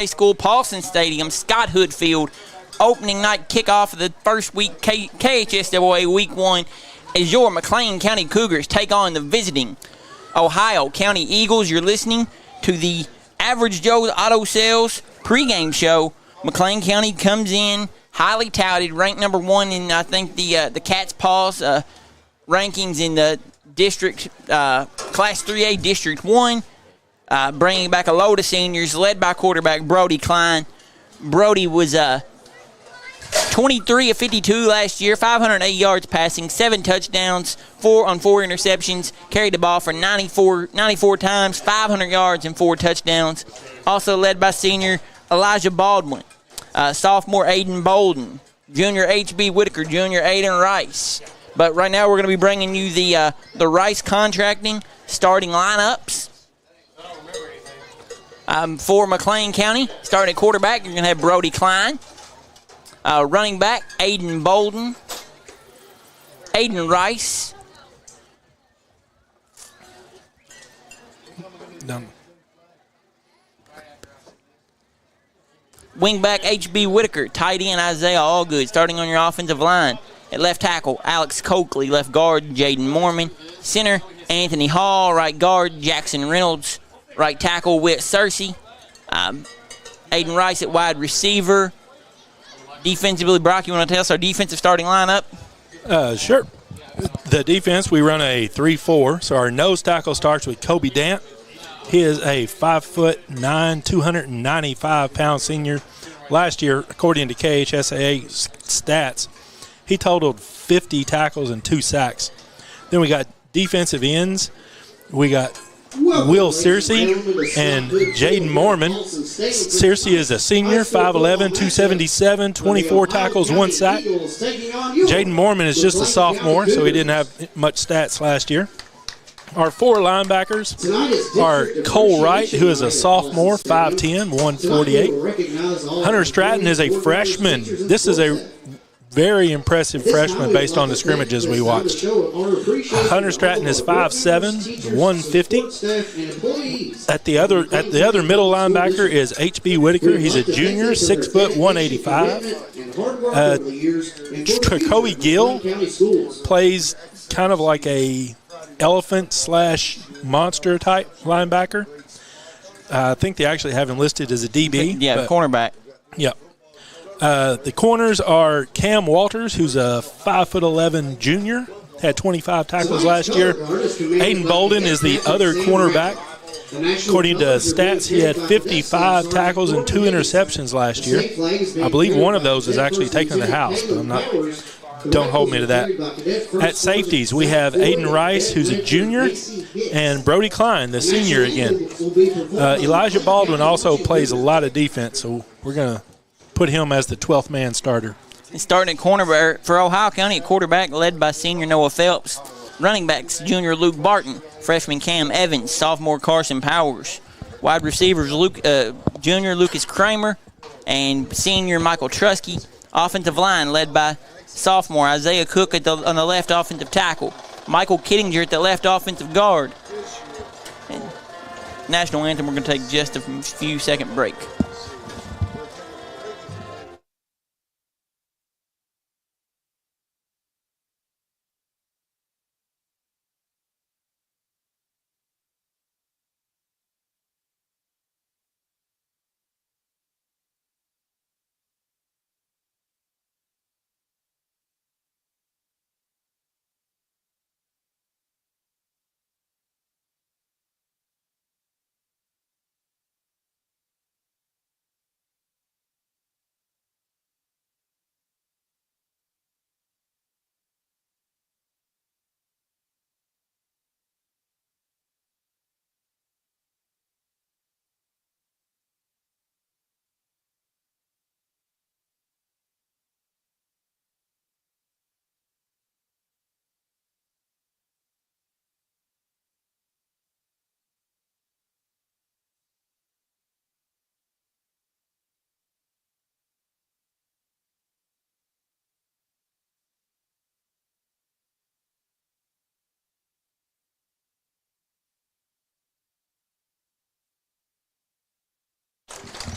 High School, Paulson Stadium, Scott Hood Field. Opening night kickoff of the first week KHSAA Week 1 as your McLean County Cougars take on the visiting Ohio County Eagles. You're listening to the Average Joe's Auto Sales pregame show. McLean County comes in highly touted, ranked number 1 in, I think, the Cat's Paws rankings in the district, Class 3A District 1, bringing back a load of seniors led by quarterback Brody Klein. Brody was 23 of 52 last year, 508 yards passing, 7 touchdowns, 4 interceptions, carried the ball for 94 times, 500 yards and 4 touchdowns. Also led by senior Elijah Baldwin, sophomore Aiden Bolden, junior H.B. Whitaker, junior Aiden Rice. But right now we're going to be bringing you the Rice Contracting starting lineups for McLean County. Starting at quarterback, you're going to have Brody Klein. Running back, Aiden Bolden, Aiden Rice. Done. Wingback, H.B. Whitaker. Tight end, Isaiah Allgood. Starting on your offensive line. At left tackle, Alex Coakley. Left guard, Jaden Mormon. Center, Anthony Hall. Right guard, Jackson Reynolds. Right tackle, Whit Searcy. Aiden Rice at wide receiver. Defensively, Brock, you want to tell us our defensive starting lineup? Sure. The defense, we run a 3-4. So our nose tackle starts with Kobe Dant. He is a 5'9", 295-pound senior. Last year, according to KHSAA stats, he totaled 50 tackles and 2 sacks. Then we got defensive ends. We got Will Searcy and Jaden Mormon. Searcy is a senior, 5'11", 277, 24 tackles, 1 sack. Jaden Mormon is just a sophomore, so he didn't have much stats last year. Our 4 linebackers are Cole Wright, who is a sophomore, 5'10", 148. Hunter Stratton is a freshman. This is a very impressive freshman based on the scrimmages we watched. Hunter Stratton is 5'7", 150. At the other middle linebacker is H.B. Whitaker. He's a junior, 6 foot, 185. Jacoby Gill plays kind of like a elephant/monster type linebacker. I think they actually have him listed as a DB. Yeah, cornerback. Yep. The corners are Cam Walters, who's a 5'11" junior, had 25 tackles last year. Aiden Bolden is the other cornerback. According to stats, he had 55 tackles and 2 interceptions last year. I believe one of those was actually taken to the house, but don't hold me to that. At safeties, we have Aiden Rice, who's a junior, and Brody Klein, the senior again. Elijah Baldwin also plays a lot of defense, so we're going to put him as the 12th man starter. Starting at corner for Ohio County at quarterback, led by senior Noah Phelps. Running backs, junior Luke Barton, freshman Cam Evans, sophomore Carson Powers. Wide receivers, junior Lucas Kramer and senior Michael Trusky. Offensive line led by sophomore Isaiah Cook on the left offensive tackle. Michael Kittinger at the left offensive guard. And national anthem, we're going to take just a few second break.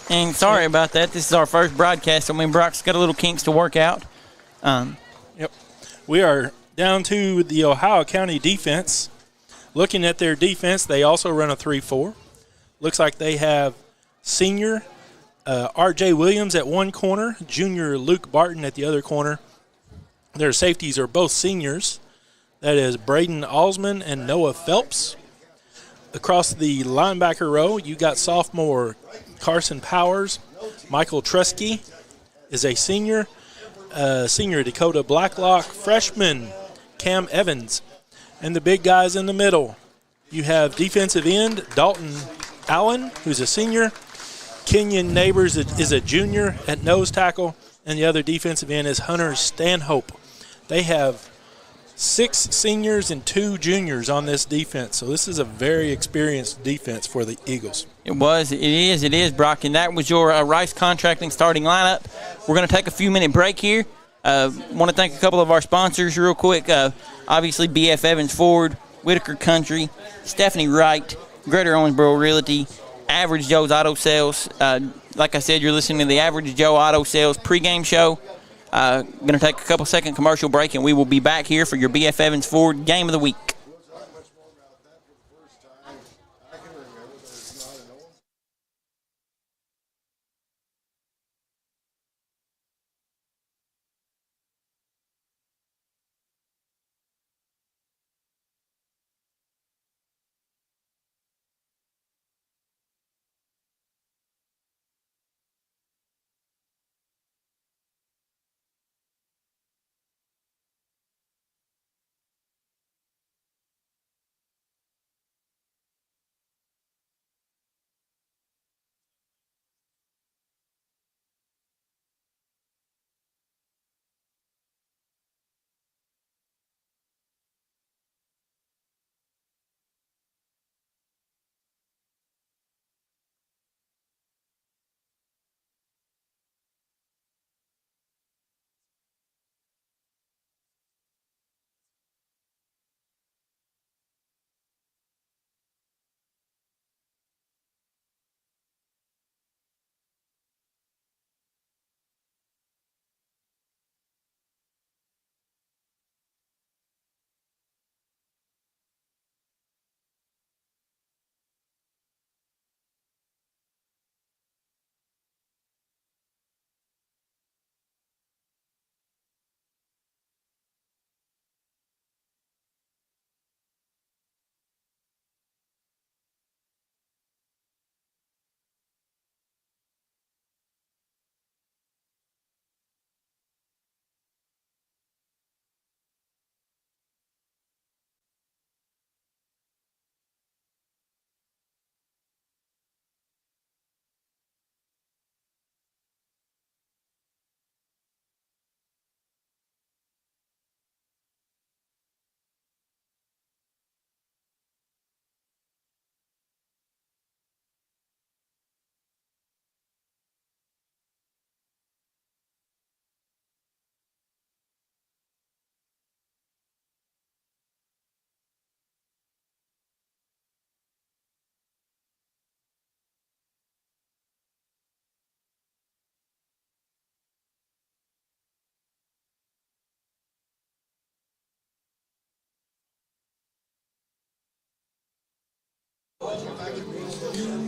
And sorry about that. This is our first broadcast, so Brock's got a little kinks to work out. Yep. We are down to the Ohio County defense. Looking at their defense, they also run a 3-4. Looks like they have senior R.J. Williams at one corner, junior Luke Barton at the other corner. Their safeties are both seniors. That is Braden Alsman and Noah Phelps. Across the linebacker row, you got sophomore Carson Powers. Michael Trusky is a senior. Senior Dakota Blacklock. Freshman Cam Evans. And the big guys in the middle, you have defensive end Dalton Allen, who's a senior. Kenyon Neighbors is a junior at nose tackle. And the other defensive end is Hunter Stanhope. They have 6 seniors and 2 juniors on this defense. So this is a very experienced defense for the Eagles. It is, Brock. And that was your Rice Contracting starting lineup. We're going to take a few-minute break here. Want to thank a couple of our sponsors real quick. Obviously, B.F. Evans Ford, Whitaker Country, Stephanie Wright, Greater Owensboro Realty, Average Joe's Auto Sales. Like I said, you're listening to the Average Joe Auto Sales pregame show. Going to take a couple-second commercial break, and we will be back here for your B.F. Evans Ford Game of the Week.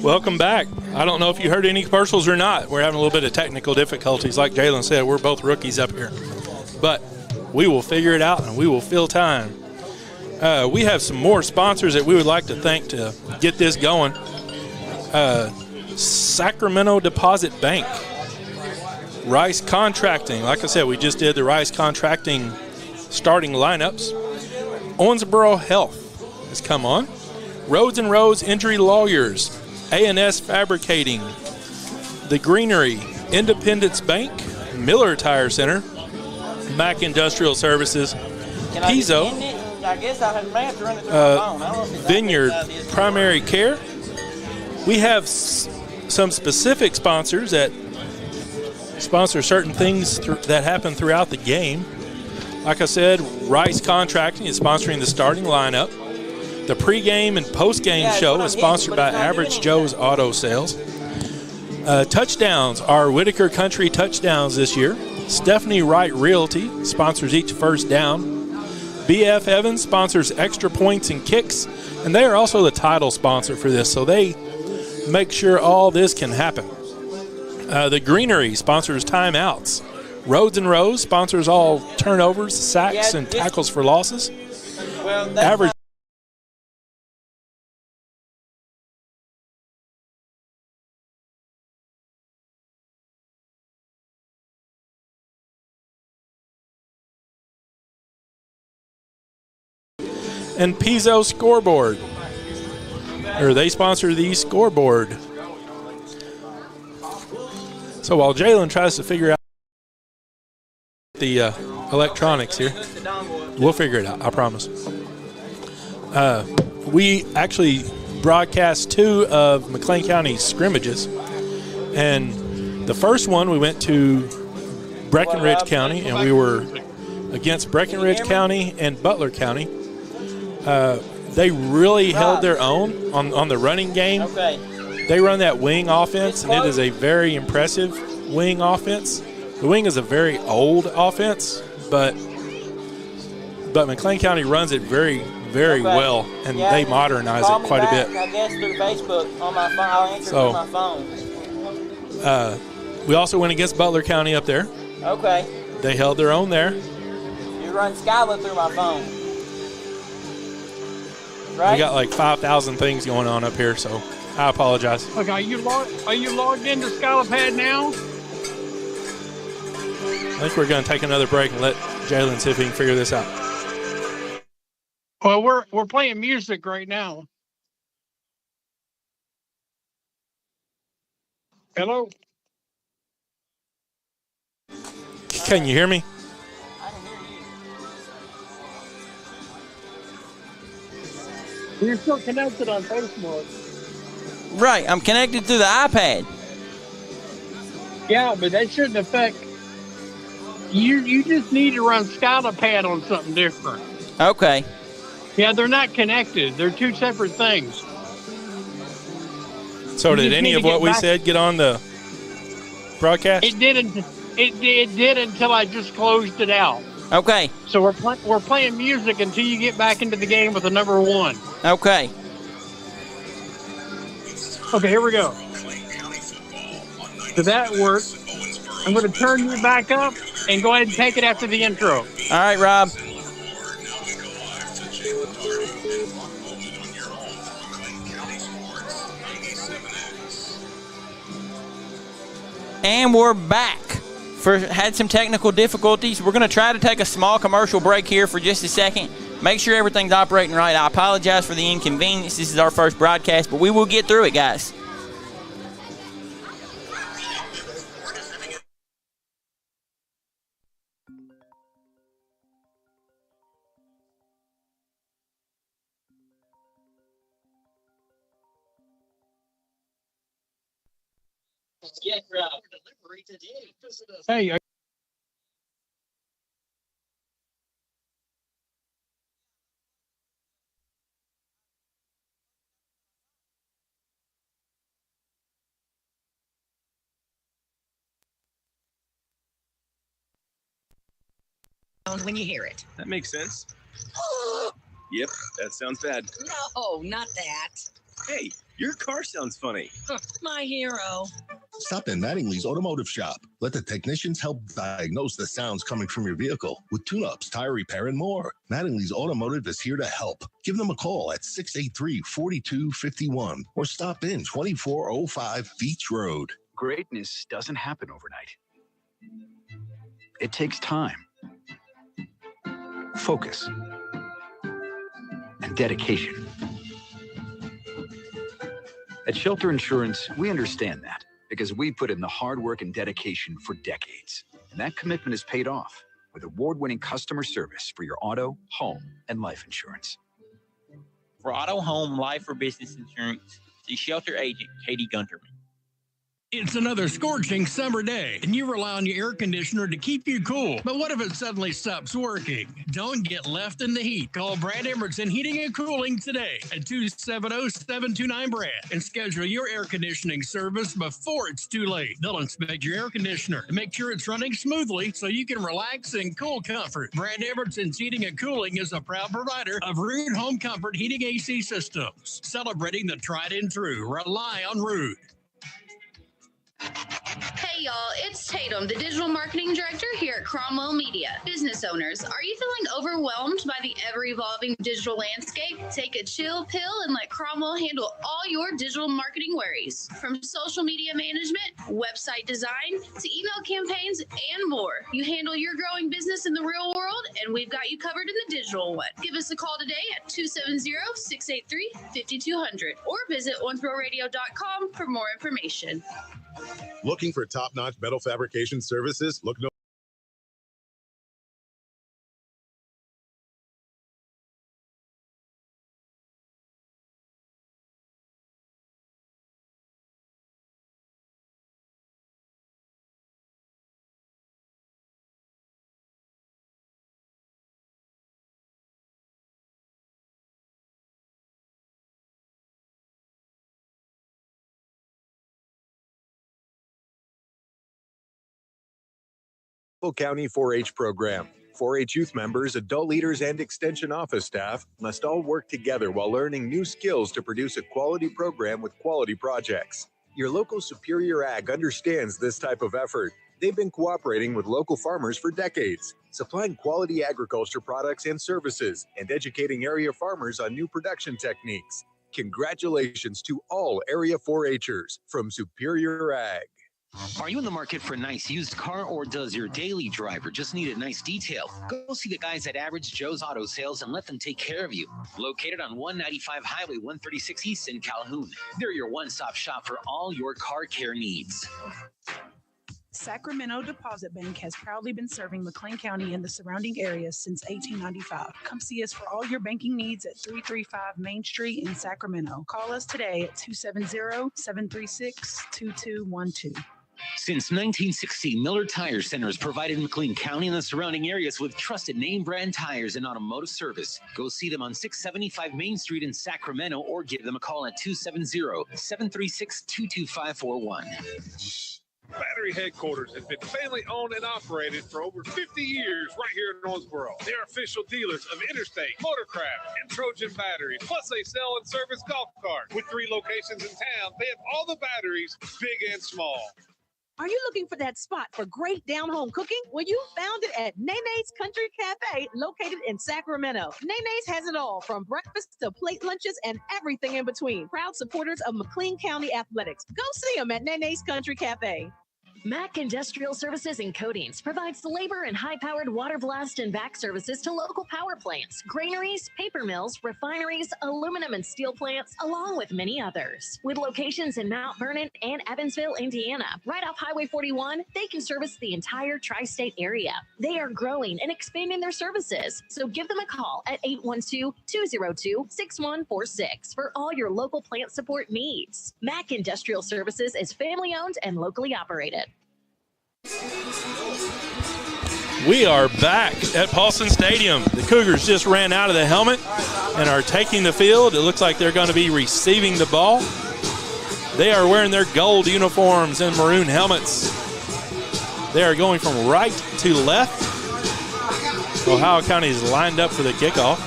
Welcome back. I don't know if you heard any commercials or not. We're having a little bit of technical difficulties. Like Jalen said, we're both rookies up here. But we will figure it out, and we will fill time. We have some more sponsors that we would like to thank to get this going. Sacramento Deposit Bank. Rice Contracting. Like I said, we just did the Rice Contracting starting lineups. Owensboro Health has come on. Rhodes and Rhodes Injury Lawyers. A&S Fabricating. The Greenery. Independence Bank. Miller Tire Center. Mac Industrial Services. Pizzo. I guess I have to run it through my phone. I don't know if it's Vineyard Primary Care. We have some specific sponsors that sponsor certain things that happen throughout the game. Like I said, Rice Contracting is sponsoring the starting lineup. The pregame and postgame show is sponsored by Average Joe's Auto Sales. Touchdowns are Whitaker Country touchdowns this year. Stephanie Wright Realty sponsors each first down. BF Evans sponsors extra points and kicks, and they are also the title sponsor for this, so they make sure all this can happen. The Greenery sponsors timeouts. Roads and Rows sponsors all turnovers, sacks, and tackles for losses. Well, Average. And Pizzo Scoreboard, or they sponsor the scoreboard. So while Jalen tries to figure out the electronics here, we'll figure it out, I promise. We actually broadcast 2 of McLean County's scrimmages, and the first one we went to Breckenridge County, and we were against Breckenridge County and Butler County. They really held their own on the running game. Okay. They run that wing offense, and it is a very impressive wing offense. The wing is a very old offense, but McLean County runs it very, very well, and they modernize it quite a bit. I guess through Facebook on my phone. I'll answer through my phone. We also went against Butler County up there. Okay. They held their own there. You run Skyla through my phone. Right? We got like 5,000 things going on up here, so I apologize. Okay, are you logged into Skylapad now? I think we're going to take another break and let Jalen see if he can figure this out. Well, we're playing music right now. Hello? Can you hear me? I can hear you. You're still connected on Facebook. Right, I'm connected through the iPad. Yeah, but that shouldn't affect. You just need to run Skylapad on something different. Okay. Yeah, they're not connected. They're 2 separate things. So You did just any need of to what get we back- said get on the broadcast? It didn't. It did until I just closed it out. Okay. So we're playing music until you get back into the game with the number 1. Okay. Okay, here we go. So that worked. I'm going to turn you back up and go ahead and take it after the intro. All right, Rob. And we're back. Had some technical difficulties. We're going to try to take a small commercial break here for just a second. Make sure everything's operating right. I apologize for the inconvenience. This is our first broadcast, but we will get through it, guys. Hey, when you hear it. That makes sense. Yep, that sounds bad. No, not that. Hey, your car sounds funny. My hero. Stop in Mattingly's Automotive Shop. Let the technicians help diagnose the sounds coming from your vehicle with tune-ups, tire repair, and more. Mattingly's Automotive is here to help. Give them a call at 683-4251 or stop in 2405 Beach Road. Greatness doesn't happen overnight. It takes time, focus, and dedication. At Shelter Insurance, we understand that because we put in the hard work and dedication for decades. And that commitment is paid off with award-winning customer service for your auto, home, and life insurance. For auto, home, life, or business insurance, see Shelter Agent Katie Gunterman. It's another scorching summer day, and you rely on your air conditioner to keep you cool. But what if it suddenly stops working? Don't get left in the heat. Call Brad Emerson Heating and Cooling today at 270-729-BRAD and schedule your air conditioning service before it's too late. They'll inspect your air conditioner to make sure it's running smoothly so you can relax in cool comfort. Brad Emerson's Heating and Cooling is a proud provider of Rude Home Comfort Heating AC systems, celebrating the tried and true. Rely on Rude. Hey y'all, it's Tatum, the digital marketing director here at Cromwell Media. Business owners, are you feeling overwhelmed by the ever-evolving digital landscape? Take a chill pill and let Cromwell handle all your digital marketing worries. From social media management, website design, to email campaigns, and more. You handle your growing business in the real world, and we've got you covered in the digital one. Give us a call today at 270-683-5200 or visit OneThrowRadio.com for more information. Looking for top-notch metal fabrication services? Look no County 4-H program. 4-H youth members, adult leaders, and extension office staff must all work together while learning new skills to produce a quality program with quality projects. Your local Superior Ag understands this type of effort. They've been cooperating with local farmers for decades, supplying quality agriculture products and services, and educating area farmers on new production techniques. Congratulations to all Area 4-Hers from Superior Ag. Are you in the market for a nice used car, or does your daily driver just need a nice detail? Go see the guys at Average Joe's Auto Sales and let them take care of you. Located on 195 Highway 136 East in Calhoun. They're your one-stop shop for all your car care needs. Sacramento Deposit Bank has proudly been serving McLean County and the surrounding areas since 1895. Come see us for all your banking needs at 335 Main Street in Sacramento. Call us today at 270-736-2212. Since 1960, Miller Tire Center has provided McLean County and the surrounding areas with trusted name brand tires and automotive service. Go see them on 675 Main Street in Sacramento or give them a call at 270-736-22541. Battery Headquarters has been family owned and operated for over 50 years right here in Owensboro. They're official dealers of Interstate, Motorcraft, and Trojan batteries. Plus, they sell and service golf carts. With 3 locations in town, they have all the batteries, big and small. Are you looking for that spot for great down-home cooking? Well, you found it at Nene's Country Cafe, located in Sacramento. Nene's has it all, from breakfast to plate lunches and everything in between. Proud supporters of McLean County Athletics. Go see them at Nene's Country Cafe. Mack Industrial Services and Coatings provides the labor and high-powered water blast and vac services to local power plants, granaries, paper mills, refineries, aluminum and steel plants, along with many others. With locations in Mount Vernon and Evansville, Indiana, right off Highway 41, they can service the entire tri-state area. They are growing and expanding their services, so give them a call at 812-202-6146 for all your local plant support needs. Mack Industrial Services is family-owned and locally operated. We are back at Paulson Stadium. The Cougars just ran out of the helmet and are taking the field. It looks like they're going to be receiving the ball. They are wearing their gold uniforms and maroon helmets. They are going from right to left. Ohio County is lined up for the kickoff.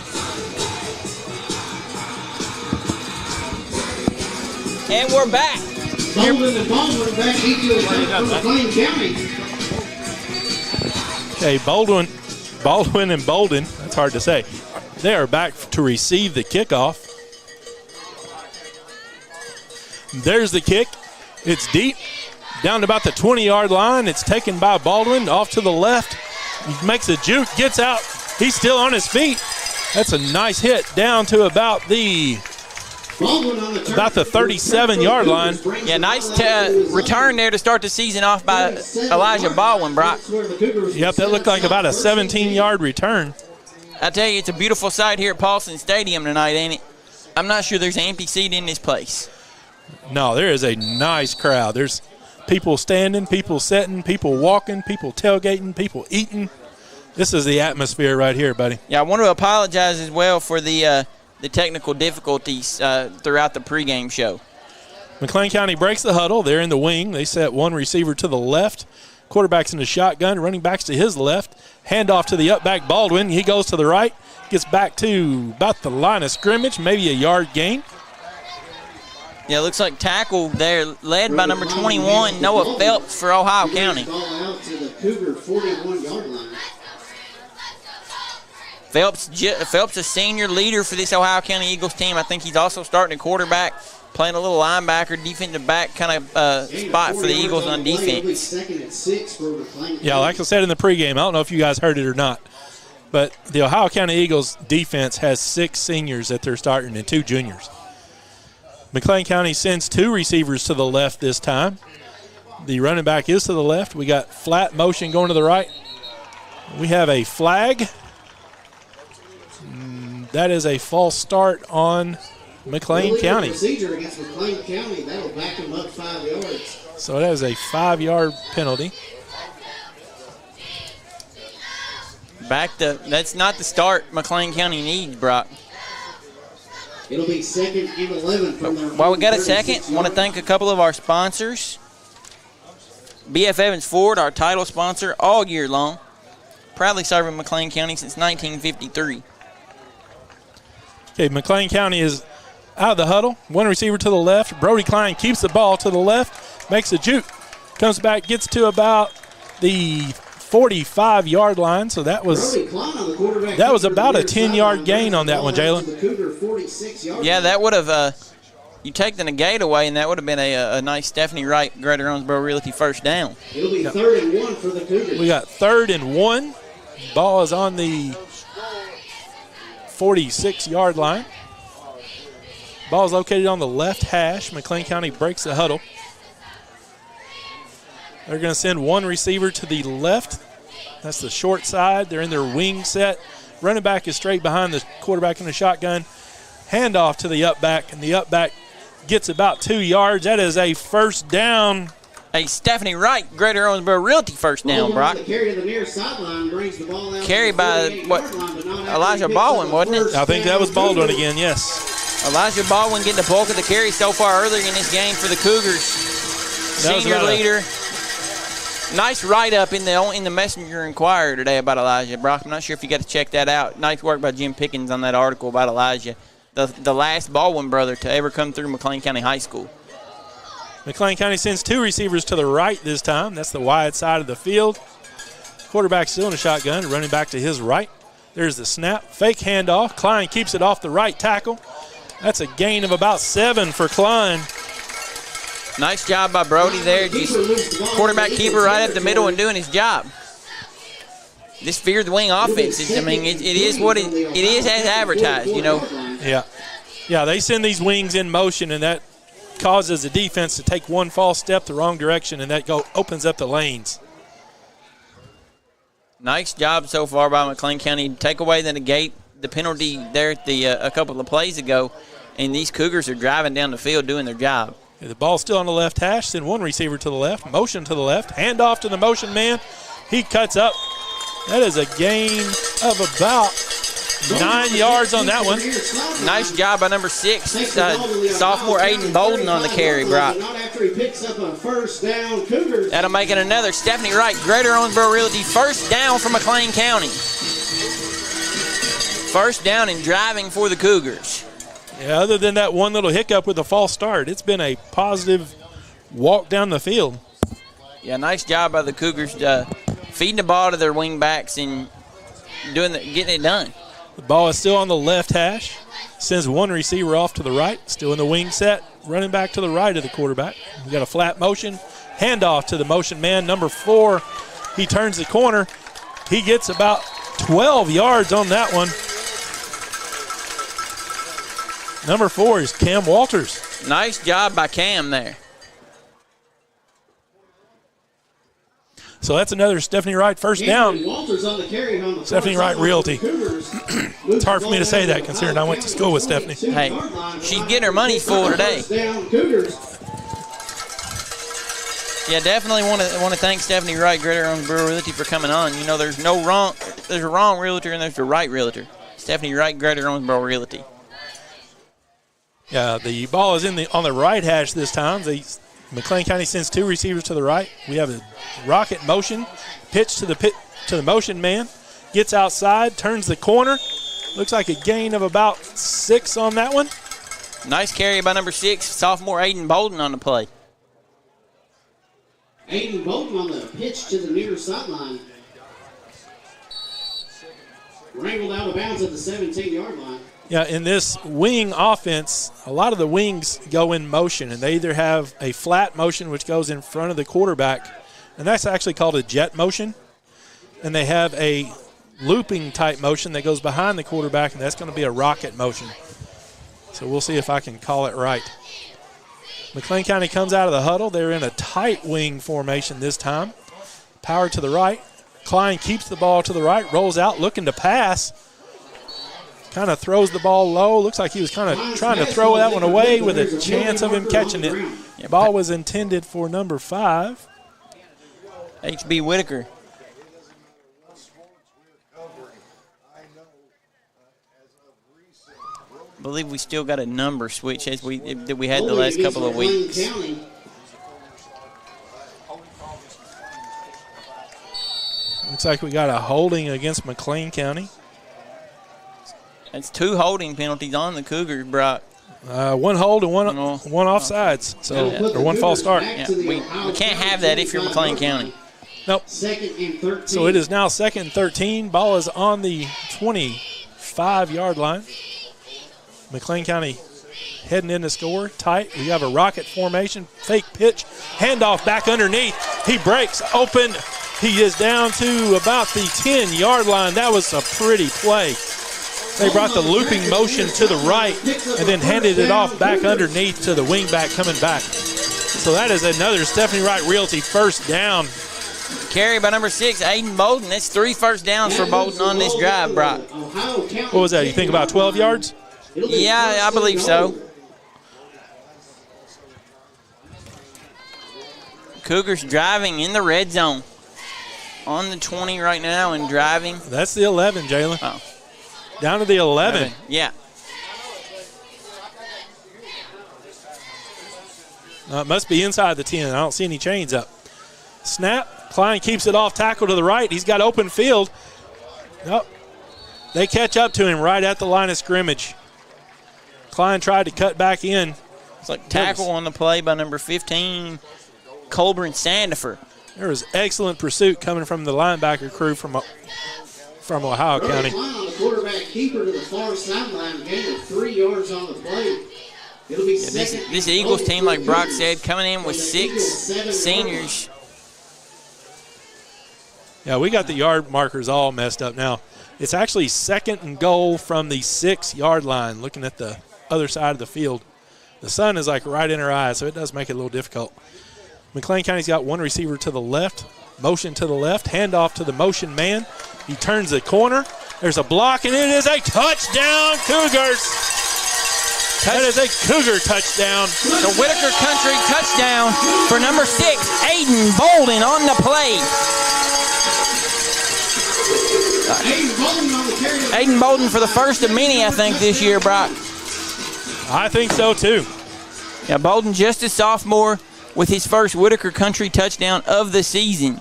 And we're back. Baldwin and Baldwin back each of the McLean County. Okay, Baldwin and Bolden, that's hard to say. They are back to receive the kickoff. There's the kick. It's deep, down to about the 20-yard line. It's taken by Baldwin off to the left. He makes a juke, gets out. He's still on his feet. That's a nice hit down to about the 37-yard line. Yeah, nice return there to start the season off by Elijah Baldwin, Brock. Yep, that looked like about a 17-yard return. I tell you, it's a beautiful sight here at Paulson Stadium tonight, ain't it? I'm not sure there's an empty seat in this place. No, there is a nice crowd. There's People standing, people sitting, people walking, people tailgating, people eating. This is the atmosphere right here, buddy. Yeah, I want to apologize as well for the technical difficulties throughout the pregame show. McLean County breaks the huddle. They're in the wing. They set one receiver to the left. Quarterback's in the shotgun. Running back's to his left. Handoff to the up back Baldwin. He goes to the right. Gets back to about the line of scrimmage, maybe a yard gain. Yeah, it looks like tackle there, led by number 21, Noah Phelps for Ohio County. Phelps, a senior leader for this Ohio County Eagles team. I think he's also starting a quarterback, playing a little linebacker, defensive back kind of spot for the Eagles on defense. Yeah, like I said in the pregame, I don't know if you guys heard it or not, but the Ohio County Eagles defense has 6 seniors that they're starting and 2 juniors. McLean County sends 2 receivers to the left this time. The running back is to the left. We got flat motion going to the right. We have a flag. That is a false start on McLean County. Procedure against McLean County, that'll back them up 5 yards. So that is a 5-yard penalty. That's not the start McLean County needs, Brock. It'll be 2nd and 11 from their While we got a second, I want to thank a couple of our sponsors. BF Evans Ford, our title sponsor all year long. Proudly serving McLean County since 1953. Okay, McLean County is out of the huddle. One receiver to the left. Brody Klein keeps the ball to the left, makes a juke, comes back, gets to about the 45-yard line. So that was about a 10-yard gain on that one, Jalen. Yeah, that would have you take the negate away, and that would have been a nice Stephanie Wright, Greater Owensboro Realty first down. It'll be 3rd and 1 for the Cougars. We got 3rd and 1. Ball is on the 46-yard line. Ball is located on the left hash. McLean County breaks the huddle. They're going to send one receiver to the left. That's the short side. They're in their wing set. Running back is straight behind the quarterback in the shotgun. Handoff to the up back, and the up back gets about 2 yards. That is a first down. A Stephanie Wright, Greater Owensboro Realty first down, Brock. Carry to the near sideline brings the ball out. Carried by Elijah Baldwin, wasn't it? I think that was Baldwin again, yes. Elijah Baldwin getting the bulk of the carry so far earlier in this game for the Cougars. Senior leader. Nice write-up in the Messenger Inquirer today about Elijah. Brock, I'm not sure if you got to check that out. Nice work by Jim Pickens on that article about Elijah, the last Baldwin brother to ever come through McLean County High School. McLean County sends two receivers to the right this time. That's the wide side of the field. Quarterback still in a shotgun, running back to his right. There's the snap. Fake handoff. Klein keeps it off the right tackle. That's a gain of about 7 for Klein. Nice job by Brody there. Just quarterback keeper right up the middle and doing his job. This fear the wing offense, it is what it is as advertised, you know. Yeah, they send these wings in motion, and that causes the defense to take one false step the wrong direction, and that opens up the lanes. Nice job so far by McLean County. Take away the negate, the penalty there at a couple of plays ago, and these Cougars are driving down the field doing their job. The ball's still on the left hash. Send one receiver to the left, motion to the left, handoff to the motion man. He cuts up. That is a gain of about 9 yards on that one. Nice job by number 6, sophomore Aiden Bolden on the carry, Brock. That'll make it another Stephanie Wright, Greater Owensboro Realty, first down for McLean County. First down and driving for the Cougars. Yeah, other than that one little hiccup with a false start, it's been a positive walk down the field. Yeah, nice job by the Cougars feeding the ball to their wing backs and getting it done. The ball is still on the left hash. Sends one receiver off to the right. Still in the wing set. Running back to the right of the quarterback. We got a flat motion. Handoff to the motion man. Number 4. He turns the corner. He gets about 12 yards on that one. Number 4 is Cam Walters. Nice job by Cam there. So that's another Stephanie Wright first down. Stephanie Wright Realty. It's hard for me to say that considering I went to school with Stephanie. Hey, she's getting her money full today. Yeah, definitely want to thank Stephanie Wright, Greater Owensboro Realty, for coming on. You know, there's a wrong realtor and there's a right realtor. Stephanie Wright, Greater Owensboro Realty. Yeah, the ball is on the right hash this time. McLean County sends 2 receivers to the right. We have a rocket motion, pitch to the motion man, gets outside, turns the corner. Looks like a gain of about 6 on that one. Nice carry by number 6, sophomore Aiden Bolden on the play. Aiden Bolton on the pitch to the near sideline. Wrangled out of bounds at the 17-yard line. Yeah, in this wing offense, a lot of the wings go in motion, and they either have a flat motion, which goes in front of the quarterback, and that's actually called a jet motion, and they have a looping type motion that goes behind the quarterback, and that's going to be a rocket motion. So we'll see if I can call it right. McLean County comes out of the huddle. They're in a tight wing formation this time. Power to the right. Klein keeps the ball to the right, rolls out, looking to pass. Kind of throws the ball low. Looks like he was kind of trying to throw that one away with a chance of him catching it. The ball was intended for number 5. H.B. Whitaker. I believe we still got a number switch that we had the last couple of weeks. Looks like we got a holding against McLean County. That's 2 holding penalties on the Cougars, Brock. 1 hold and one offsides, or 1 false start. Yeah, we can't have that if you're McLean County. Nope. 2nd and 13. So it is now 2nd and 13. Ball is on the 25-yard line. McLean County heading in to score. Tight. We have a rocket formation. Fake pitch. Handoff back underneath. He breaks open. He is down to about the 10-yard line. That was a pretty play. They brought the looping motion to the right and then handed it off back underneath to the wingback coming back. So that is another Stephanie Wright Realty first down. Carry by number 6, Aiden Bolden. That's 3 first downs for Bolden on this drive, Brock. What was that? You think about 12 yards? Yeah, I believe so. Cougars driving in the red zone. On the 20 right now and driving. That's the 11, Jalen. Oh. Down to the 11. Yeah. It must be inside the 10. I don't see any chains up. Snap. Klein keeps it off tackle to the right. He's got open field. Nope. They catch up to him right at the line of scrimmage. Klein tried to cut back in. It's like tackle on the play by number 15, Colburn Sandifer. There was excellent pursuit coming from the linebacker crew from Ohio County. On the quarterback keeper to the far sideline, gain of 3 yards on the play. It'll be this Eagles team, like Brock said, coming in with 6 seniors. Yeah, we got the yard markers all messed up now. It's actually 2nd and goal from the 6-yard line, looking at the other side of the field. The sun is like right in her eyes, so it does make it a little difficult. McLean County's got 1 receiver to the left, motion to the left, handoff to the motion man. He turns the corner. There's a block, and it is a touchdown, Cougars. That is a Cougar touchdown. The Whitaker Country touchdown for number 6, Aiden Bolden on the play. Aiden Bolden for the first of many, I think, this year, Brock. I think so, too. Yeah, Bolden just a sophomore with his first Whitaker Country touchdown of the season.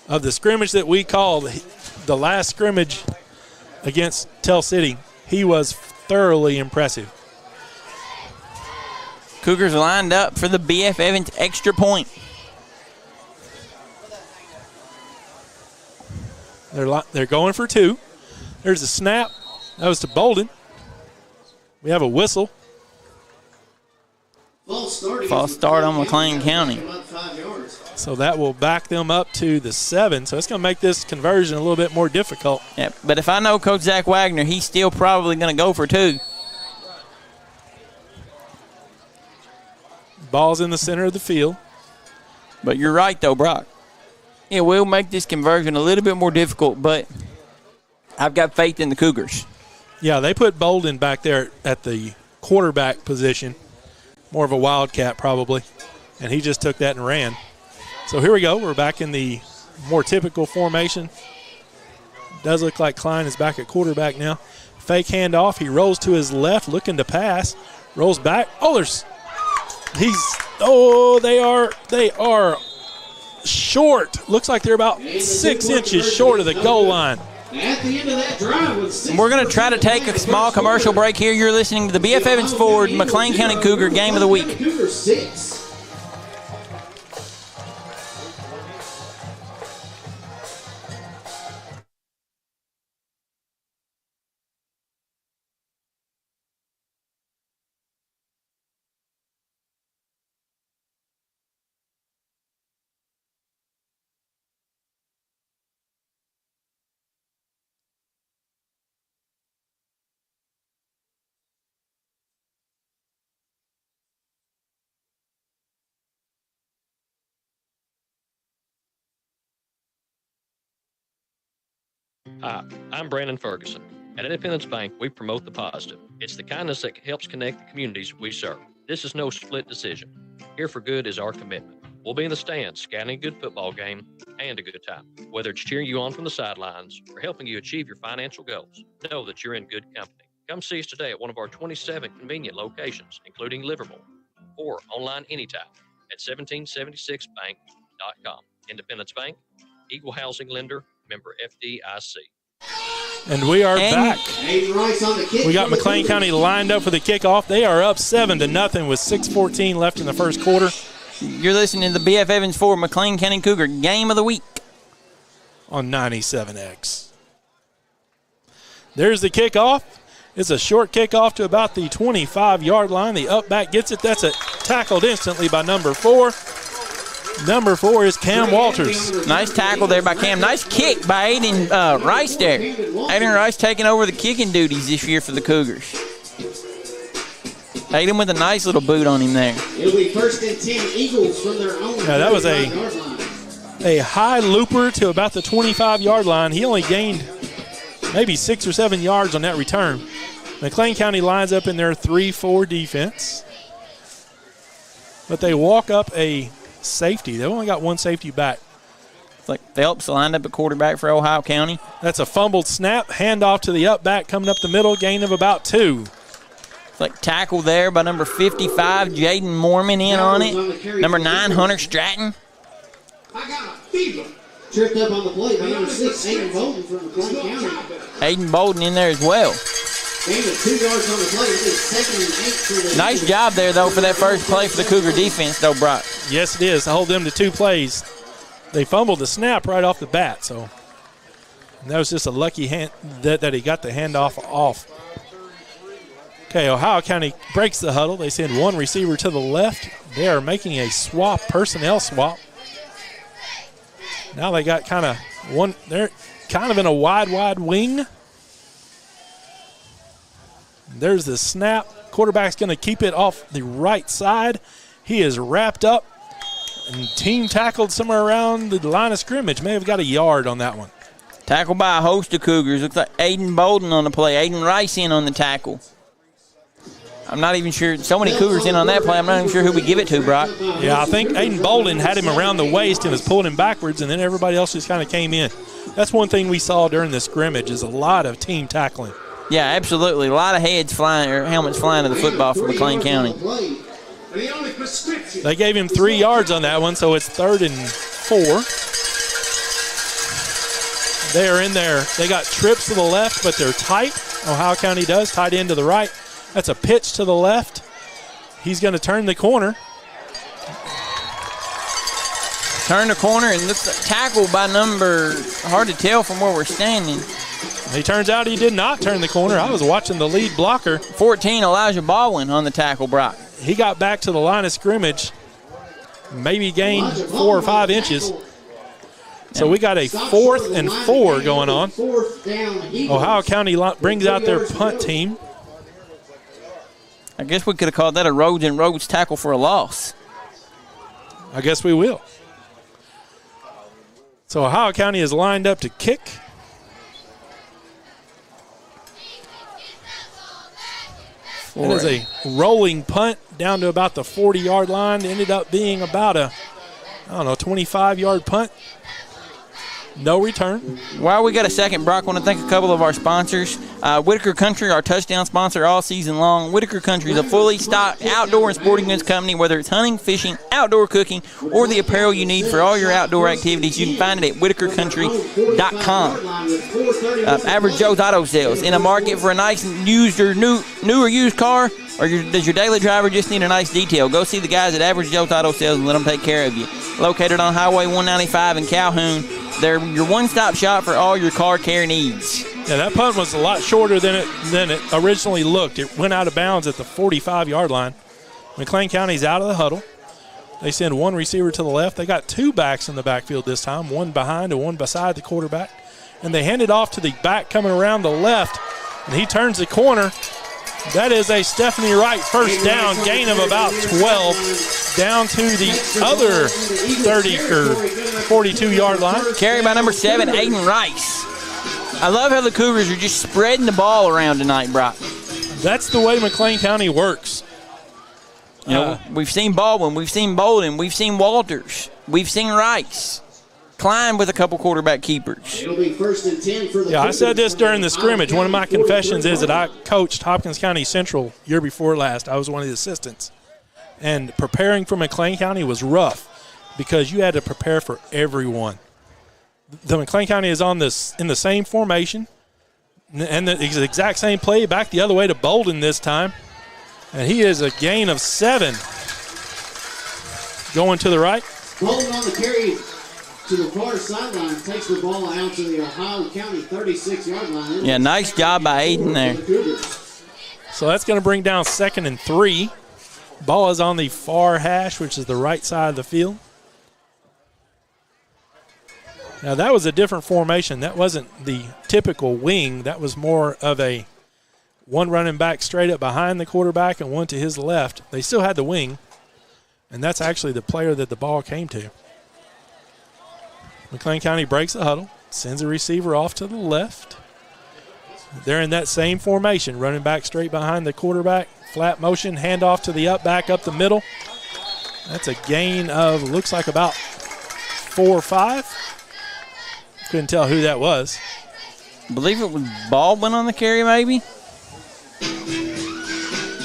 Of the scrimmage that we called, the last scrimmage against Tell City, he was thoroughly impressive. Cougars lined up for the B.F. Evans extra point. They're going for 2. There's a snap. That was to Bolden. We have a whistle. False start on McLean County. So that will back them up to the 7. So it's going to make this conversion a little bit more difficult. Yeah, but if I know Coach Zach Wagner, he's still probably going to go for 2. Ball's in the center of the field. But you're right, though, Brock. It will make this conversion a little bit more difficult, but I've got faith in the Cougars. Yeah, they put Bolden back there at the quarterback position. More of a wildcat, probably. and he just took that and ran. So here we go. We're back in the more typical formation. Does look like Klein is back at quarterback now. Fake handoff. He rolls to his left, looking to pass. Rolls back. They are short. Looks like they're about 6 inches short of the goal line. At the end of that drive, We're going to try to take a small commercial break here. You're listening to the BF Evans Ford McLean County Cougar Game of the Week. Cougar 6. Hi, I'm Brandon Ferguson. At Independence Bank, we promote the positive. It's the kindness that helps connect the communities we serve. This is no split decision. Here for good is our commitment. We'll be in the stands, scouting a good football game and a good time. Whether it's cheering you on from the sidelines or helping you achieve your financial goals, know that you're in good company. Come see us today at one of our 27 convenient locations, including Livermore, or online anytime at 1776bank.com. Independence Bank, Equal Housing Lender, member FDIC. And we are back. We got McLean County lined up for the kickoff. They are up 7-0 with 6:14 left in the first quarter. You're listening to the BF Evans Ford McLean County Cougar Game of the Week on 97X. There's the kickoff. It's a short kickoff to about the 25-yard line. The up back gets it. That's tackled instantly by number 4. Number 4 is Cam Walters. Nice tackle there by Cam. Nice kick by Aiden Rice there. Aiden Rice taking over the kicking duties this year for the Cougars. Aiden with a nice little boot on him there. It'll be 1st and 10 Eagles from their own. Yeah, that was a high looper to about the 25-yard line. He only gained maybe 6 or 7 yards on that return. McLean County lines up in their 3-4 defense. But they walk up a safety. They only got one safety back. It's like Phelps lined up at quarterback for Ohio County. That's a fumbled snap. Handoff to the up back coming up the middle. Gain of about 2. It's like tackle there by number 55, Jaden Mormon in on it. Number 9, Hunter Stratton. I got a fever. Tripped up on the play by number 6, Aiden Bolden from McLean County. Aiden Bolden in there as well. Gained 2 yards on the play. It'll be 2nd and 8 for the Nice job there, though, for that first play for the Cougar defense, though, Brock. Yes, it is. To hold them to 2 plays. They fumbled the snap right off the bat, so that was just a lucky hand that he got the handoff off. Okay, Ohio County breaks the huddle. They send one receiver to the left. They are making a personnel swap. Now they got they're kind of in a wide wing. There's the snap. Quarterback's going to keep it off the right side. He is wrapped up and team tackled somewhere around the line of scrimmage. May have got a yard on that one. Tackled by a host of Cougars. Looks like Aiden Bolden on the play. Aiden Rice in on the tackle. I'm not even sure. So many Cougars in on that play. I'm not even sure who we give it to, Brock. Yeah, I think Aiden Bolden had him around the waist and was pulling him backwards, and then everybody else just kind of came in. That's one thing we saw during the scrimmage is a lot of team tackling. Yeah, absolutely. A lot of heads flying or helmets flying to the football for McLean County. They gave him 3 yards on that one, so it's 3rd and 4. They are in there. They got trips to the left, but they're tight. Ohio County does. Tight end to the right. That's a pitch to the left. He's going to turn the corner. Turn the corner and looks like tackle by number, hard to tell from where we're standing. It turns out he did not turn the corner. I was watching the lead blocker. 14, Elijah Baldwin on the tackle, Brock. He got back to the line of scrimmage, maybe gained 4 or 5 inches. So we got a 4th and 4 going on. Ohio County brings out their punt team. I guess we could have called that a Rhodes and Rhodes tackle for a loss. I guess we will. So Ohio County is lined up to kick. It is a rolling punt down to about the 40-yard line. It ended up being about a 25-yard punt. No return. While we got a second, Brock, I want to thank a couple of our sponsors. Whitaker Country, our touchdown sponsor all season long. Whitaker Country is a fully stocked outdoor and sporting goods company. Whether it's hunting, fishing, outdoor cooking, or the apparel you need for all your outdoor activities, you can find it at whitakercountry.com. Average Joe's Auto Sales. In a market for a nice used or new or used car, or does your daily driver just need a nice detail? Go see the guys at Average Joe's Auto Sales and let them take care of you. Located on Highway 195 in Calhoun, they're your one-stop shop for all your car care needs. Yeah, that punt was a lot shorter than it originally looked. It went out of bounds at the 45-yard line. McLean County's out of the huddle. They send one receiver to the left. They got two backs in the backfield this time, one behind and one beside the quarterback. And they hand it off to the back coming around the left, and he turns the corner. That is a Stephanie Wright first down, gain of about 12, down to the other 30 or 42-yard line. Carry by number 7, Aiden Rice. I love how the Cougars are just spreading the ball around tonight, Brock. That's the way McLean County works. We've seen Baldwin, we've seen Bolden, we've seen Walters, we've seen Rice. Klein with a couple quarterback keepers. It'll be 1st and 10 for the Yeah, I said this during the scrimmage. One of my confessions is that I coached Hopkins County Central year before last. I was one of the assistants. And preparing for McLean County was rough because you had to prepare for everyone. The McLean County is in the same formation and the exact same play back the other way to Bolden this time. And he is a gain of 7. Going to the right. Bolden on the carry to the far sideline, takes the ball out to the Ohio County 36-yard line. Yeah, nice job by Aiden there. So that's going to bring down 2nd and 3. Ball is on the far hash, which is the right side of the field. Now, that was a different formation. That wasn't the typical wing. That was more of a one running back straight up behind the quarterback and one to his left. They still had the wing, and that's actually the player that the ball came to. McLean County breaks the huddle, sends a receiver off to the left. They're in that same formation, running back straight behind the quarterback, flat motion, handoff to the up back up the middle. That's a gain of, looks like about 4 or 5. Couldn't tell who that was. I believe it was Baldwin on the carry, maybe.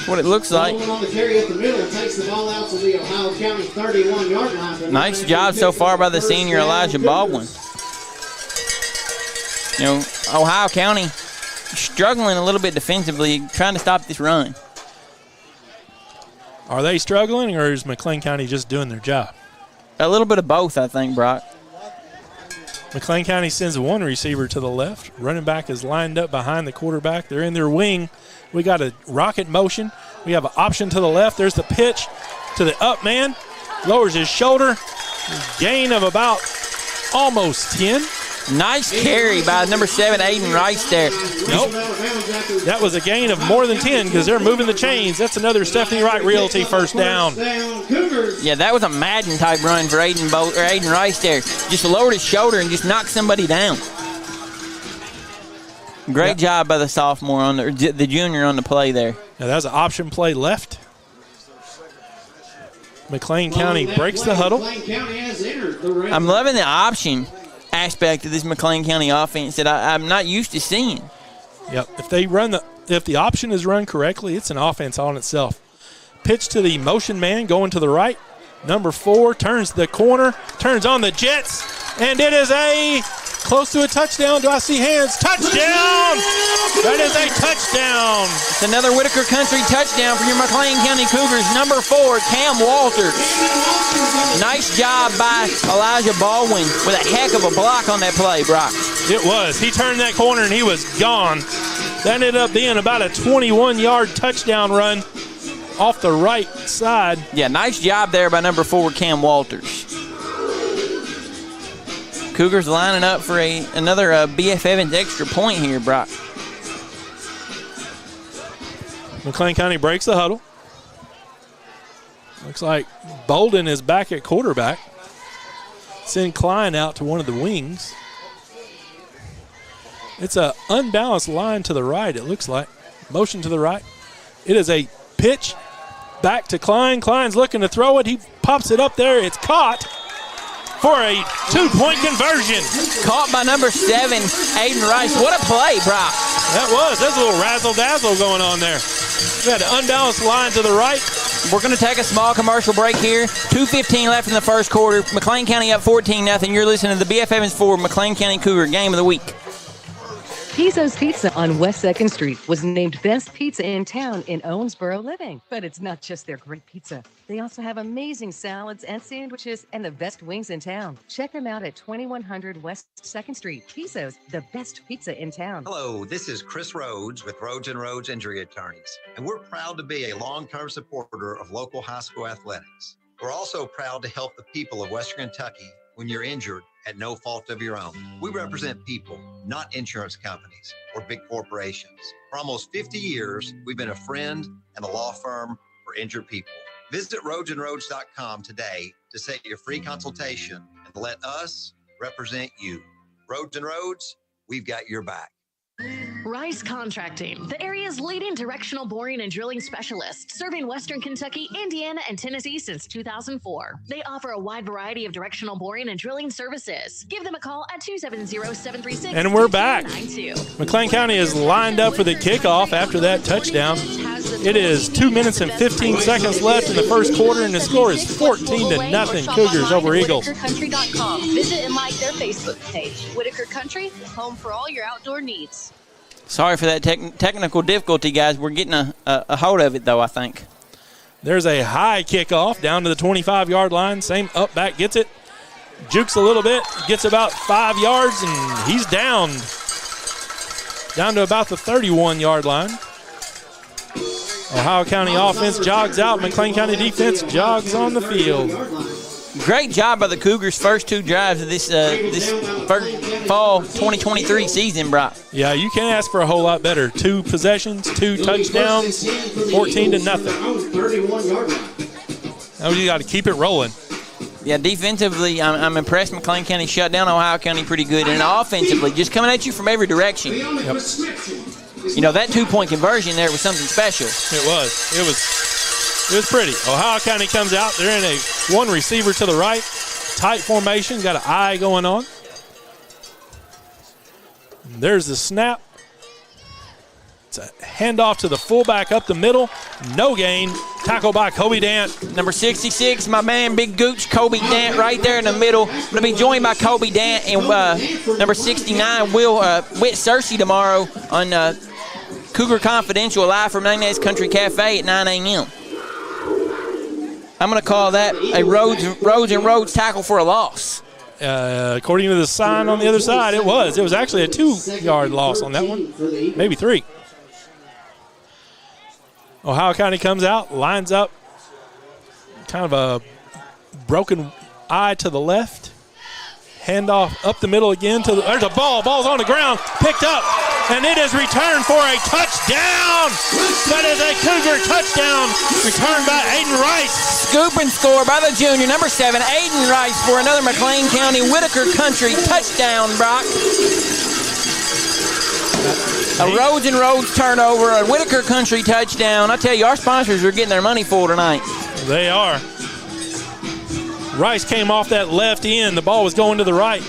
What it looks like. Baldwin on the carry up the middle, takes the ball out to the Ohio County 31-yard line. Nice job so far by the senior Elijah Baldwin. Ohio County struggling a little bit defensively, trying to stop this run. Are they struggling, or is McLean County just doing their job? A little bit of both, I think, Brock. McLean County sends one receiver to the left. Running back is lined up behind the quarterback. They're in their wing. We got a rocket motion. We have an option to the left. There's the pitch to the up man. Lowers his shoulder. Gain of about almost 10. Nice carry by number 7, Aiden Rice there. Nope. That was a gain of more than 10 because they're moving the chains. That's another Stephanie Wright Realty first down. Yeah, that was a Madden-type run for Aiden Rice there. Just lowered his shoulder and just knocked somebody down. Great job by the sophomore, the junior on the play there. Now that was an option play left. McLean County breaks the huddle. I'm loving the option aspect of this McLean County offense that I'm not used to seeing. Yep. If the option is run correctly, it's an offense on itself. Pitch to the motion man going to the right. Number 4 turns the corner, turns on the jets, and it is a close to a touchdown. Do I see hands? Touchdown! That is a touchdown. It's another Whitaker Country touchdown for your McLean County Cougars. Number 4, Cam Walters. Nice job by Elijah Baldwin with a heck of a block on that play, Brock. It was. He turned that corner and he was gone. That ended up being about a 21-yard touchdown run off the right side. Yeah, nice job there by number 4, Cam Walters. Cougars lining up for another BF Evans extra point here, Brock. McLean County breaks the huddle. Looks like Bolden is back at quarterback. Send Klein out to one of the wings. It's an unbalanced line to the right, it looks like. Motion to the right. It is a pitch back to Klein. Klein's looking to throw it. He pops it up there. It's caught for a 2-point conversion. Caught by number 7, Aiden Rice. What a play, Brock. There's a little razzle-dazzle going on there. We had an unbalanced line to the right. We're going to take a small commercial break here. 2:15 left in the first quarter. McLean County up 14-0. You're listening to the BF Evans Ford McLean County Cougar Game of the Week. Pizo's Pizza on West 2nd Street was named Best Pizza in Town in Owensboro Living. But it's not just their great pizza. They also have amazing salads and sandwiches and the best wings in town. Check them out at 2100 West 2nd Street. Pizo's, the best pizza in town. Hello, this is Chris Rhodes with Rhodes & Rhodes Injury Attorneys, and we're proud to be a long-term supporter of local high school athletics. We're also proud to help the people of Western Kentucky when you're injured at no fault of your own. We represent people, not insurance companies or big corporations. For almost 50 years, we've been a friend and a law firm for injured people. Visit RhodesandRhodes.com today to set your free consultation and let us represent you. Rhodes and Rhodes, we've got your back. Rice Contracting, the area's leading directional boring and drilling specialist, serving Western Kentucky, Indiana, and Tennessee since 2004. They offer a wide variety of directional boring and drilling services. Give them a call at 270-736. And we're back. McLean County is lined up for the kickoff after that touchdown. It is 2 minutes and 15 seconds left in the first quarter, and the score is 14-0 Cougars over Eagles. WhitakerCountry.com. Visit and like their Facebook page. Whitaker Country, home for all your outdoor needs. Sorry for that technical difficulty, guys. We're getting a hold of it, though, I think. There's a high kickoff down to the 25-yard line. Same up back gets it. Jukes a little bit. Gets about 5 yards, and he's down to about the 31-yard line. Ohio County offense jogs out. McLean County defense jogs on the field. Great job by the Cougars' first 2 drives of this fall 2023 season, Brock. Yeah, you can't ask for a whole lot better. 2 possessions, 2 touchdowns, 14-0. Now you got to keep it rolling. Yeah, defensively, I'm impressed. McLean County shut down Ohio County pretty good. And offensively, just coming at you from every direction. Yep. You know, that 2-point conversion there was something special. It was pretty. Ohio County comes out. They're in a 1 receiver to the right. Tight formation. Got an eye going on. There's the snap. It's a handoff to the fullback up the middle. No gain. Tackle by Kobe Dant. Number 66, my man, Big Gooch, Kobe Dant right there in the middle. Going to be joined by Kobe Dant and number 69, Whit Searcy tomorrow on Cougar Confidential live from Nana's Country Cafe at 9 a.m. I'm going to call that a Rhodes and Rhodes tackle for a loss. According to the sign on the other side, it was. It was actually a 2-yard loss on that one, maybe 3. Ohio County comes out, lines up, kind of a broken eye to the left. Handoff up the middle again. There's a ball. Ball's on the ground, picked up, and it is returned for a touchdown. That is a Cougar touchdown, returned by Aiden Rice. Scoop and score by the junior, number 7, Aiden Rice, for another McLean County Whitaker Country touchdown, Brock. A Rhodes and Rhodes turnover, a Whitaker Country touchdown. I tell you, our sponsors are getting their money full tonight. They are. Rice came off that left end. The ball was going to the right.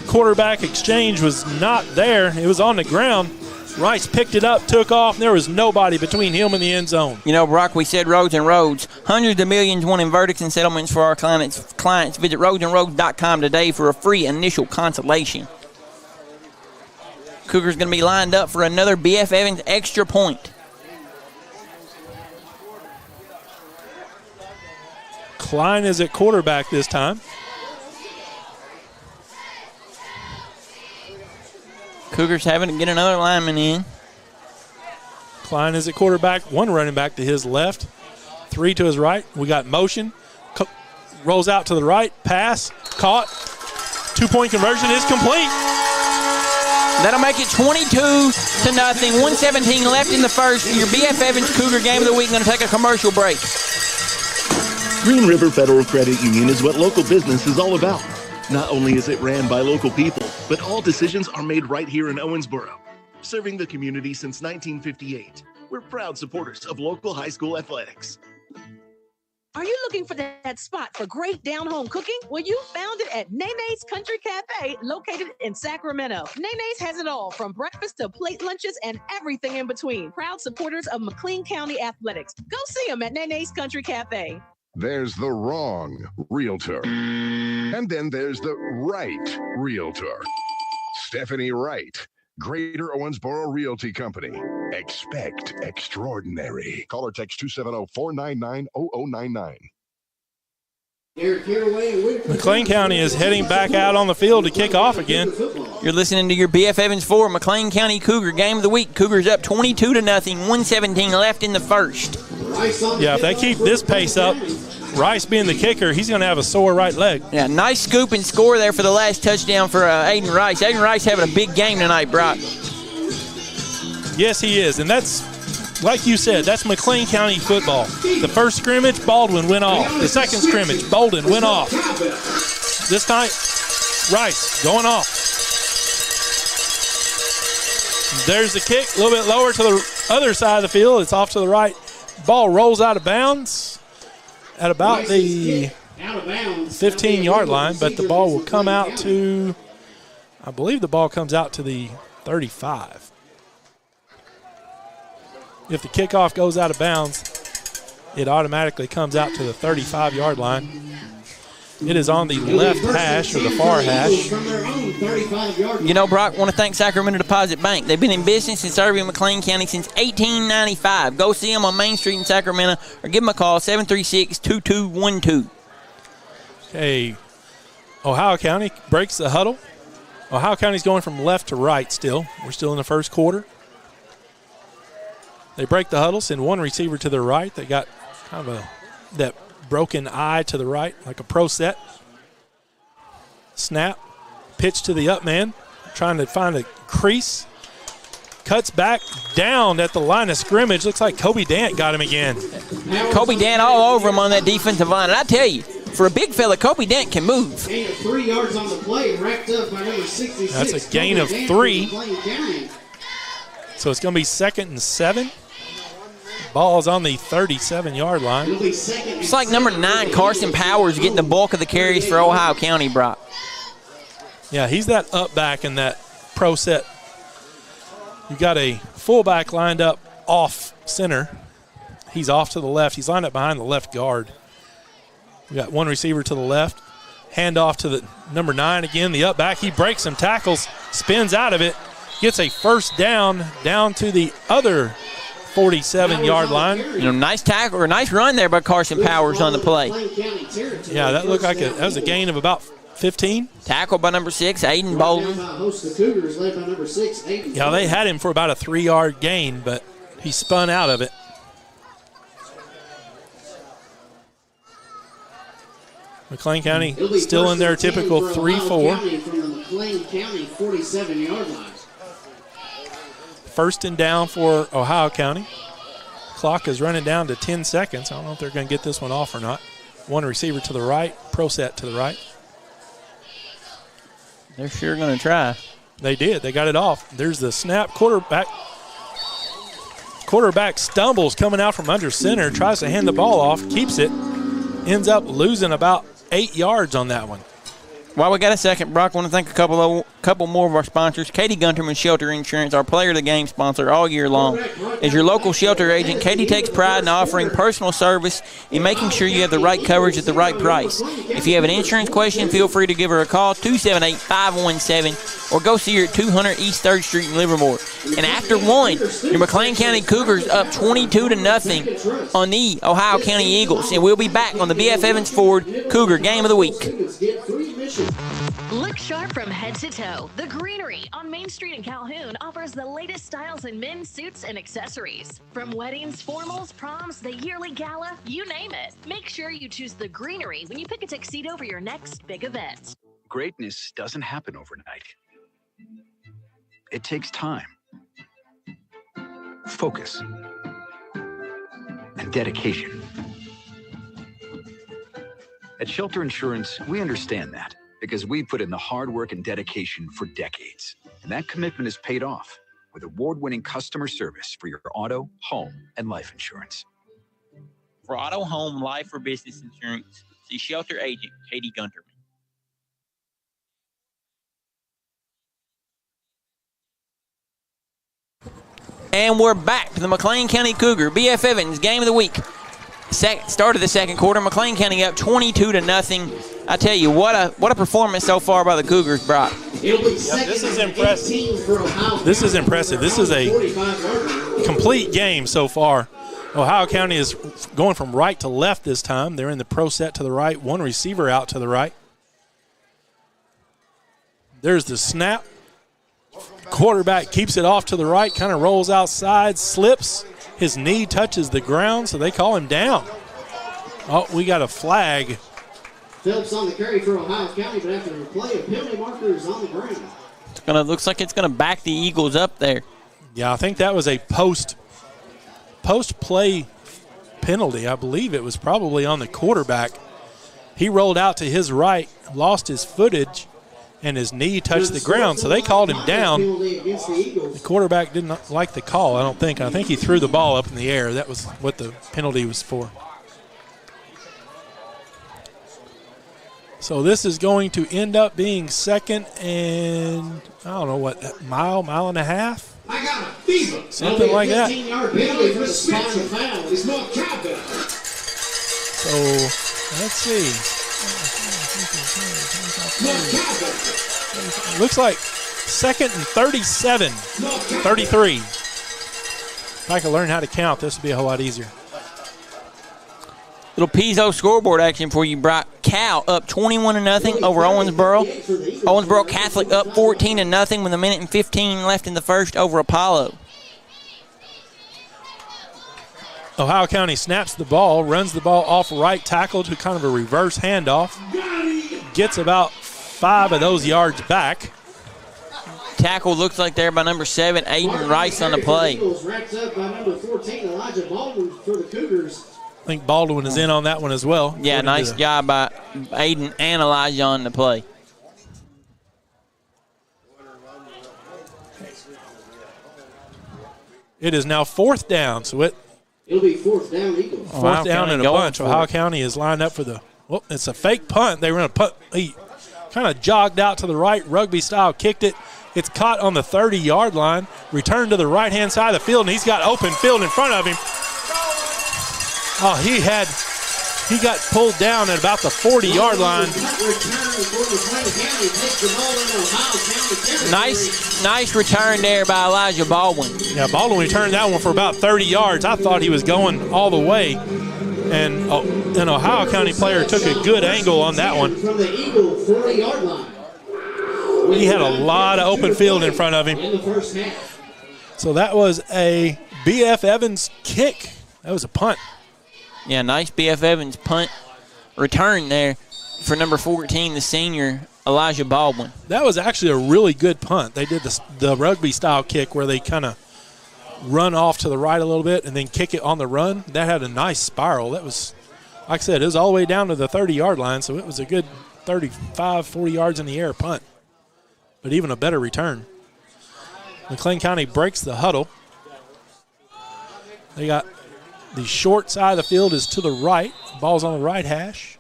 Quarterback exchange was not there. It was on the ground. Rice picked it up, took off, and there was nobody between him and the end zone. You know, Brock, we said Rhodes and Rhodes. Hundreds of millions won in verdicts and settlements for our clients. Visit RhodesandRhodes.com today for a free initial consultation. Cougars going to be lined up for another BF Evans extra point. Klein is at quarterback this time. Cougars having to get another lineman in. Klein is at quarterback. 1 running back to his left. 3 to his right. We got motion. Rolls out to the right. Pass. Caught. 2-point conversion is complete. That'll make it 22-0. 1:17 left in the first. Your BF Evans Cougar Game of the Week. Going to take a commercial break. Green River Federal Credit Union is what local business is all about. Not only is it ran by local people, but all decisions are made right here in Owensboro. Serving the community since 1958. We're proud supporters of local high school athletics. Are you looking for that spot for great down-home cooking? Well, you found it at Nene's Country Cafe, located in Sacramento. Nene's has it all, from breakfast to plate lunches and everything in between. Proud supporters of McLean County athletics. Go see them at Nene's Country Cafe. There's the wrong realtor. And then there's the right realtor. Stephanie Wright, Greater Owensboro Realty Company. Expect extraordinary. Call or text 270-499-0099. McLean County is heading back out on the field to kick off again. You're listening to your BF Evans 4 McLean County Cougar Game of the Week. Cougars up 22-0, 1:17 left in the first. Yeah, if they keep this pace up, Rice being the kicker, he's going to have a sore right leg. Yeah, nice scoop and score there for the last touchdown for Aiden Rice. Aiden Rice having a big game tonight, Brock. Yes, he is, and that's, like you said, that's McLean County football. The first scrimmage, Baldwin went off. The second scrimmage, Bolden went off. This time, Rice going off. There's the kick, a little bit lower to the other side of the field. It's off to the right. Ball rolls out of bounds at about the 15-yard line, but the ball will come out to, I believe the ball comes out to the 35. If the kickoff goes out of bounds, it automatically comes out to the 35-yard line. It is on the left hash or the far hash. You know, Brock, I want to thank Sacramento Deposit Bank. They've been in business in serving McLean County since 1895. Go see them on Main Street in Sacramento or give them a call, 736-2212. Okay, Ohio County breaks the huddle. Ohio County's going from left to right still. We're still in the first quarter. They break the huddle, send one receiver to the right. They got kind of that broken eye to the right, like a pro set. Snap, pitch to the up man, trying to find a crease. Cuts back down at the line of scrimmage. Looks like Kobe Dant got him again. Kobe Dant all over him on that defensive line. And I tell you, for a big fella, Kobe Dant can move. Gain of 3 yards on the play, racked up by number 66. That's a gain of 3. So it's going to be 2nd and 7. Ball's on the 37-yard line. It's like number 9, Carson Powers, getting the bulk of the carries for Ohio County, Brock. Yeah, he's that up back in that pro set. You got a fullback lined up off center. He's off to the left. He's lined up behind the left guard. We got one receiver to the left. Hand off to the number 9 again, the up back. He breaks some tackles, spins out of it, gets a first down to the other 47-yard line. You know, nice tackle or nice run there by Carson Powers on the play. Yeah, that looked like that was a gain of about 15. Tackle by number 6, Aiden Bolden. Yeah, they had him for about a 3-yard gain, but he spun out of it. McLean County still in their typical 3-4. From the McLean County 47-yard line. First and down for Ohio County. Clock is running down to 10 seconds. I don't know if they're going to get this one off or not. One receiver to the right, pro set to the right. They're sure going to try. They did. They got it off. There's the snap. Quarterback stumbles coming out from under center, tries to hand the ball off, keeps it, ends up losing about 8 yards on that one. While we got a second, Brock, I want to thank a couple more of our sponsors. Katie Gunterman Shelter Insurance, our player of the game sponsor all year long. As your local shelter agent, Katie takes pride in offering personal service and making sure you have the right coverage at the right price. If you have an insurance question, feel free to give her a call, 278-517, or go see her at 200 East 3rd Street in Livermore. And after one, your McLean County Cougars up 22-0 on the Ohio County Eagles. And we'll be back on the BF Evans Ford Cougar Game of the Week. Look sharp from head to toe. The Greenery on Main Street in Calhoun offers the latest styles in men's suits and accessories. From weddings, formals, proms, the yearly gala, you name it. Make sure you choose the Greenery when you pick a tuxedo for your next big event. Greatness doesn't happen overnight. It takes time, focus, and dedication. At Shelter Insurance, we understand that because we put in the hard work and dedication for decades. And that commitment is paid off with award-winning customer service for your auto, home, and life insurance. For auto, home, life, or business insurance, see Shelter Agent Katie Gunterman. And we're back to the McLean County Cougar BF Evans Game of the Week. Start of the second quarter, McLean County up 22-0. I tell you, what a performance so far by the Cougars, Brock. This is impressive. This is impressive. This is a complete game so far. Ohio County is going from right to left this time. They're in the pro set to the right, one receiver out to the right. There's the snap. Quarterback keeps it off to the right, kind of rolls outside, slips. His knee touches the ground, so they call him down. Oh, we got a flag. Phelps on the carry for Ohio County, but after the play, a penalty marker is on the ground. Looks like it's gonna back the Eagles up there. Yeah, I think that was a post-play penalty. I believe it was probably on the quarterback. He rolled out to his right, lost his footage, and his knee touched the ground, so they called him down. The quarterback didn't like the call, I don't think. I think he threw the ball up in the air. That was what the penalty was for. So this is going to end up being second and, I don't know what, mile and a half? I got a fever. Something like that. 15-yard penalty for the special foul. It's Mark Cabot. So, let's see. Looks like second and 37, 33. If I could learn how to count, this would be a whole lot easier. Little Pizzo scoreboard action for you, Brock. Cal up 21-0 over Owensboro. Owensboro Catholic up 14-0 with 1:15 left in the first over Apollo. Ohio County snaps the ball, runs the ball off right tackle to kind of a reverse handoff. Gets about 5 of those yards back. Tackle looks like there by number 7, Aiden Rice on the play. Wrapped up by number 14, Elijah Baldwin for the Cougars. I think Baldwin is in on that one as well. Yeah, nice job by Aiden and Elijah on the play. It is now 4th down, so it'll be 4th down Eagles. 4th down and a bunch. Ohio County is lined up for the, well, it's a fake punt. They were going to punt. He kind of jogged out to the right, rugby style, kicked it. It's caught on the 30-yard line, returned to the right-hand side of the field, and he's got open field in front of him. Oh, he got pulled down at about the 40-yard line. Nice return there by Elijah Baldwin. Yeah, Baldwin returned that one for about 30 yards. I thought he was going all the way. And an Ohio County player took a good angle on that one. From the Eagle 40-yard line. He had a lot of open field in front of him. In the first half. So that was a BF Evans kick. That was a punt. Yeah, nice BF Evans punt return there for number 14, the senior, Elijah Baldwin. That was actually a really good punt. They did the rugby-style kick where they kind of run off to the right a little bit and then kick it on the run. That had a nice spiral. That was, like I said, it was all the way down to the 30-yard line, so it was a good 35, 40 yards in the air punt, but even a better return. McLean County breaks the huddle. They got the short side of the field is to the right. Ball's on the right hash.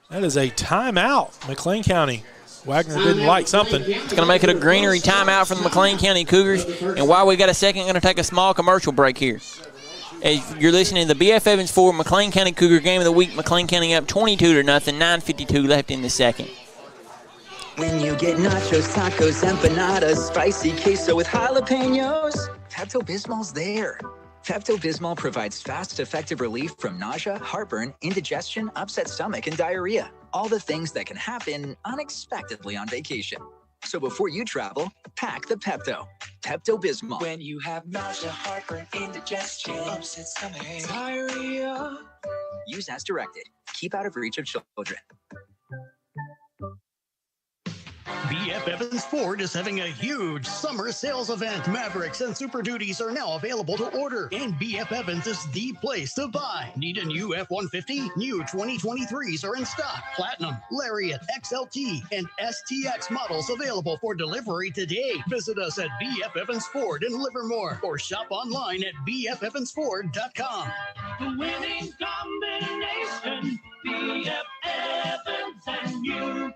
That is a timeout. McLean County. Wagner didn't like something. It's going to make it a greenery timeout from the McLean County Cougars. And while we got a second, going to take a small commercial break here. As you're listening to the BF Evans 4 McLean County Cougar Game of the Week. McLean County up 22-0, 9:52 left in the second. When you get nachos, tacos, empanadas, spicy queso with jalapenos, Pepto-Bismol's there. Pepto-Bismol provides fast, effective relief from nausea, heartburn, indigestion, upset stomach, and diarrhea. All the things that can happen unexpectedly on vacation. So before you travel, pack the Pepto. Pepto-Bismol. When you have nausea, heartburn, indigestion, upset stomach, diarrhea. Use as directed. Keep out of reach of children. BF Evans Ford is having a huge summer sales event. Mavericks and Super Duties are now available to order, and BF Evans is the place to buy. Need a new F-150? New 2023s are in stock. Platinum, Lariat, XLT, and STX models available for delivery today. Visit us at BF Evans Ford in Livermore or shop online at bfevansford.com. The winning combination, BF Evans and you.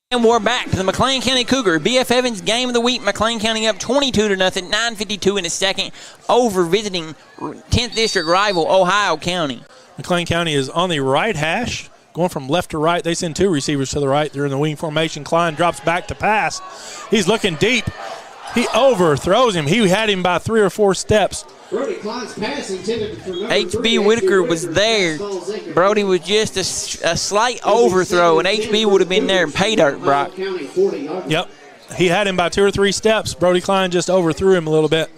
And we're back to the McLean County Cougar BF Evans Game of the Week. McLean County up 22-0, 9:52 in the second, over visiting 10th District rival Ohio County. McLean County is on the right hash, going from left to right. They send two receivers to the right. They're in the wing formation. Klein drops back to pass. He's looking deep. He overthrows him. He had him by 3 or 4 steps. Brody Klein's pass intended for number HB Whitaker was there. Brody was just a slight overthrow, and HB would have been there and pay dirt, Brock. Yep. He had him by 2 or 3 steps. Brody Klein just overthrew him a little bit.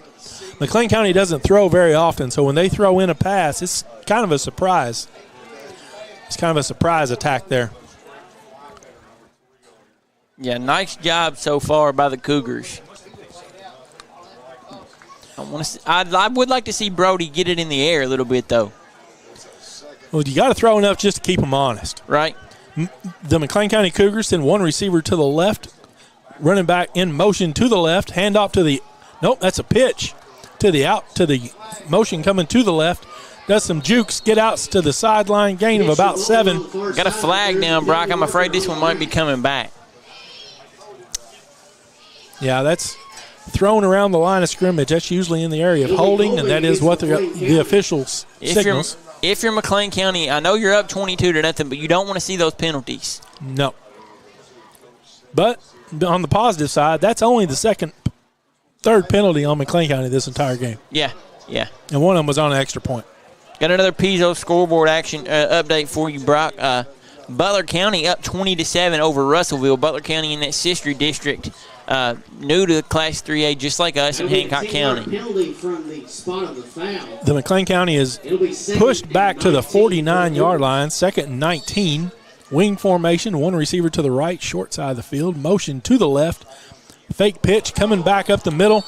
McLean County doesn't throw very often, so when they throw in a pass, it's kind of a surprise. It's kind of a surprise attack there. Yeah, nice job so far by the Cougars. I would like to see Brody get it in the air a little bit, though. Well, you got to throw enough just to keep them honest. Right. The McLean County Cougars send one receiver to the left, running back in motion to the left, hand off to the – nope, that's a pitch to the motion coming to the left. Does some jukes, get outs to the sideline, gain of about 7. Got a flag down, Brock. I'm afraid this one might be coming back. Yeah, that's – thrown around the line of scrimmage. That's usually in the area of holding, and that is what the officials signals. If you're McLean County, I know you're up 22-0, but you don't want to see those penalties. No. But on the positive side, that's only the third penalty on McLean County this entire game. Yeah, yeah. And one of them was on an extra point. Got another Pizzo scoreboard action update for you, Brock. Butler County up 20-7 over Russellville. Butler County in that sister district. New to Class 3A, just like us in Hancock County. The McLean County is pushed back to the 49-yard line, 2nd and 19. Wing formation, one receiver to the right, short side of the field. Motion to the left. Fake pitch coming back up the middle.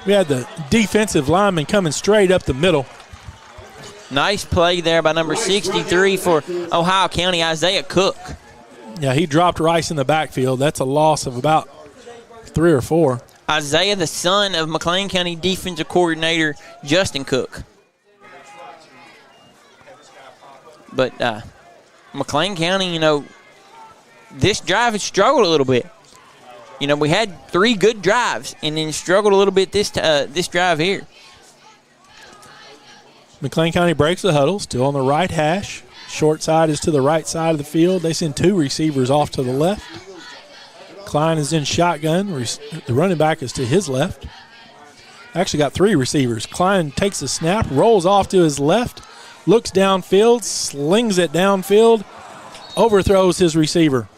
We had the defensive lineman coming straight up the middle. Nice play there by number 63 for Ohio County, Isaiah Cook. Yeah, he dropped Rice in the backfield. That's a loss of about 3 or 4. Isaiah, the son of McLean County defensive coordinator Justin Cook. But McLean County, this drive has struggled a little bit. We had 3 good drives and then struggled a little bit this drive here. McLean County breaks the huddle, still on the right hash. Short side is to the right side of the field. They send 2 receivers off to the left. Klein is in shotgun. The running back is to his left. Actually got 3 receivers. Klein takes the snap, rolls off to his left, looks downfield, slings it downfield, overthrows his receiver.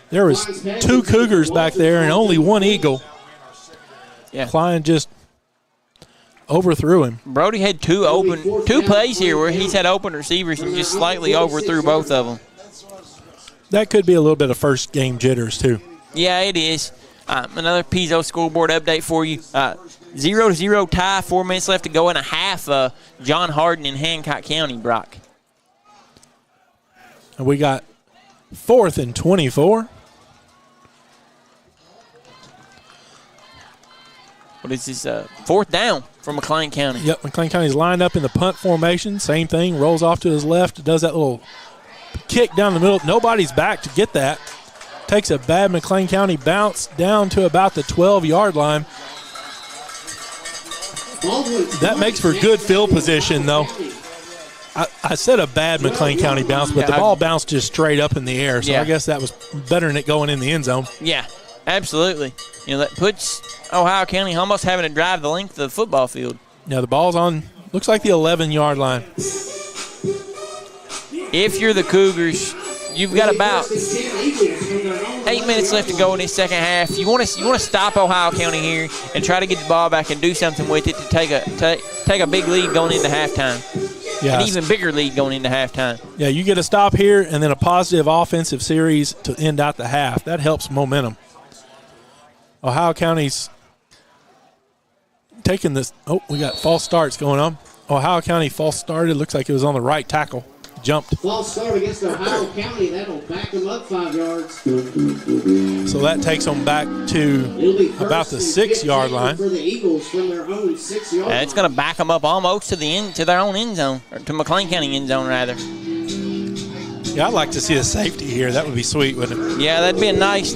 There was 2 Cougars back there and only 1 Eagle. Yeah. Klein just overthrew him. Brody had 2 plays here where he's had open receivers and just slightly overthrew both of them. That could be a little bit of first game jitters, too. Yeah, it is. Another Pizzo scoreboard update for you. 0-0 tie, 4 minutes left to go and a half. John Harden in Hancock County, Brock. And we got 4th and 24. What is this? 4th down for McLean County. Yep, McLean County's lined up in the punt formation. Same thing, rolls off to his left, does that little kick down the middle. Nobody's back to get that. Takes a bad McLean County bounce down to about the 12-yard line. That makes for good field position, though. I said a bad McLean County bounce, but the ball bounced just straight up in the air, so I guess that was better than it going in the end zone. Yeah, absolutely. That puts Ohio County almost having to drive the length of the football field. Now the ball's on, looks like the 11-yard line. If you're the Cougars, you've got about 8 minutes left to go in this second half. You want to stop Ohio County here and try to get the ball back and do something with it to take a big lead going into halftime. Yeah. An even bigger lead going into halftime. Yeah, you get a stop here and then a positive offensive series to end out the half. That helps momentum. Ohio County's taking this. Oh, we got false starts going on. Ohio County false started. Looks like it was on the right tackle. Jumped. False start against Ohio County. That'll back them up 5 yards. So that takes them back to about the 6-yard line. For the Eagles from their own 6-yard line. It's going to back them up almost to their own end zone, or to McLean County end zone, rather. Yeah, I'd like to see a safety here. That would be sweet, wouldn't it? Yeah, that'd be a nice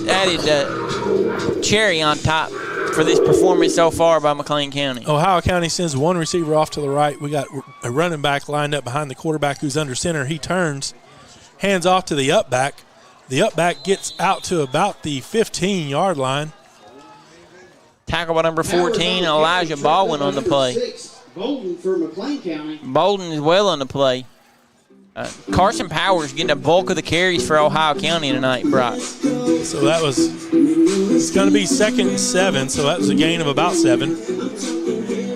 added cherry on top for this performance so far by McLean County. Ohio County sends one receiver off to the right. We got a running back lined up behind the quarterback who's under center. He turns, hands off to the up back. The up back gets out to about the 15-yard line. Tackle by number 14, Elijah Baldwin on the play. Bolden for McLean County. Bolden is well on the play. Carson Powers getting a bulk of the carries for Ohio County tonight, Brock. So that was, it's going to be 2nd and 7, so that was a gain of about 7.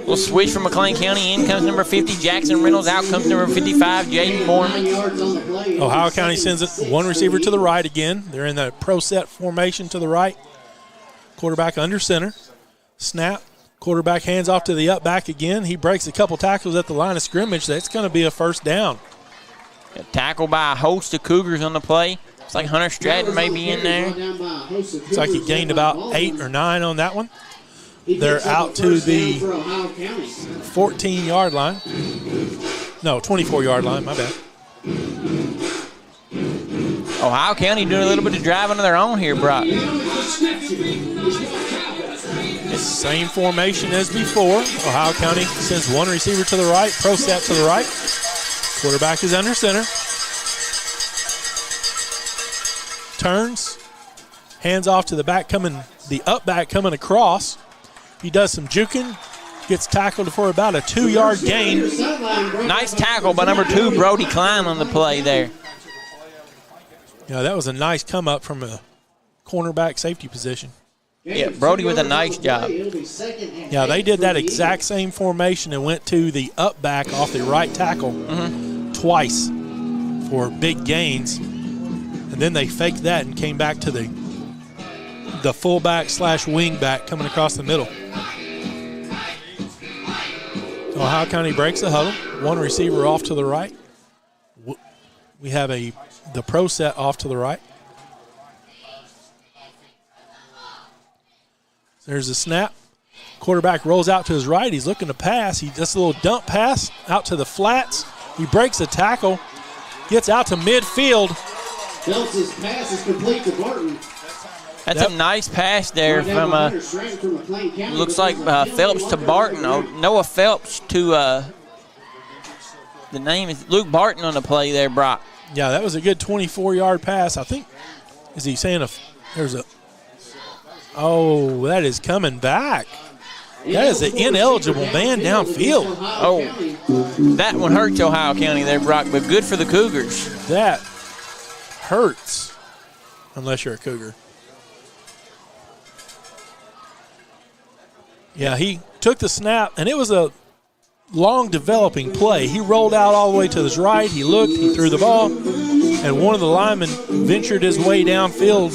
We'll switch from McLean County. In comes number 50, Jackson Reynolds. Out comes number 55, Jaden Mormon. Ohio County sends one receiver to the right again. They're in the pro set formation to the right. Quarterback under center. Snap. Quarterback hands off to the up back again. He breaks a couple tackles at the line of scrimmage. That's going to be a first down. A tackle by a host of Cougars on the play. It's like Hunter Stratton may be in there. Looks like he gained about 8 or 9 on that one. They're out to the 14-yard line. No, 24-yard line, my bad. Ohio County doing a little bit of driving of their own here, Brock. Same formation as before. Ohio County sends one receiver to the right, pro set to the right. Quarterback is under center. Turns, hands off to the back the up back coming across. He does some juking, gets tackled for about a 2-yard gain. Nice tackle by number 2, Brody Klein on the play there. Yeah, that was a nice come up from a cornerback safety position. Yeah, Brody with a nice job. Yeah, they did that exact same formation and went to the up back off the right tackle twice for big gains. And then they faked that and came back to the fullback / wing back coming across the middle. Ohio County breaks the huddle. One receiver off to the right. We have the pro set off to the right. There's a snap. Quarterback rolls out to his right. He's looking to pass. He does a little dump pass out to the flats. He breaks a tackle, gets out to midfield. Phelps' pass is complete to Barton. That's a nice pass there from looks like Phelps to Barton. Noah Phelps to the name is Luke Barton on the play there, Brock. Yeah, that was a good 24-yard pass. I think, is he saying there's a, oh, that is coming back. That is an ineligible man downfield. Oh, that one hurts Ohio County there, Brock, but good for the Cougars. That hurts, unless you're a Cougar. Yeah, he took the snap, and it was a long developing play. He rolled out all the way to his right. He looked, he threw the ball, and one of the linemen ventured his way downfield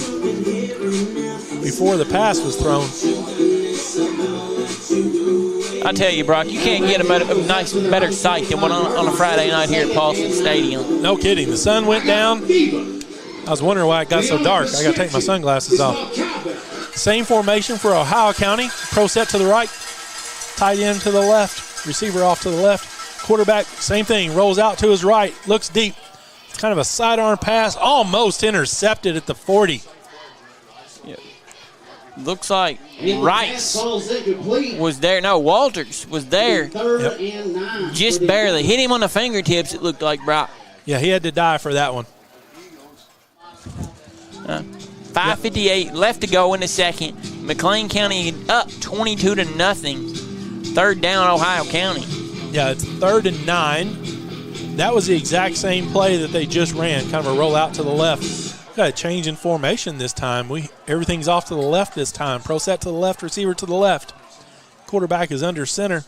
before the pass was thrown. I tell you, Brock, you can't get a better sight than one on a Friday night here at Paulson Stadium. No kidding. The sun went down. I was wondering why it got so dark. I got to take my sunglasses off. Same formation for Ohio County. Pro set to the right. Tight end to the left. Receiver off to the left. Quarterback, same thing. Rolls out to his right. Looks deep. It's kind of a sidearm pass. Almost intercepted at the 40. Yeah. Looks like Rice was there. No, Walters was there. Yep. Just barely. Hit him on the fingertips, it looked like, Brock. Yeah, he had to die for that one. 5:58 left to go in the second. McLean County up 22-0. Third down, Ohio County. Yeah, it's 3rd and 9. That was the exact same play that they just ran, kind of a roll out to the left. Got a change in formation this time. Everything's off to the left this time. Pro set to the left, receiver to the left. Quarterback is under center.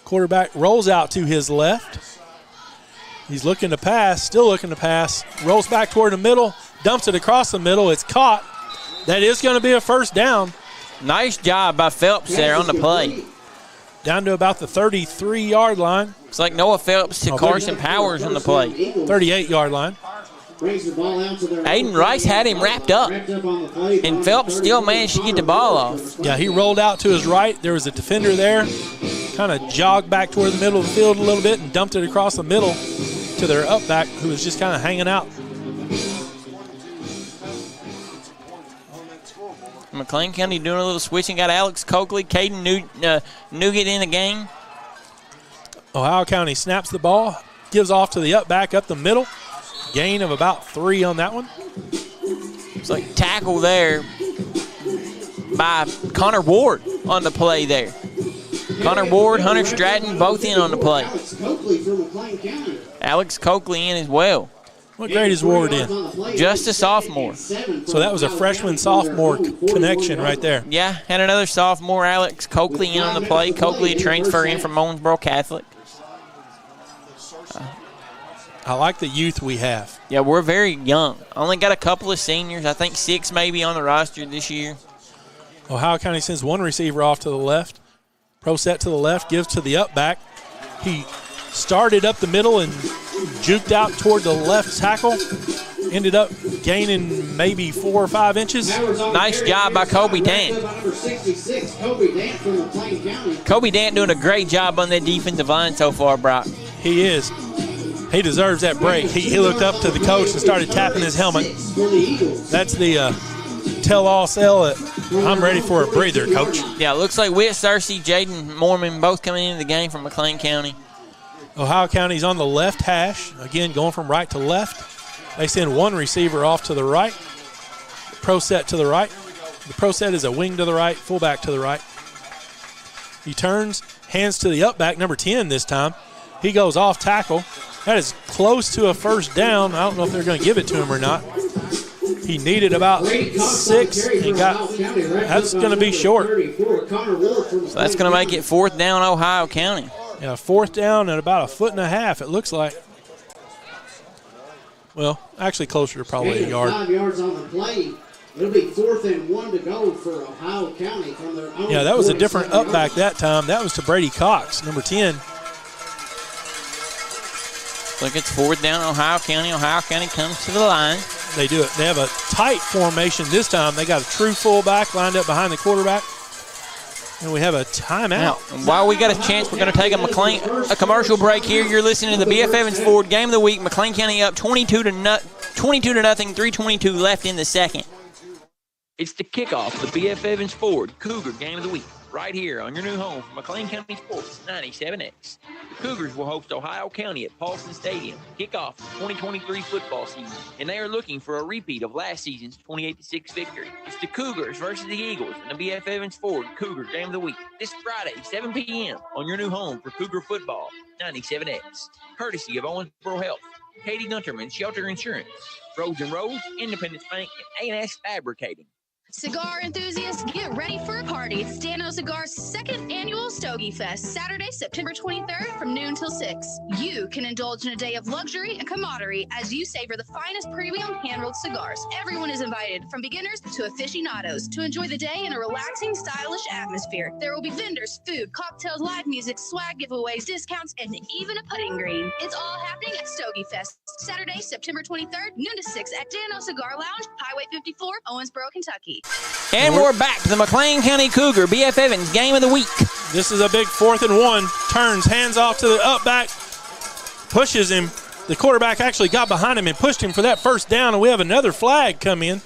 Quarterback rolls out to his left. He's looking to pass, still looking to pass. Rolls back toward the middle, dumps it across the middle. It's caught. That is going to be a first down. Nice job by Phelps there on the play. Down to about the 33-yard line. It's like Noah Phelps to Carson Powers on the play. 38-yard line. Aiden Rice had him wrapped up, and Phelps still managed to get the ball off. Yeah, he rolled out to his right. There was a defender there. Kind of jogged back toward the middle of the field a little bit and dumped it across the middle to their up back, who was just kind of hanging out. McLean County doing a little switching. Got Alex Coakley, Caden Nugget in the game. Ohio County snaps the ball, gives off to the up back up the middle. Gain of about 3 on that one. It's like tackle there by Connor Ward on the play there. Connor Ward, Hunter Stratton, both in on the play. Alex Coakley in as well. What grade is Ward in? Just a sophomore. So that was a freshman-sophomore connection right there. Yeah, had another sophomore, Alex Coakley, in on the play. Coakley, a transfer in from Owensboro Catholic. I like the youth we have. Yeah, we're very young. Only got a couple of seniors. I think 6 maybe on the roster this year. Ohio County sends one receiver off to the left. Pro set to the left, gives to the up back. He started up the middle and juked out toward the left tackle. Ended up gaining maybe 4 or 5 inches. Nice job by Kobe Dant. Kobe Dant doing a great job on that defensive line so far, Brock. He is. He deserves that break. He looked up to the coach and started tapping his helmet. That's the tell-all sell it. I'm ready for a breather, Coach. Yeah, it looks like Whit Searcy, Jaden Mormon both coming into the game from McLean County. Ohio County's on the left hash. Again, going from right to left. They send one receiver off to the right. Pro set to the right. The pro set is a wing to the right, fullback to the right. He turns, hands to the up back, number 10 this time. He goes off tackle. That is close to a first down. I don't know if they're going to give it to him or not. He needed about 6. He got. That's going to be short. So that's going to make it 4th down, Ohio County. Yeah, 4th down at about 1.5 feet, it looks like. Well, actually closer to probably a yard. 5 yards on the play. It'll be 4th and 1 to go for Ohio County from their own. Yeah, that was a different up back that time. That was to Brady Cox, number 10. Look, it's 4th down, Ohio County. Ohio County comes to the line. They do it. They have a tight formation this time. They got a true fullback lined up behind the quarterback. And we have a timeout. Now, while we got a chance, we're going to take a commercial break here. You're listening to the B.F. Evans Ford Game of the Week. McLean County up 22 to nothing, 3:22 left in the second. It's the kickoff of the B.F. Evans Ford Cougar Game of the Week, right here on your new home for McLean County Sports 97X. The Cougars will host Ohio County at Paulson Stadium to kick off the 2023 football season, and they are looking for a repeat of last season's 28-6 victory. It's the Cougars versus the Eagles in the B.F. Evans Ford Cougar Game of the Week this Friday, 7 p.m. on your new home for Cougar football 97X, courtesy of Owensboro Health, Katie Gunterman Shelter Insurance, Roads and Roads, Independence Bank, and A&S Fabricating. Cigar enthusiasts, get ready for a party. It's Dano Cigar's 2nd annual Stogie Fest, Saturday, September 23rd from noon till 6. You can indulge in a day of luxury and camaraderie as you savor the finest premium hand-rolled cigars. Everyone is invited, from beginners to aficionados, to enjoy the day in a relaxing, stylish atmosphere. There will be vendors, food, cocktails, live music, swag giveaways, discounts, and even a putting green. It's all happening at Stogie Fest, Saturday, September 23rd, noon to 6 at Dano Cigar Lounge, Highway 54, Owensboro, Kentucky. And we're back to the McLean County Cougar B.F. Evans Game of the Week. This is a big 4th and 1. Turns, hands off to the up back, pushes him. The quarterback actually got behind him and pushed him for that first down, and we have another flag come in.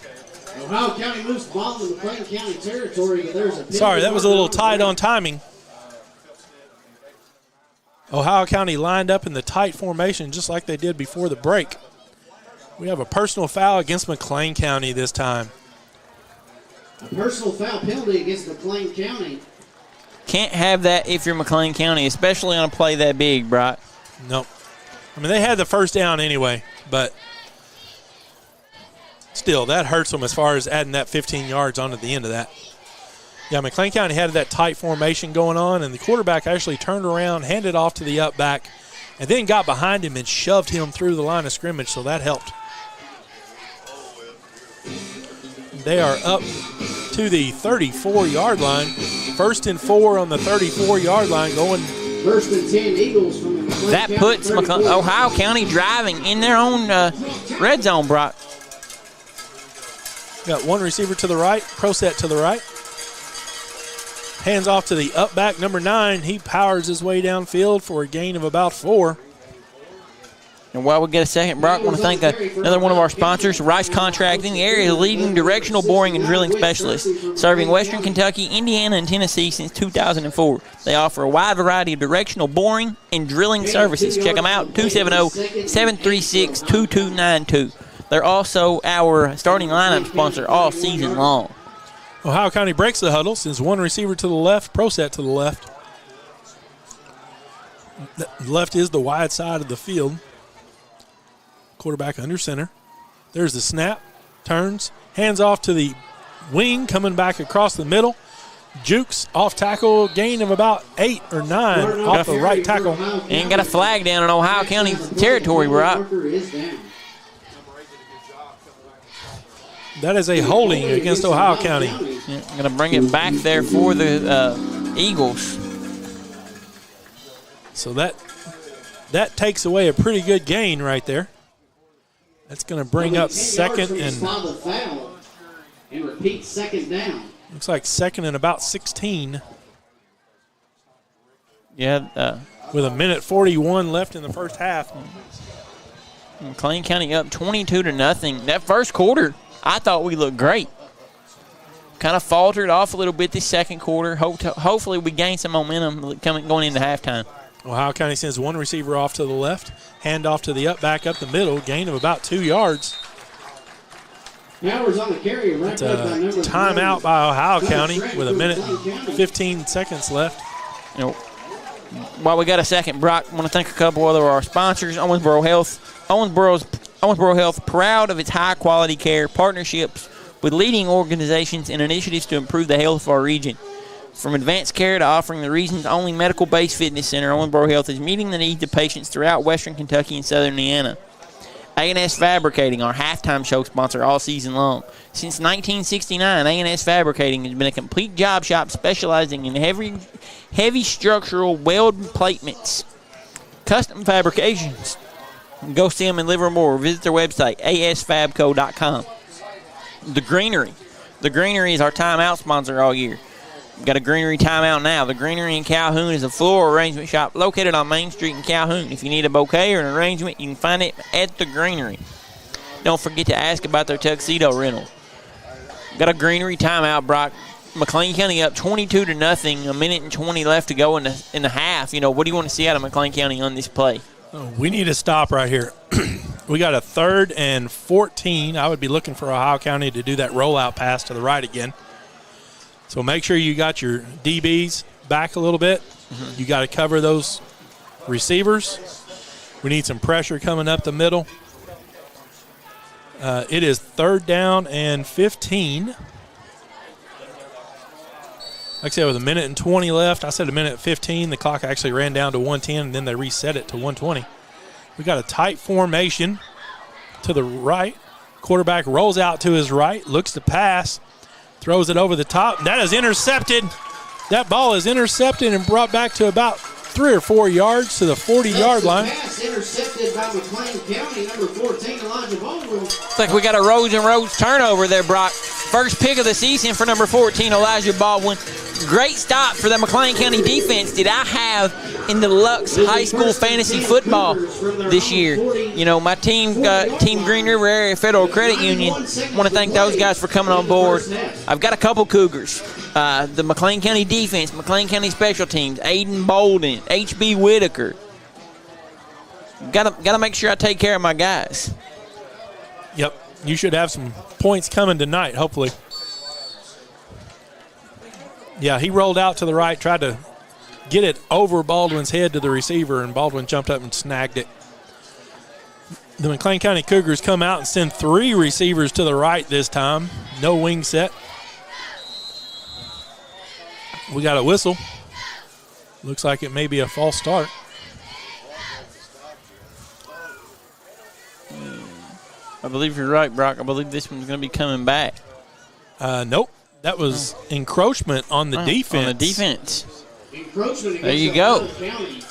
Ohio County moves the ball to McLean County territory, but there's a. Sorry, that was a little tight on timing. Ohio County lined up in the tight formation just like they did before the break. We have a personal foul against McLean County this time. A personal foul penalty against McLean County. Can't have that if you're McLean County, especially on a play that big, Brock. Nope. I mean, they had the first down anyway, but still, that hurts them as far as adding that 15 yards onto the end of that. Yeah, McLean County had that tight formation going on, and the quarterback actually turned around, handed off to the up back, and then got behind him and shoved him through the line of scrimmage, so that helped. They are up to the 34-yard line. 1st and 4 on the 34-yard line going. 1st and 10 Eagles from the McLean That puts Ohio County driving in their own red zone, Brock. Got one receiver to the right, pro set to the right. Hands off to the up back, number 9. He powers his way downfield for a gain of about 4. And while we get a second, Brock, I want to thank another one of our sponsors, Rice Contracting, the area's leading directional boring and drilling specialist, serving Western Kentucky, Indiana, and Tennessee since 2004. They offer a wide variety of directional boring and drilling services. Check them out, 270-736-2292. They're also our starting lineup sponsor all season long. Ohio County breaks the huddle, sends one receiver to the left, pro set to the left. The left is the wide side of the field. Quarterback under center. There's the snap, turns, hands off to the wing, coming back across the middle. Jukes off tackle, gain of about 8 or 9 off the right tackle. And got a flag down in Ohio County territory, Brock. That is a holding against Ohio County. Yeah, going to bring it back there for the Eagles. So that takes away a pretty good gain right there. That's going to bring up 2nd and repeat 2nd down. Looks like 2nd and about 16. Yeah. With 1:41 left in the first half. McLean County up 22-0. That first quarter, I thought we looked great. Kind of faltered off a little bit this second quarter. Hopefully we gain some momentum going into halftime. Ohio County sends one receiver off to the left, hand off to the up back up the middle, gain of about 2 yards. Hours on the carry, it's a timeout by Ohio County with 1:15 seconds left. You know, while we got a second, Brock, I want to thank a couple other of our sponsors. Owensboro Health. Owensboro Health, proud of its high-quality care partnerships with leading organizations and initiatives to improve the health of our region. From advanced care to offering the region's only medical-based fitness center, Owensboro Health is meeting the needs of patients throughout western Kentucky and southern Indiana. A&S Fabricating, our halftime show sponsor all season long. Since 1969, A&S Fabricating has been a complete job shop specializing in heavy structural weld platements, custom fabrications. Go see them in Livermore. Visit their website, asfabco.com. The Greenery. The Greenery is our timeout sponsor all year. We've got a Greenery timeout now. The Greenery in Calhoun is a floral arrangement shop located on Main Street in Calhoun. If you need a bouquet or an arrangement, you can find it at the Greenery. Don't forget to ask about their tuxedo rental. Got a Greenery timeout, Brock. McLean County up 22-0. 1:20 left to go in the half. You know, what do you want to see out of McLean County on this play? We need to stop right here. We got a 3rd and 14. I would be looking for Ohio County to do that rollout pass to the right again. So make sure you got your DBs back a little bit. You got to cover those receivers. We need some pressure coming up the middle. It is 3rd down and 15. Like I said, with 1:20 left. I said 1:15. The clock actually ran down to 1:10, and then they reset it to 1:20. We got a tight formation to the right. Quarterback rolls out to his right, looks to pass, throws it over the top. That is intercepted. That ball is intercepted and brought back to about 3 or 4 yards to the 40-yard line. Pass intercepted by McLean County, number 14, Elijah Baldwin. Looks like we got a Rhodes and Rhodes turnover there, Brock. First pick of the season for number 14, Elijah Baldwin. Great stop for the McLean County defense that I have in the Lux High School Fantasy Football this year. You know, my team, Team Green River Area Federal Credit Union, want to thank those guys for coming on board. I've got a couple Cougars. The McLean County defense, McLean County special teams, Aiden Bolden, H.B. Whitaker. Got to make sure I take care of my guys. Yep. You should have some points coming tonight, hopefully. Yeah, he rolled out to the right, tried to get it over Baldwin's head to the receiver, and Baldwin jumped up and snagged it. The McLean County Cougars come out and send 3 receivers to the right this time. No wing set. We got a whistle. Looks like it may be a false start. I believe you're right, Brock. I believe this one's going to be coming back. Nope. That was encroachment on the defense. On the defense. Encroachment There you against go. Ohio County.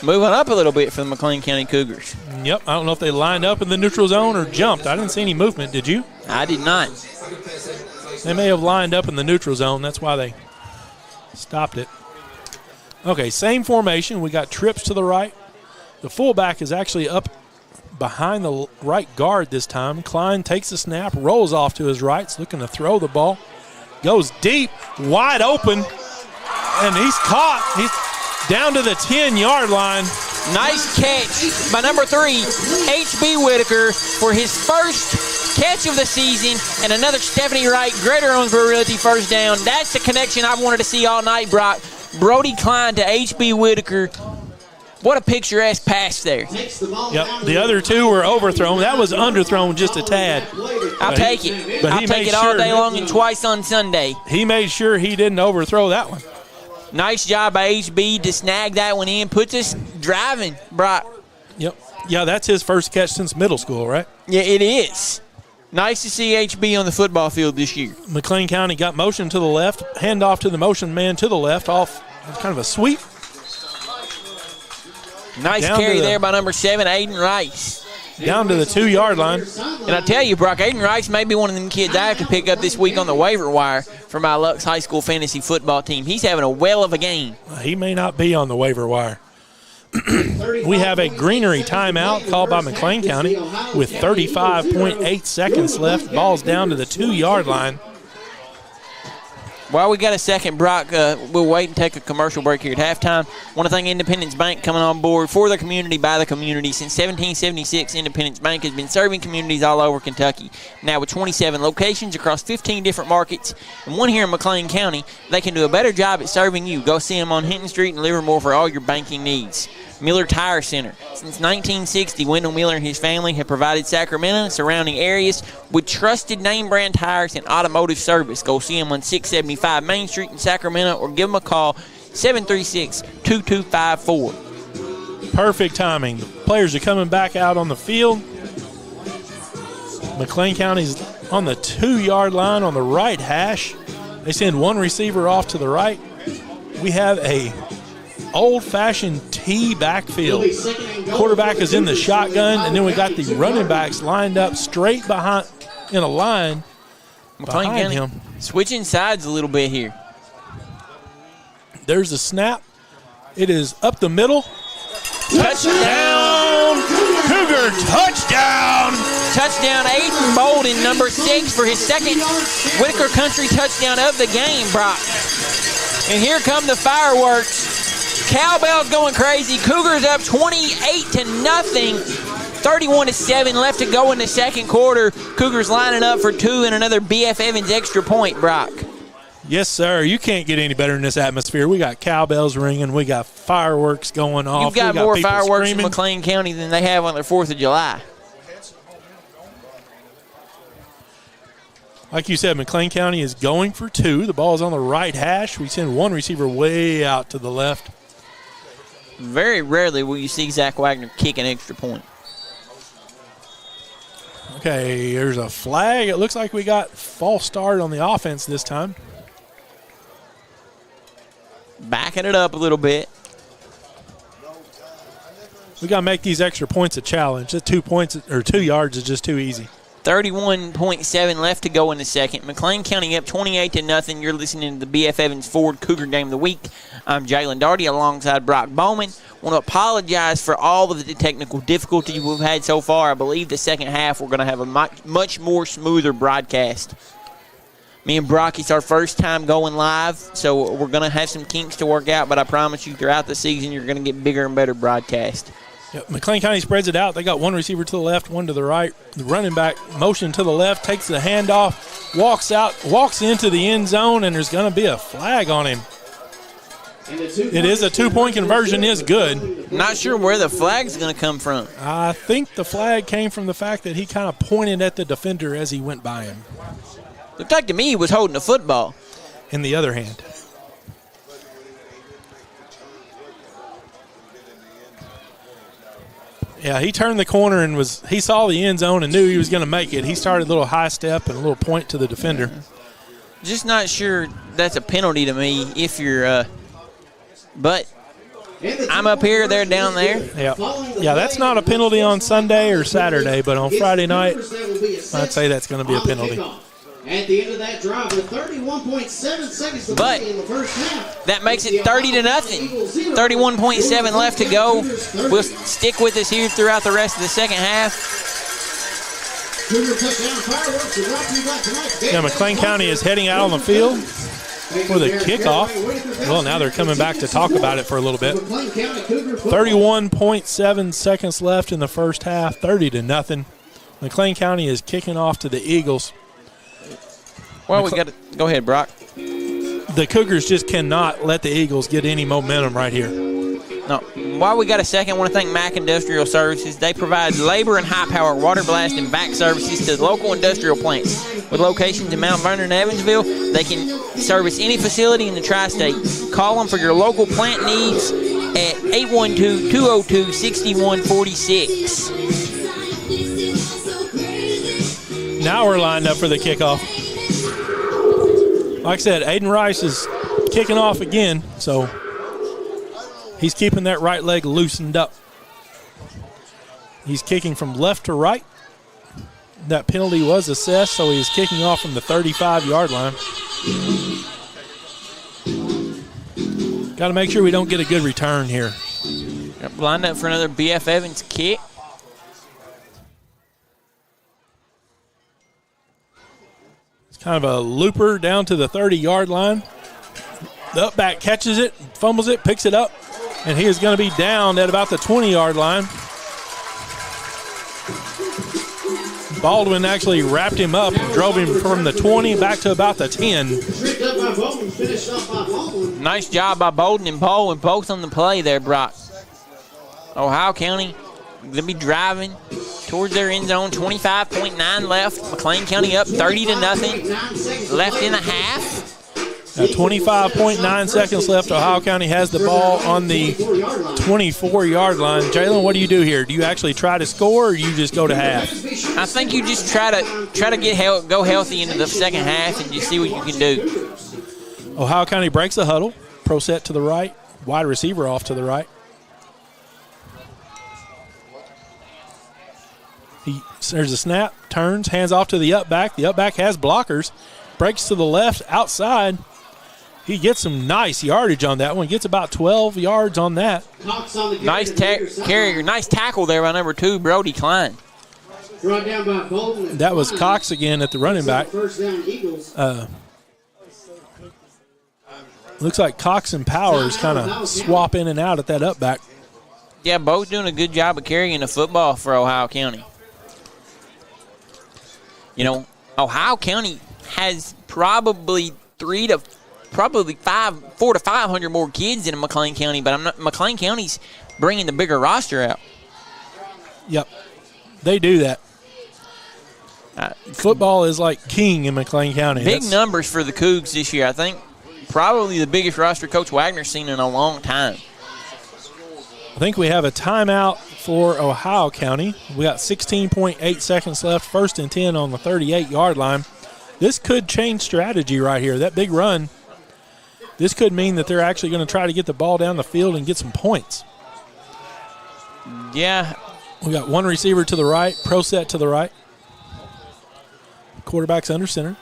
Moving up a little bit for the McLean County Cougars. Yep. I don't know if they lined up in the neutral zone or jumped. I didn't see any movement. Did you? I did not. They may have lined up in the neutral zone. That's why they stopped it. Okay, same formation. We got trips to the right. The fullback is actually up behind the right guard this time. Klein takes the snap, rolls off to his right, looking to throw the ball. Goes deep, wide open, and he's caught. He's down to the 10-yard line. Nice catch by number 3, H.B. Whitaker, for his first catch of the season, and another Stephanie Wright, Greater Owensboro Realty first down. That's the connection I've wanted to see all night, Brock. Brody Klein to H.B. Whitaker. What a picturesque pass there. Yep, the other two were overthrown. That was underthrown just a tad. I'll take it. But I'll he take made it all sure- day long and twice on Sunday. He made sure he didn't overthrow that one. Nice job by HB to snag that one in. Puts us driving, Brock. Yep. Yeah, that's his first catch since middle school, right? Yeah, it is. Nice to see HB on the football field this year. McLean County got motion to the left, handoff to the motion man to the left, off kind of a sweep. Nice Down carry to the- there by number 7, Aiden Rice. Down to the 2-yard line. And I tell you, Brock, Aiden Rice may be one of them kids I have to pick up this week on the waiver wire for my Lux High School fantasy football team. He's having a whale of a game. He may not be on the waiver wire. We have a greenery timeout called by McLean County with 35.8 seconds left. Ball's down to the 2-yard line. While we got a second, Brock, we'll wait and take a commercial break here at halftime. Want to thank Independence Bank coming on board for the community, by the community. Since 1776, Independence Bank has been serving communities all over Kentucky. Now with 27 locations across 15 different markets and one here in McLean County, they can do a better job at serving you. Go see them on Hinton Street in Livermore for all your banking needs. Miller Tire Center. Since 1960, Wendell Miller and his family have provided Sacramento and surrounding areas with trusted name brand tires and automotive service. Go see them on 675 Main Street in Sacramento or give them a call, 736-2254. Perfect timing. The players are coming back out on the field. McLean County's on the 2-yard line on the right hash. They send one receiver off to the right. We have a old-fashioned T backfield. Quarterback is in the shotgun, and then we got the running backs lined up straight behind in a line McLean behind County him. switching sides a little bit here. There's the snap. It is up the middle. Touchdown! Cougar touchdown! Touchdown, Aiden Bolden, number 6, for his second Whitaker Country touchdown of the game, Brock. And here come the fireworks. Cowbell's going crazy. Cougars up 28-0. 31-7 left to go in the second quarter. Cougars lining up for 2 and another B.F. Evans extra point, Brock. Yes, sir. You can't get any better in this atmosphere. We got cowbells ringing. We got fireworks going off. You've got we more people fireworks screaming. in McLean County than they have on their 4th of July. Like you said, McLean County is going for 2. The ball is on the right hash. We send one receiver way out to the left. Very rarely will you see Zach Wagner kick an extra point. Okay, there's a flag. It looks like we got false start on the offense this time. Backing it up a little bit. We got to make these extra points a challenge. Just 2 points or 2 yards is just too easy. 31.7 left to go in the second. McLean County up 28-0. You're listening to the B.F. Evans Ford Cougar Game of the Week. I'm Jalen Darty alongside Brock Bowman. Want to apologize for all of the technical difficulties we've had so far. I believe the second half we're going to have a much more smoother broadcast. Me and Brock, it's our first time going live, so we're going to have some kinks to work out, but I promise you throughout the season you're going to get bigger and better broadcast. Yep, McLean County spreads it out. They got one receiver to the left, one to the right. The running back motion to the left, takes the handoff, walks into the end zone, and there's going to be a flag on him. It is a 2-point conversion, is good. Not sure where the flag's going to come from. I think the flag came from the fact that he kind of pointed at the defender as he went by him. Looked like to me he was holding the football. In the other hand. Yeah, he turned the corner and he saw the end zone and knew he was going to make it. He started a little high step and a little point to the defender. Just not sure that's a penalty to me if you're but I'm up here, they're down there. Yeah, that's not a penalty on Sunday or Saturday, but on Friday night, I'd say that's going to be a penalty. At the end of that drive, with 31.7 seconds to play in the first half. That makes it 30-0. 31.7 left to go. We'll stick with us here throughout the rest of the second half. Yeah, McLean County is heading out on the field for the kickoff. Well, now they're coming back to talk about it for a little bit. 31.7 seconds left in the first half, 30-0. McLean County is kicking off to the Eagles. Well, we got to go ahead, Brock. The Cougars just cannot let the Eagles get any momentum right here. No. While we got a second, I want to thank Mack Industrial Services. They provide labor and high-power water blast and vac services to local industrial plants. With locations in Mount Vernon and Evansville, they can service any facility in the tri-state. Call them for your local plant needs at 812-202-6146. Now we're lined up for the kickoff. Like I said, Aiden Rice is kicking off again, so he's keeping that right leg loosened up. He's kicking from left to right. That penalty was assessed, so he's kicking off from the 35-yard line. Got to make sure we don't get a good return here. Yep, lined up for another B.F. Evans kick. Kind of a looper down to the 30-yard line. The up back catches it, fumbles it, picks it up, and he is going to be down at about the 20-yard line. Baldwin actually wrapped him up and drove him from the 20 back to about the 10. Nice job by Bolden and Baldwin, both on the play there, Brock. Ohio County going to be driving towards their end zone. 25.9 left. McLean County up 30-0. Left in a half. 25.9 seconds left. Ohio County has the ball on the 24-yard line. Jalen, what do you do here? Do you actually try to score, or you just go to half? I think you just try to go healthy into the second half and just see what you can do. Ohio County breaks the huddle. Pro set to the right. Wide receiver off to the right. There's a snap, turns, hands off to the up back. The up back has blockers. Breaks to the left, outside. He gets some nice yardage on that one. Gets about 12 yards on that. Nice tackle there by number 2, Brody Klein. That was Cox again at the running back. Looks like Cox and Powers kind of swap in and out at that up back. Yeah, both doing a good job of carrying the football for Ohio County. You know, Ohio County has probably 400 to 500 more kids than McLean County, but McLean County's bringing the bigger roster out. Yep, they do that. Football is like king in McLean County. Big numbers for the Cougs this year. I think probably the biggest roster Coach Wagner's seen in a long time. I think we have a timeout for Ohio County. We got 16.8 seconds left, 1st and 10 on the 38-yard line. This could change strategy right here. That big run, this could mean that they're actually going to try to get the ball down the field and get some points. Yeah. We got one receiver to the right, pro set to the right. Quarterback's under center.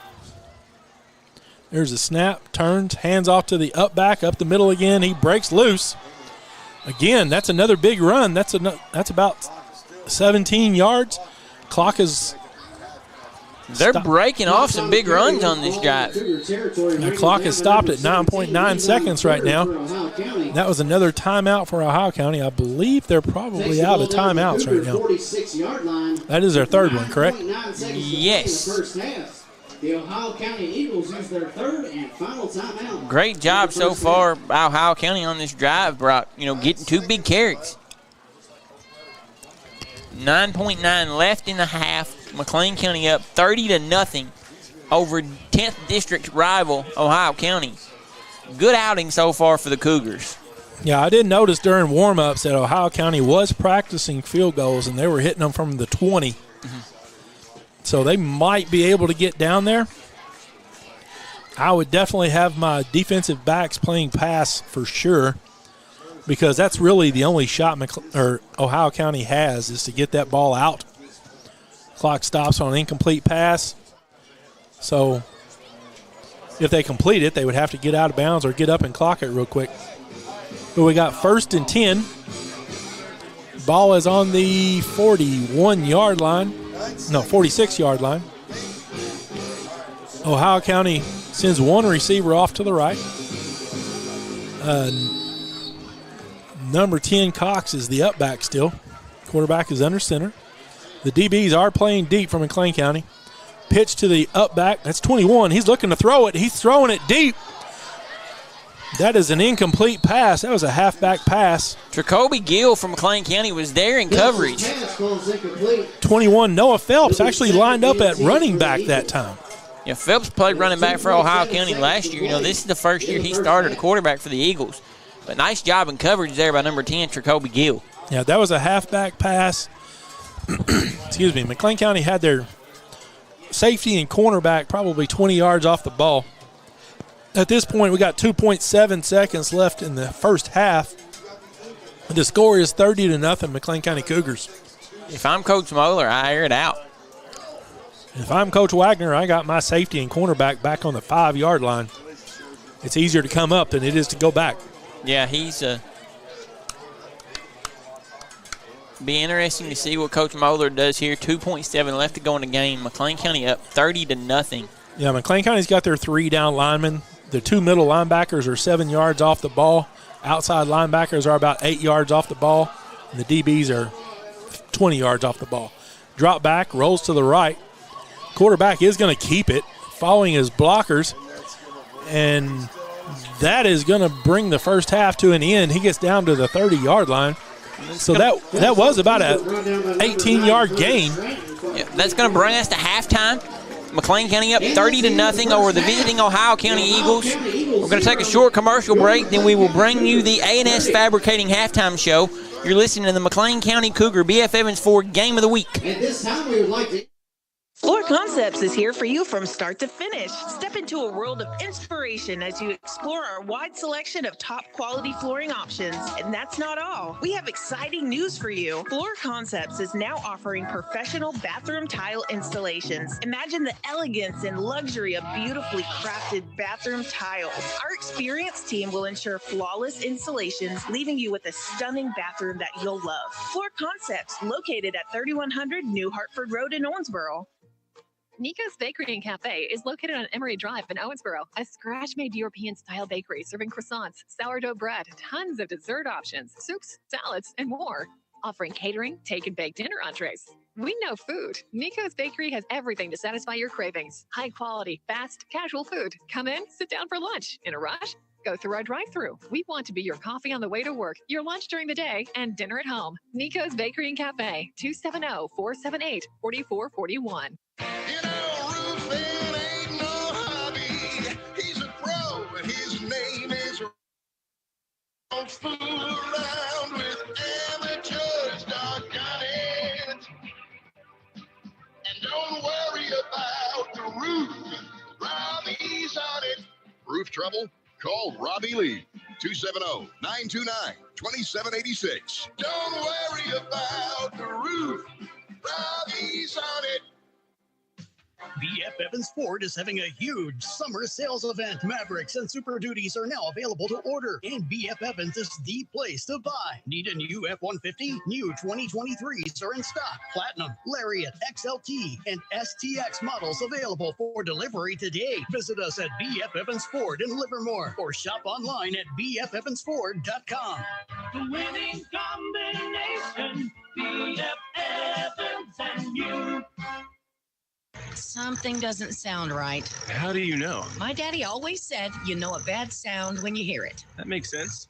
There's a snap, turns, hands off to the up back, up the middle again. He breaks loose. Again, that's another big run. That's about 17 yards. Clock is... They're breaking off some big runs on this drive. The clock is stopped at 9.9 seconds right now. That was another timeout for Ohio County. I believe they're probably out of timeouts right now. That is their third one, correct? Yes. The Ohio County Eagles use their third and final timeout. Great job so far by Ohio County on this drive, Brock. You know, getting 2 big carries. 9.9 left in the half. McLean County up 30-0 over 10th district rival Ohio County. Good outing so far for the Cougars. Yeah, I did notice during warm-ups that Ohio County was practicing field goals, and they were hitting them from the 20. So they might be able to get down there. I would definitely have my defensive backs playing pass for sure, because that's really the only shot Ohio County has is to get that ball out. Clock stops on an incomplete pass. So if they complete it, they would have to get out of bounds or get up and clock it real quick. But we got 1st and 10. Ball is on the 41-yard line. No, 46-yard line. Ohio County sends one receiver off to the right. Number 10, Cox, is the up back still. Quarterback is under center. The DBs are playing deep from McLean County. Pitch to the up back. That's 21. He's looking to throw it. He's throwing it deep. That is an incomplete pass. That was a halfback pass. Jacoby Gill from McLean County was there in coverage. 21, Noah Phelps actually lined up at running back that time. Yeah, Phelps played running back for Ohio County last year. You know, this is the first year he started at quarterback for the Eagles. But nice job in coverage there by number 10, Jacoby Gill. Yeah, that was a halfback pass. Excuse me. McLean County had their safety and cornerback probably 20 yards off the ball. At this point, we got 2.7 seconds left in the first half. The score is 30-0, McLean County Cougars. If I'm Coach Moeller, I air it out. If I'm Coach Wagner, I got my safety and cornerback back on the 5-yard line. It's easier to come up than it is to go back. Yeah, he's be interesting to see what Coach Moeller does here. 2.7 left to go in the game. McLean County up 30-0. Yeah, McLean County's got their 3 down linemen. The 2 middle linebackers are 7 yards off the ball. Outside linebackers are about 8 yards off the ball. And the DBs are 20 yards off the ball. Drop back, rolls to the right. Quarterback is going to keep it, following his blockers. And that is going to bring the first half to an end. He gets down to the 30-yard line. So that was about a 18-yard gain. Yeah, that's going to bring us to halftime. McLean County up 30-0 over the visiting Ohio County Eagles. We're going to take a short commercial break, then we will bring you the A&S Fabricating halftime show. You're listening to the McLean County Cougar BF Evans Ford Game of the Week. At this time, we would like to... Floor Concepts is here for you from start to finish. Step into a world of inspiration as you explore our wide selection of top quality flooring options. And that's not all. We have exciting news for you. Floor Concepts is now offering professional bathroom tile installations. Imagine the elegance and luxury of beautifully crafted bathroom tiles. Our experienced team will ensure flawless installations, leaving you with a stunning bathroom that you'll love. Floor Concepts, located at 3100 New Hartford Road in Owensboro. Nico's Bakery and Cafe is located on Emory Drive in Owensboro, a scratch-made European-style bakery serving croissants, sourdough bread, tons of dessert options, soups, salads, and more. Offering catering, take and bake dinner entrees. We know food. Nico's Bakery has everything to satisfy your cravings. High quality, fast, casual food. Come in, sit down for lunch. In a rush? Go through our drive-thru. We want to be your coffee on the way to work, your lunch during the day, and dinner at home. Nico's Bakery and Cafe, 270-478-4441. Don't fool around with amateurs, doggone it. And don't worry about the roof. Robbie's on it. Roof trouble? Call Robbie Lee, 270-929-2786. Don't worry about the roof. Robbie's on it. BF Evans Ford is having a huge summer sales event. Mavericks and Super Duties are now available to order, and BF Evans is the place to buy. Need a new F-150? New 2023s are in stock. Platinum, Lariat, XLT, and STX models available for delivery today. Visit us at BF Evans Ford in Livermore or shop online at bfevansford.com. The winning combination, BF Evans and you. Something doesn't sound right. How do you know? My daddy always said you know a bad sound when you hear it. That makes sense.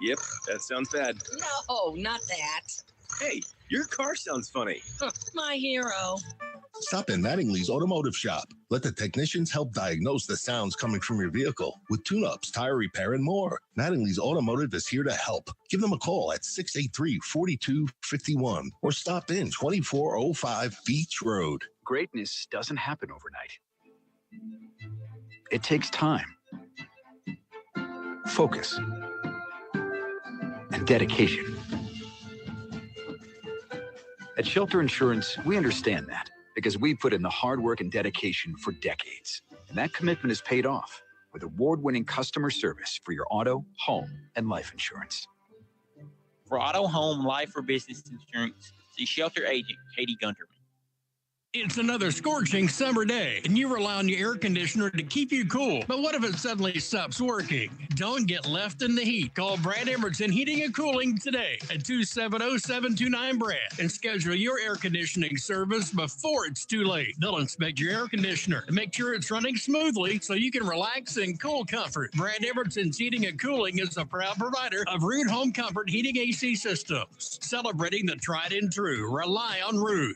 Yep, that sounds bad. No, not that. Hey, your car sounds funny. My hero. Stop in Mattingly's Automotive Shop. Let the technicians help diagnose the sounds coming from your vehicle with tune-ups, tire repair, and more. Mattingly's Automotive is here to help. Give them a call at 683-4251 or stop in 2405 Beach Road. Greatness doesn't happen overnight. It takes time, focus, and dedication. At Shelter Insurance, we understand that because we put in the hard work and dedication for decades. And that commitment is paid off with award-winning customer service for your auto, home, and life insurance. For auto, home, life, or business insurance, see Shelter agent Katie Gunterman. It's another scorching summer day, and you rely on your air conditioner to keep you cool. But what if it suddenly stops working? Don't get left in the heat. Call Brad Emerson Heating and Cooling today at 270-729-BRAD and schedule your air conditioning service before it's too late. They'll inspect your air conditioner and make sure it's running smoothly so you can relax in cool comfort. Brad Emerson's Heating and Cooling is a proud provider of Rude Home Comfort Heating AC systems, celebrating the tried and true. Rely on Rude.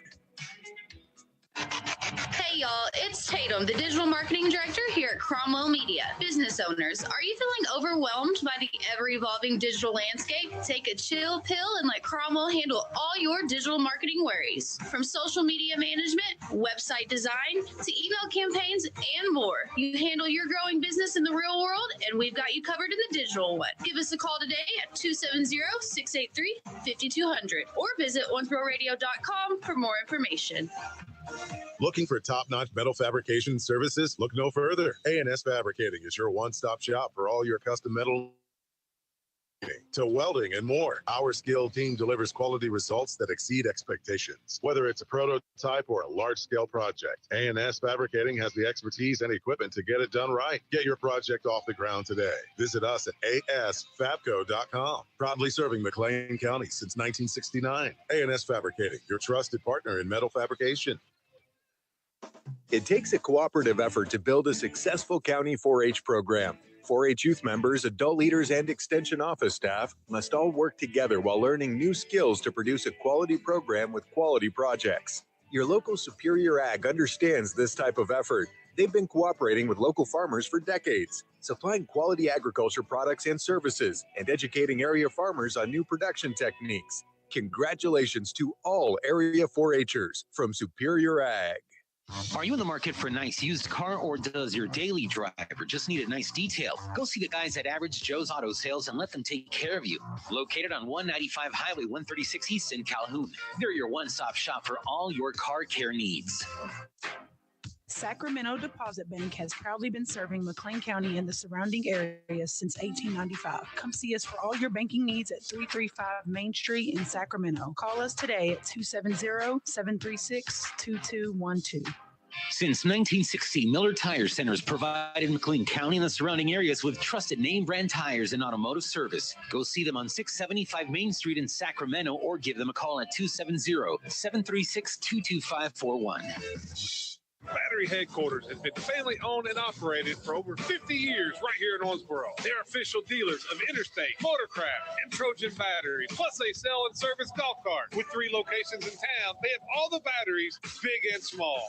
Hey y'all, it's Tatum, the digital marketing director here at Cromwell Media. Business owners, are you feeling overwhelmed by the ever-evolving digital landscape? Take a chill pill and let Cromwell handle all your digital marketing worries. From social media management, website design, to email campaigns, and more. You handle your growing business in the real world, and we've got you covered in the digital one. Give us a call today at 270-683-5200 or visit onsbororadio.com for more information. Looking for top-notch metal fabrication services? Look no further. A&S Fabricating is your one-stop shop for all your custom metal to welding and more. Our skilled team delivers quality results that exceed expectations. Whether it's a prototype or a large-scale project, A&S Fabricating has the expertise and equipment to get it done right. Get your project off the ground today. Visit us at asfabco.com. Proudly serving McLean County since 1969. A&S Fabricating, your trusted partner in metal fabrication. It takes a cooperative effort to build a successful county 4-H program. 4-H youth members, adult leaders, and extension office staff must all work together while learning new skills to produce a quality program with quality projects. Your local Superior Ag understands this type of effort. They've been cooperating with local farmers for decades, supplying quality agriculture products and services, and educating area farmers on new production techniques. Congratulations to all Area 4-Hers from Superior Ag. Are you in the market for a nice used car, or does your daily driver just need a nice detail? Go see the guys at Average Joe's Auto Sales and let them take care of you. Located on 195 Highway 136 East in Calhoun. They're your one-stop shop for all your car care needs. Sacramento Deposit Bank has proudly been serving McLean County and the surrounding areas since 1895. Come see us for all your banking needs at 335 Main Street in Sacramento. Call us today at 270-736-2212. Since 1960, Miller Tire Centers provided McLean County and the surrounding areas with trusted name brand tires and automotive service. Go see them on 675 Main Street in Sacramento or give them a call at 270-736-22541. Battery Headquarters has been family owned and operated for over 50 years right here in Owensboro. They're official dealers of Interstate, Motorcraft, and Trojan batteries. Plus, they sell and service golf carts. With 3 locations in town, they have all the batteries, big and small.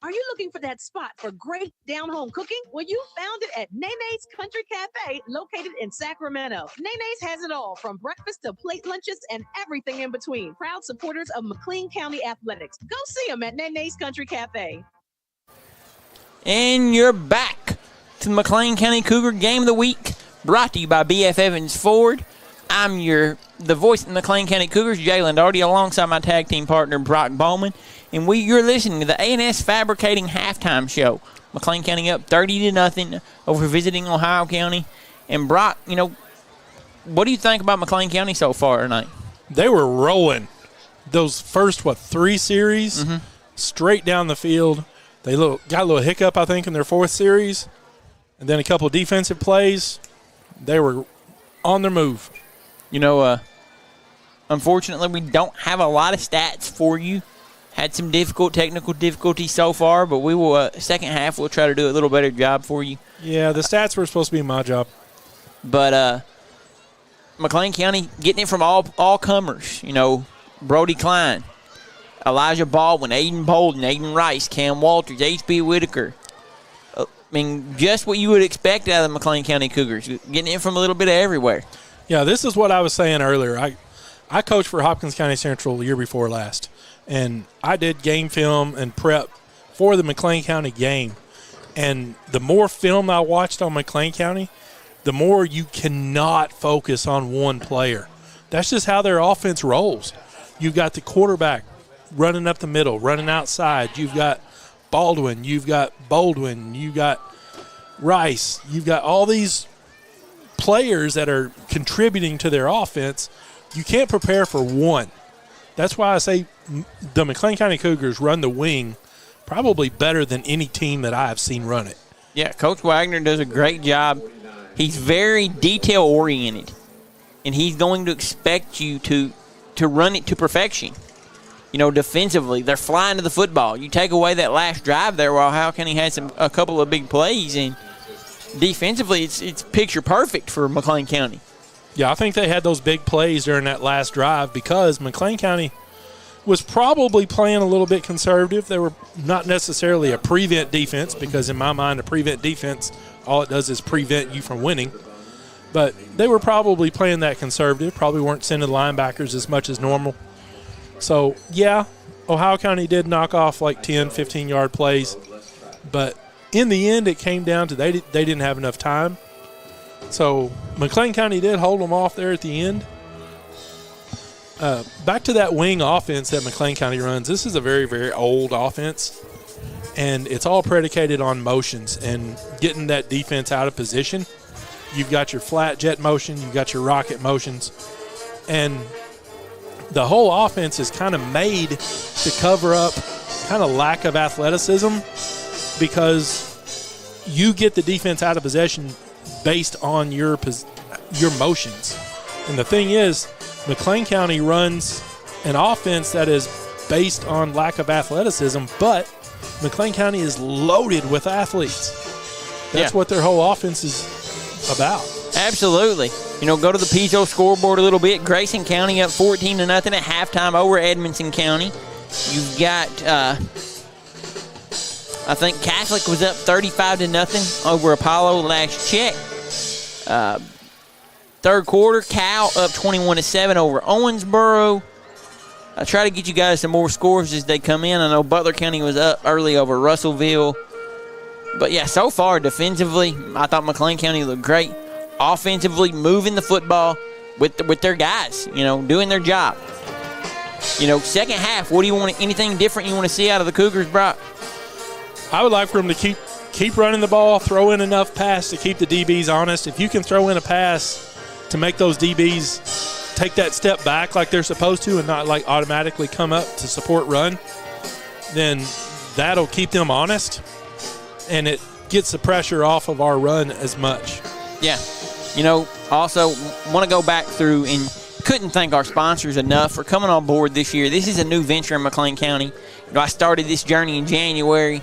Are you looking for that spot for great down-home cooking? Well, you found it at Nene's Country Cafe, located in Sacramento. Nene's has it all, from breakfast to plate lunches and everything in between. Proud supporters of McLean County Athletics. Go see them at Nene's Country Cafe. And you're back to the McLean County Cougar Game of the Week, brought to you by BF Evans Ford. I'm the voice of the McLean County Cougars, Jalen Doherty, alongside my tag team partner, Brock Bowman. And you're listening to the A&S Fabricating Halftime Show. McLean County up 30-0 over visiting Ohio County. And Brock, what do you think about McLean County so far tonight? They were rolling. Those first, 3 series, straight down the field. They got a little hiccup, I think, in their 4th series. And then a couple of defensive plays. They were on their move. Unfortunately, we don't have a lot of stats for you. Had some technical difficulties so far, but we will, second half, we'll try to do a little better job for you. Yeah, the stats were supposed to be my job. But McLean County getting it from all comers. Brody Klein, Elijah Baldwin, Aiden Bolden, Aiden Rice, Cam Walters, H.B. Whitaker. I mean, just what you would expect out of the McLean County Cougars, getting in from a little bit of everywhere. Yeah, this is what I was saying earlier. I coached for Hopkins County Central the year before last, and I did game film and prep for the McLean County game. And the more film I watched on McLean County, the more you cannot focus on one player. That's just how their offense rolls. You've got the quarterback running up the middle, running outside. You've got Baldwin. You've got Baldwin. You've got Rice. You've got all these players that are contributing to their offense. You can't prepare for one. That's why I say the McLean County Cougars run the wing probably better than any team that I have seen run it. Yeah, Coach Wagner does a great job. He's very detail-oriented, and he's going to expect you to run it to perfection. You know, defensively, they're flying to the football. You take away that last drive there while Howell County had a couple of big plays, and defensively it's picture perfect for McLean County. Yeah, I think they had those big plays during that last drive because McLean County was probably playing a little bit conservative. They were not necessarily a prevent defense because in my mind a prevent defense, all it does is prevent you from winning. But they were probably playing that conservative, probably weren't sending linebackers as much as normal. So, yeah, Ohio County did knock off like 10, 15-yard plays. But in the end, it came down to they didn't have enough time. So McLean County did hold them off there at the end. Back to that wing offense that McLean County runs, this is a very, very old offense. And it's all predicated on motions and getting that defense out of position. You've got your flat jet motion. You've got your rocket motions. And the whole offense is kind of made to cover up kind of lack of athleticism because you get the defense out of possession based on your motions. And the thing is, McLean County runs an offense that is based on lack of athleticism, but McLean County is loaded with athletes. That's what their whole offense is about. Absolutely. You know, go to the Pizzo scoreboard a little bit. Grayson County up 14-0 at halftime over Edmonson County. You've got, I think Catholic was up 35-0 over Apollo last check. Third quarter, Cal up 21-7 over Owensboro. I try to get you guys some more scores as they come in. I know Butler County was up early over Russellville. But, yeah, so far defensively, I thought McLean County looked great. Offensively, moving the football with their guys, you know, doing their job. You know, second half, what do you want? Anything different you want to see out of the Cougars, Brock? I would like for them to keep running the ball, throw in enough pass to keep the DBs honest. If you can throw in a pass to make those DBs take that step back like they're supposed to and not like automatically come up to support run, then that'll keep them honest, and it gets the pressure off of our run as much. Yeah. You know, also want to go back through and couldn't thank our sponsors enough for coming on board this year. This is a new venture in McLean County. You know, I started this journey in January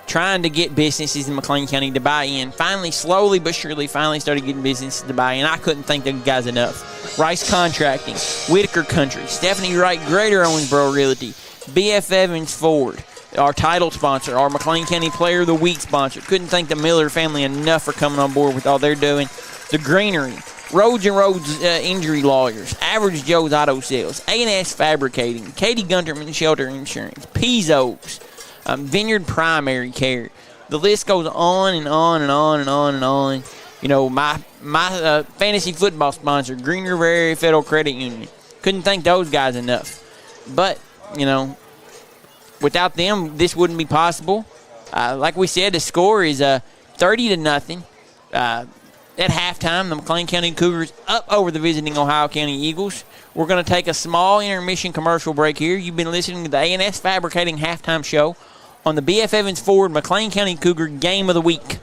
trying to get businesses in McLean County to buy in. Finally, slowly but surely, started getting businesses to buy in. I couldn't thank the guys enough. Rice Contracting, Whitaker Country, Stephanie Wright, Greater Owensboro Realty, BF Evans Ford, our title sponsor, our McLean County Player of the Week sponsor. Couldn't thank the Miller family enough for coming on board with all they're doing. The Greenery, Roads and Roads Injury Lawyers, Average Joe's Auto Sales, A&S Fabricating, Katie Gunterman Shelter Insurance, Pease Oaks, Vineyard Primary Care. The list goes on and on and on and on and on. You know, my fantasy football sponsor, Green River Area Federal Credit Union. Couldn't thank those guys enough. But, you know, without them, this wouldn't be possible. Like we said, the score is 30-0. At halftime, the McLean County Cougars up over the visiting Ohio County Eagles. We're going to take a small intermission commercial break here. You've been listening to the A&S Fabricating Halftime Show on the BF Evans Ford McLean County Cougar Game of the Week.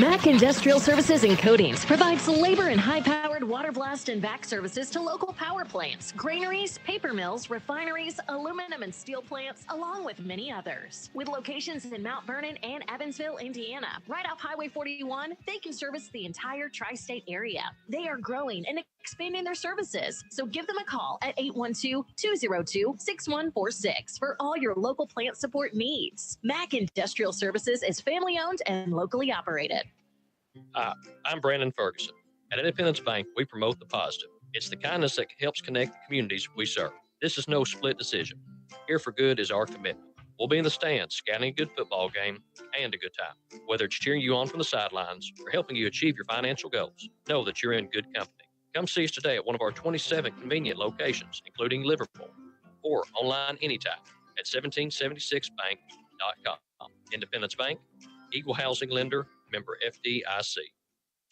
Mack Industrial Services and Coatings provides labor and high-powered water blast and vac services to local power plants, granaries, paper mills, refineries, aluminum and steel plants, along with many others. With locations in Mount Vernon and Evansville, Indiana, right off Highway 41, they can service the entire tri-state area. They are growing and expanding their services, so give them a call at 812-202-6146 for all your local plant support needs. Mack Industrial Services is family-owned and locally operated. Hi, I'm Brandon Ferguson. At Independence Bank, we promote the positive. It's the kindness that helps connect the communities we serve. This is no split decision. Here for good is our commitment. We'll be in the stands, scouting a good football game and a good time. Whether it's cheering you on from the sidelines or helping you achieve your financial goals, know that you're in good company. Come see us today at one of our 27 convenient locations, including Liverpool, or online anytime at 1776bank.com. Independence Bank, Equal Housing Lender, member FDIC.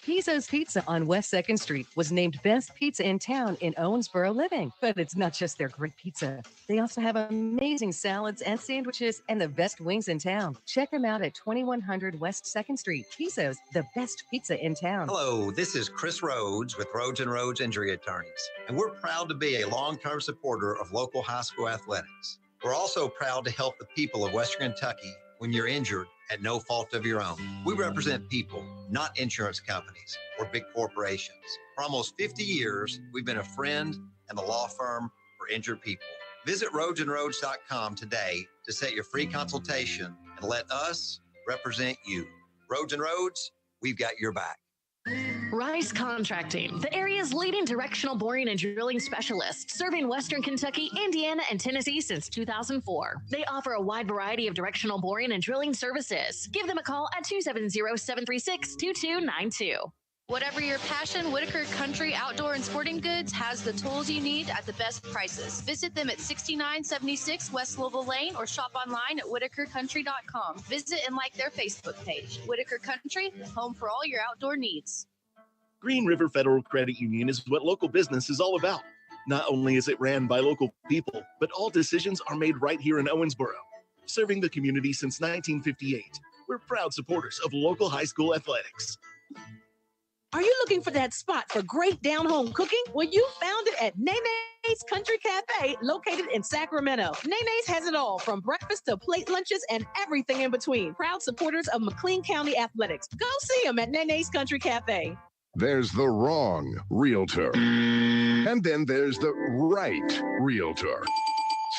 Pizzo's Pizza on West 2nd Street was named Best Pizza in Town in Owensboro Living. But it's not just their great pizza. They also have amazing salads and sandwiches and the best wings in town. Check them out at 2100 West 2nd Street. Pizzo's, the best pizza in town. Hello, this is Chris Rhodes with Rhodes & Rhodes Injury Attorneys, and we're proud to be a long-term supporter of local high school athletics. We're also proud to help the people of Western Kentucky when you're injured at no fault of your own. We represent people, not insurance companies or big corporations. For almost 50 years, we've been a friend and the law firm for injured people. Visit RhodesandRhodes.com today to set your free consultation and let us represent you. Rhodes & Rhodes, we've got your back. Rice Contracting, the area's leading directional boring and drilling specialist, serving Western Kentucky, Indiana, and Tennessee since 2004. They offer a wide variety of directional boring and drilling services. Give them a call at 270-736-2292. Whatever your passion, Whitaker Country Outdoor and Sporting Goods has the tools you need at the best prices. Visit them at 6976 West Louisville Lane or shop online at whitakercountry.com. Visit and like their Facebook page. Whitaker Country, home for all your outdoor needs. Green River Federal Credit Union is what local business is all about. Not only is it ran by local people, but all decisions are made right here in Owensboro. Serving the community since 1958, we're proud supporters of local high school athletics. Are you looking for that spot for great down-home cooking? Well, you found it at Nene's Country Cafe, located in Sacramento. Nene's has it all, from breakfast to plate lunches and everything in between. Proud supporters of McLean County Athletics. Go see them at Nene's Country Cafe. There's the wrong realtor. And then there's the right realtor.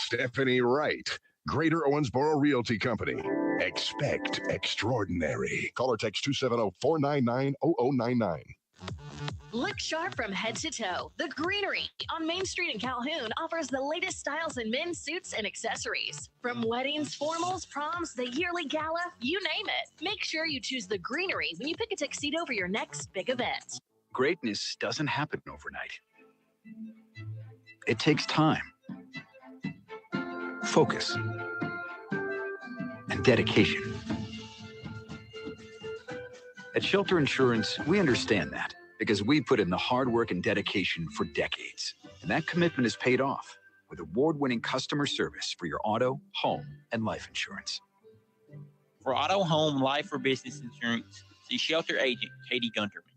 Stephanie Wright, Greater Owensboro Realty Company. Expect extraordinary. Call or text 270-499-0099. Look sharp from head to toe. The Greenery on Main Street in Calhoun offers the latest styles in men's suits and accessories. From weddings, formals, proms, the yearly gala, you name it. Make sure you choose the Greenery when you pick a tuxedo for your next big event. Greatness doesn't happen overnight. It takes time, focus, and dedication. At Shelter Insurance, we understand that because we put in the hard work and dedication for decades. And that commitment is paid off with award-winning customer service for your auto, home, and life insurance. For auto, home, life, or business insurance, see Shelter Agent Katie Gunterman.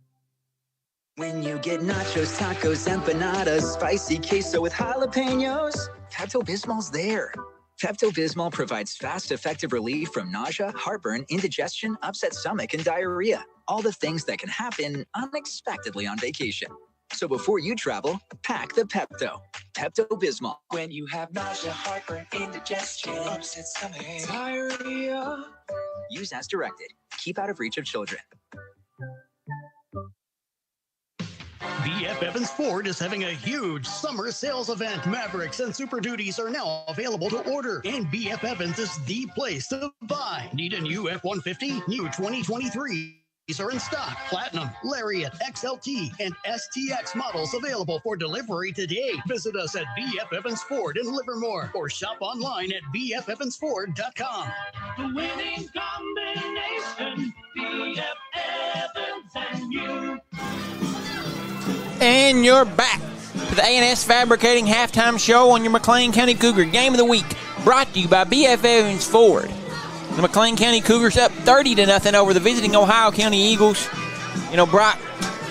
When you get nachos, tacos, empanadas, spicy queso with jalapenos, Pepto-Bismol's there. Pepto-Bismol provides fast, effective relief from nausea, heartburn, indigestion, upset stomach, and diarrhea. All the things that can happen unexpectedly on vacation. So before you travel, pack the Pepto. Pepto-Bismol. When you have nausea, heartburn, indigestion, upset stomach, diarrhea. Use as directed. Keep out of reach of children. BF Evans Ford is having a huge summer sales event. Mavericks and Super Duties are now available to order, and BF Evans is the place to buy. Need a new F-150? New 2023s are in stock. Platinum, Lariat, XLT, and STX models available for delivery today. Visit us at BF Evans Ford in Livermore or shop online at bfevansford.com. The winning combination, BF Evans and you. And you're back to the A&S Fabricating Halftime Show on your McLean County Cougar Game of the Week, brought to you by BF Evans Ford. The McLean County Cougars up 30-0 over the visiting Ohio County Eagles. You know, Brock,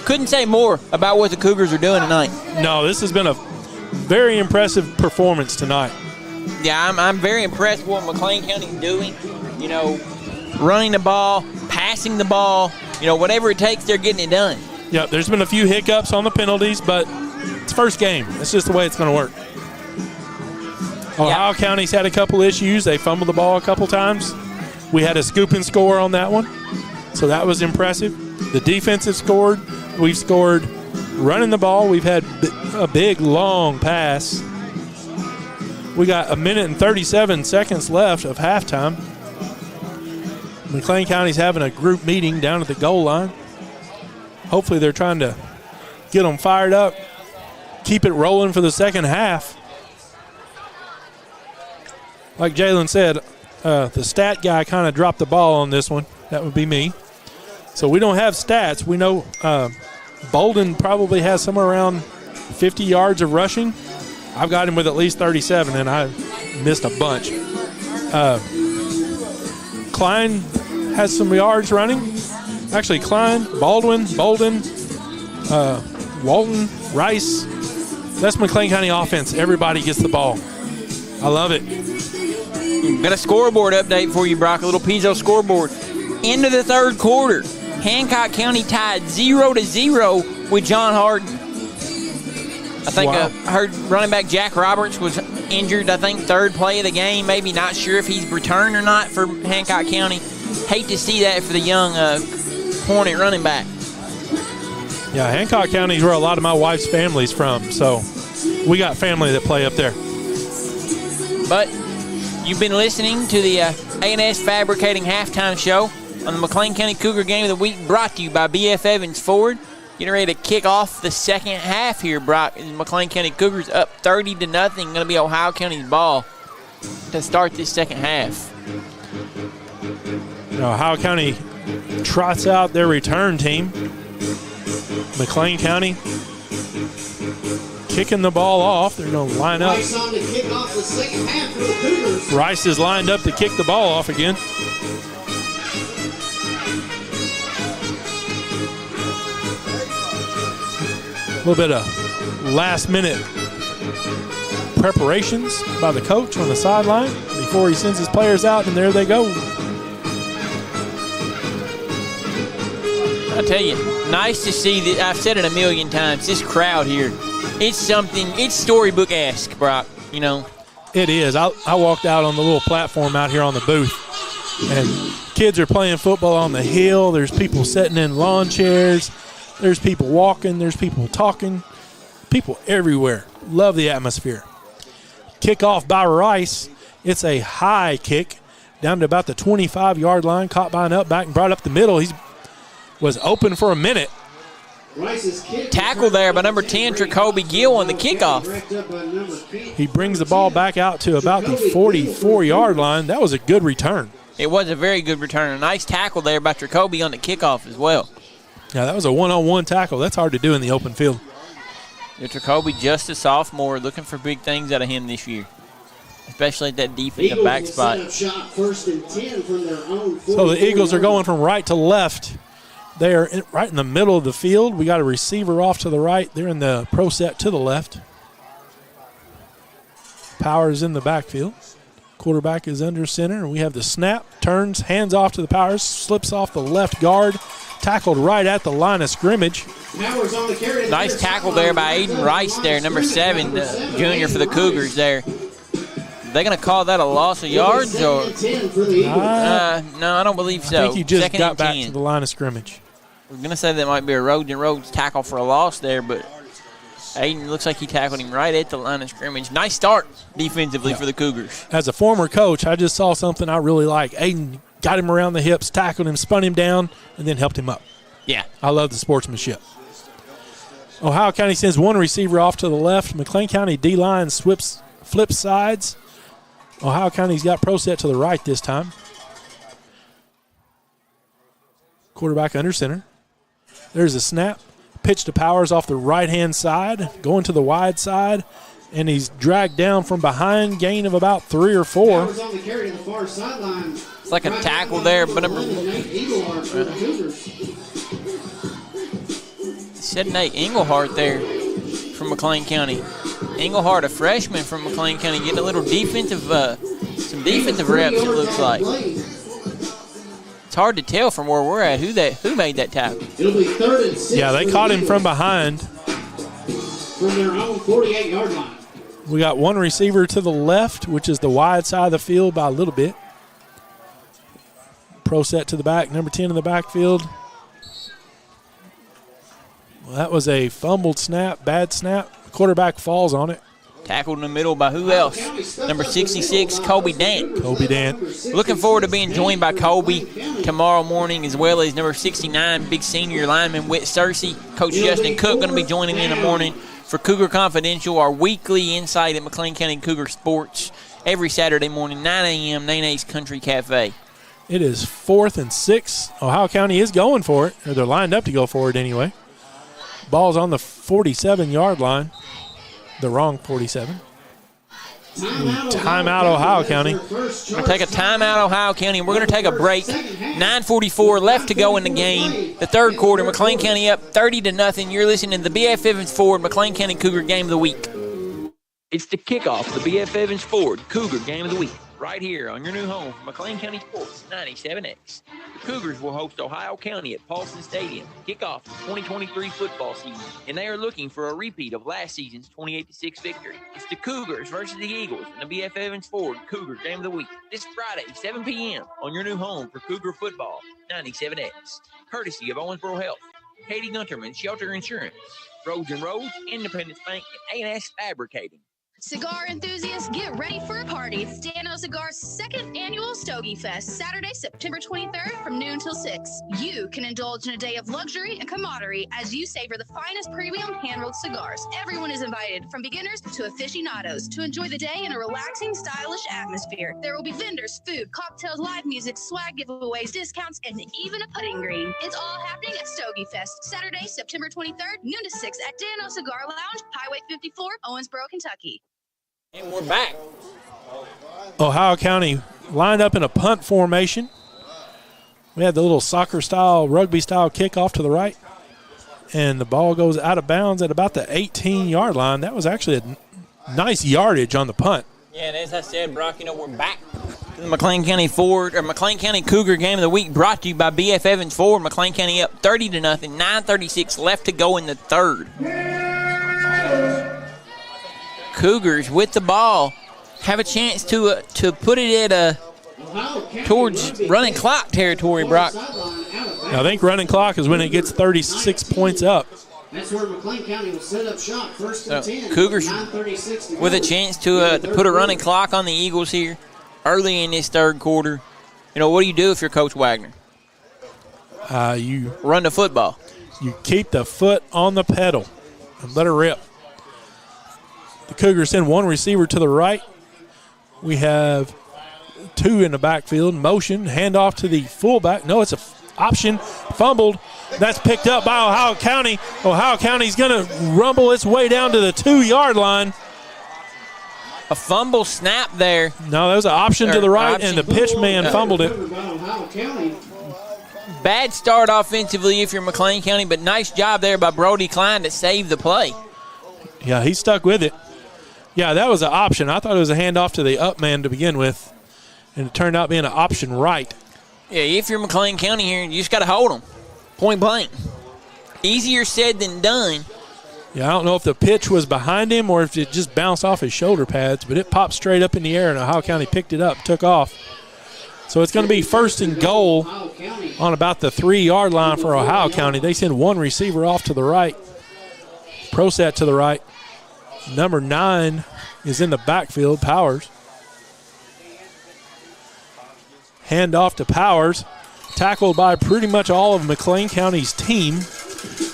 couldn't say more about what the Cougars are doing tonight. No, this has been a very impressive performance tonight. Yeah, I'm very impressed with what McLean County's doing. You know, running the ball, passing the ball, you know, whatever it takes, they're getting it done. Yep, there's been a few hiccups on the penalties, but it's first game. That's just the way it's going to work. Ohio County's had a couple issues. They fumbled the ball a couple times. We had a scoop and score on that one, so that was impressive. The defense has scored. We've scored running the ball. We've had a big, long pass. We got 1 minute and 37 seconds left of halftime. McLean County's having a group meeting down at the goal line. Hopefully they're trying to get them fired up, keep it rolling for the second half. Like Jalen said, the stat guy kind of dropped the ball on this one. That would be me. So we don't have stats. We know Bolden probably has somewhere around 50 yards of rushing. I've got him with at least 37, and I missed a bunch. Klein has some yards running. Actually, Klein, Baldwin, Bolden, Walton, Rice. That's McLean County offense. Everybody gets the ball. I love it. Got a scoreboard update for you, Brock. A little Pizzo scoreboard. Into the third quarter, Hancock County tied 0-0 with John Harden. I think I heard running back Jack Roberts was injured, I think, third play of the game. Maybe not sure if he's returned or not for Hancock County. Hate to see that for the young Hornet running back. Yeah, Hancock County is where a lot of my wife's family's from, so we got family that play up there. But you've been listening to the A&S Fabricating Halftime Show on the McLean County Cougar Game of the Week, brought to you by B.F. Evans Ford. Getting ready to kick off the second half here, Brock. McLean County Cougars up 30-0. Going to be Ohio County's ball to start this second half. Ohio County trots out their return team. McLean County kicking the ball off. They're going to line up. Rice on to kick off the second half for the Cougars. Rice is lined up to kick the ball off again. A little bit of last-minute preparations by the coach on the sideline before he sends his players out, and there they go. I tell you, nice to see that. I've said it a million times. This crowd here, it's something. It's storybook-esque, Brock. You know, it is. I walked out on the little platform out here on the booth, and kids are playing football on the hill. There's people sitting in lawn chairs. There's people walking. There's people talking. People everywhere. Love the atmosphere. Kickoff by Rice. It's a high kick down to about the 25-yard line. Caught by an up back and brought up the middle. He was open for a minute. Tackle there by number 10, Tracoby Gill on the kickoff. He brings the ball back out to about the 44-yard line. That was a good return. It was a very good return. A nice tackle there by Tracoby on the kickoff as well. Yeah, that was a one-on-one tackle. That's hard to do in the open field. Tracoby, just a sophomore, looking for big things out of him this year, especially at that defensive back spot. So the Eagles are going from right to left. They are right in the middle of the field. We got a receiver off to the right. They're in the pro set to the left. Powers in the backfield. Quarterback is under center. We have the snap, turns, hands off to the Powers, slips off the left guard. Tackled right at the line of scrimmage. Nice tackle there by Aiden Rice there, number 7, the junior for the Cougars there. They going to call that a loss of yards? Or no, I don't believe so. I think he just Second got back 10. to the line of scrimmage. I was going to say that might be a Rhodes tackle for a loss there, but Aiden looks like he tackled him right at the line of scrimmage. Nice start defensively for the Cougars. As a former coach, I just saw something I really like. Aiden got him around the hips, tackled him, spun him down, and then helped him up. Yeah. I love the sportsmanship. Ohio County sends one receiver off to the left. McLean County D-line flips sides. Ohio County's got pro set to the right this time. Quarterback under center. There's a snap. Pitch to Powers off the right-hand side. Going to the wide side. and he's dragged down from behind, gain of about 3 or 4. Was on the carry to the far sideline. It's like a tackle there, but said Nate Englehart there from McLean County. Englehart, a freshman from McLean County, getting a little defensive, some defensive reps. It looks like. It's hard to tell from where we're at who made that tackle. It'll be 3rd and 6. Yeah, they caught him from behind. From their own 48-yard line. We got one receiver to the left, which is the wide side of the field by a little bit. Pro set to the back, number 10 in the backfield. Well, that was a fumbled snap, bad snap. Quarterback falls on it. Tackled in the middle by who else? Number 66, Colby Dant. Colby Dant. Looking forward to being joined by Colby tomorrow morning, as well as number 69, big senior lineman Whit Searcy. Coach Justin Cook going to be joining in the morning for Cougar Confidential, our weekly insight at McLean County Cougar Sports, every Saturday morning, 9 a.m., Nene's Country Cafe. It is 4th and 6. Ohio County is going for it, or they're lined up to go for it anyway. Ball's on the 47-yard line. The wrong 47. Timeout, Ohio County. We're going to take a timeout, Ohio County, and we're going to take a break. 9:44 left to go in the game. The third quarter, McLean County up 30-0. You're listening to the B.F. Evans Ford McLean County Cougar Game of the Week. It's the kickoff of the B.F. Evans Ford Cougar Game of the Week, right here on your new home for McLean County Sports 97X. The Cougars will host Ohio County at Paulson Stadium to kick off the 2023 football season, and they are looking for a repeat of last season's 28-6 victory. It's the Cougars versus the Eagles in the B.F. Evans Ford Cougar Game of the Week this Friday, 7 p.m. on your new home for Cougar football 97X, courtesy of Owensboro Health, Katie Gunterman Shelter Insurance, Roads and Roads, Independence Bank, and A&S Fabricating. Cigar enthusiasts, get ready for a party. It's Dano Cigar's second annual Stogie Fest, Saturday, September 23rd from noon till 6. You can indulge in a day of luxury and camaraderie as you savor the finest premium hand-rolled cigars. Everyone is invited, from beginners to aficionados, to enjoy the day in a relaxing, stylish atmosphere. There will be vendors, food, cocktails, live music, swag giveaways, discounts, and even a putting green. It's all happening at Stogie Fest, Saturday, September 23rd, noon to 6 at Dano Cigar Lounge, Highway 54, Owensboro, Kentucky. And we're back. Ohio County lined up in a punt formation. We had the little soccer-style, rugby-style kickoff to the right. And the ball goes out of bounds at about the 18-yard line. That was actually a nice yardage on the punt. Yeah, and as I said, Brock, we're back to the McLean County McLean County Cougar Game of the Week, brought to you by B.F. Evans Ford. McLean County up 30-0, 9:36 left to go in the third. Cougars with the ball have a chance to put it at towards running clock territory, Brock. I think running clock is when it gets 36 points up. That's where McLean County will set up shop, 1st and 10. Cougars 9:36 to with go. a chance to put a running clock on the Eagles here early in this third quarter. What do you do if you're Coach Wagner? You run the football. You keep the foot on the pedal and let her rip. The Cougars send one receiver to the right. We have 2 in the backfield. Motion, handoff to the fullback. No, it's an option. Fumbled. That's picked up by Ohio County. Ohio County's going to rumble its way down to the 2-yard line. A fumble snap there. No, that was an option to the right, and the pitch man fumbled it. Bad start offensively if you're McLean County, but nice job there by Brody Klein to save the play. Yeah, he stuck with it. Yeah, that was an option. I thought it was a handoff to the up man to begin with, and it turned out being an option right. Yeah, if you're McLean County here, you just got to hold them, point blank. Easier said than done. Yeah, I don't know if the pitch was behind him or if it just bounced off his shoulder pads, but it popped straight up in the air, and Ohio County picked it up, took off. So it's going to be 1st and goal on about the 3-yard line for Ohio County. They send one receiver off to the right, pro set to the right. Number 9 is in the backfield, Powers. Hand off to Powers, tackled by pretty much all of McLean County's team.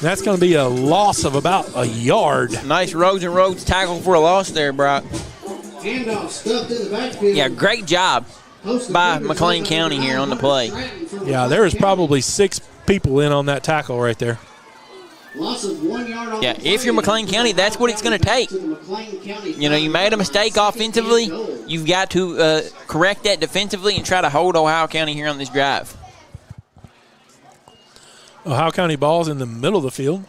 That's going to be a loss of about a yard. Nice Roads and Roads tackle for a loss there, Brock. Handoff stuffed in the backfield. Yeah, great job by McLean County here on the play. Yeah, there was probably 6 people in on that tackle right there. Loss of 1 yard on Yeah, the play. if you're McLean County, that's what it's going to take. To the McLean County You know, you made a mistake offensively. You've got to correct that defensively and try to hold Ohio County here on this drive. Ohio County ball's in the middle of the field.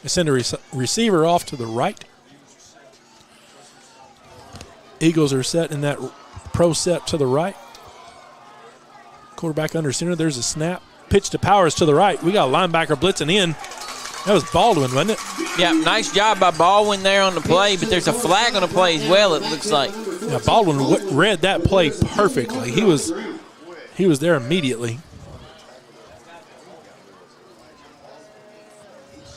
They send a receiver off to the right. Eagles are set in that pro set to the right. Quarterback under center. There's a snap. Pitch to Powers to the right. We got a linebacker blitzing in. That was Baldwin, wasn't it? Yeah, nice job by Baldwin there on the play, but there's a flag on the play as well, it looks like. Yeah, Baldwin read that play perfectly. He was there immediately.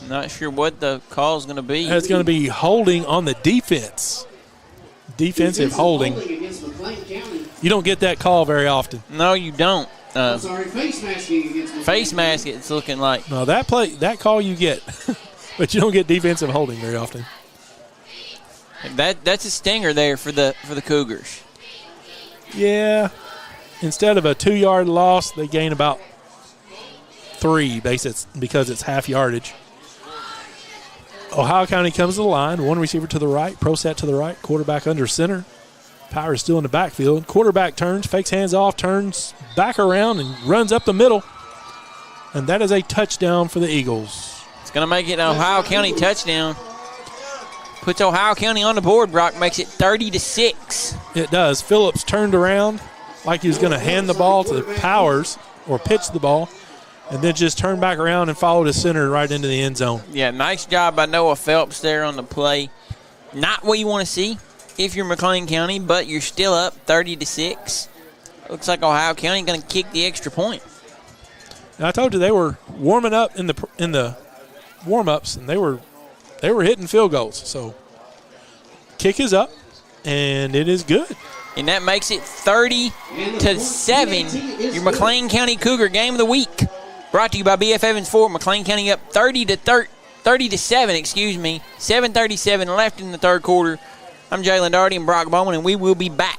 Not sure what the call is going to be. It's going to be holding on the defense. Defensive holding. You don't get that call very often. No, you don't. Face masking against Face mask, it's looking like. No, that call you get, but you don't get defensive holding very often. That's a stinger there for the Cougars. Yeah. Instead of a 2-yard loss, they gain about 3 bases because it's half yardage. Ohio County comes to the line. One receiver to the right, pro set to the right, quarterback under center. Power is still in the backfield. Quarterback turns, fakes hands off, turns back around, and runs up the middle. And that is a touchdown for the Eagles. It's going to make it an Ohio County touchdown. Puts Ohio County on the board, Brock. Makes it 30-6. It does. Phillips turned around like he was going to hand the ball to Powers or pitch the ball, and then just turned back around and followed his center right into the end zone. Yeah, nice job by Noah Phelps there on the play. Not what you want to see if you're McLean County, but you're still up 30-6. Looks like Ohio County going to kick the extra point. And I told you they were warming up in the warm-ups, and they were hitting field goals. So kick is up, and it is good. And that makes it 30-7. Your McLean County Cougar game of the week. Brought to you by BF Evans Ford. McLean County up 30-7. 7:37 left in the third quarter. I'm Jalen Darty and Brock Bowman, and we will be back.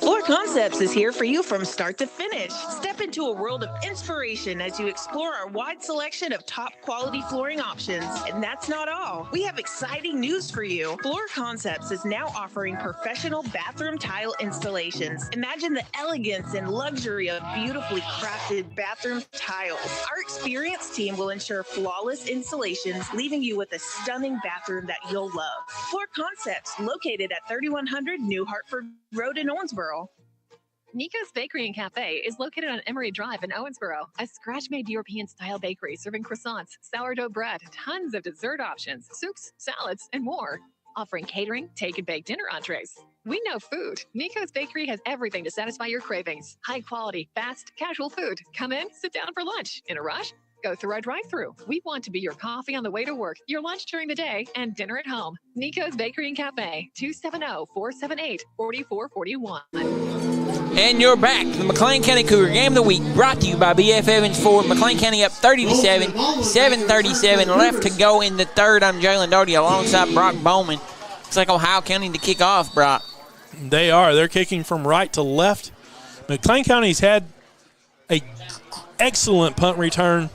Floor Concepts is here for you from start to finish. Step into a world of inspiration as you explore our wide selection of top quality flooring options. And that's not all. We have exciting news for you. Floor Concepts is now offering professional bathroom tile installations. Imagine the elegance and luxury of beautifully crafted bathroom tiles. Our experienced team will ensure flawless installations, leaving you with a stunning bathroom that you'll love. Floor Concepts, located at 3100 New Hartford Road in Owensboro. Nico's Bakery and Cafe is located on Emory Drive in Owensboro, a scratch-made European-style bakery serving croissants, sourdough bread, tons of dessert options, soups, salads, and more. Offering catering, take-and-bake dinner entrees. We know food. Nico's Bakery has everything to satisfy your cravings. High-quality, fast, casual food. Come in, sit down for lunch. In a rush? Go through our drive-thru. We want to be your coffee on the way to work, your lunch during the day, and dinner at home. Nico's Bakery and Cafe, 270-478-4441. And you're back. The McLean County Cougar Game of the Week brought to you by BF Evans Ford. McLean County up 30-7. 7:37 left to go in the third. I'm Jalen Doty alongside Brock Bowman. Looks like Ohio County to kick off, Brock. They are. They're kicking from right to left. McLean County's had an excellent punt return.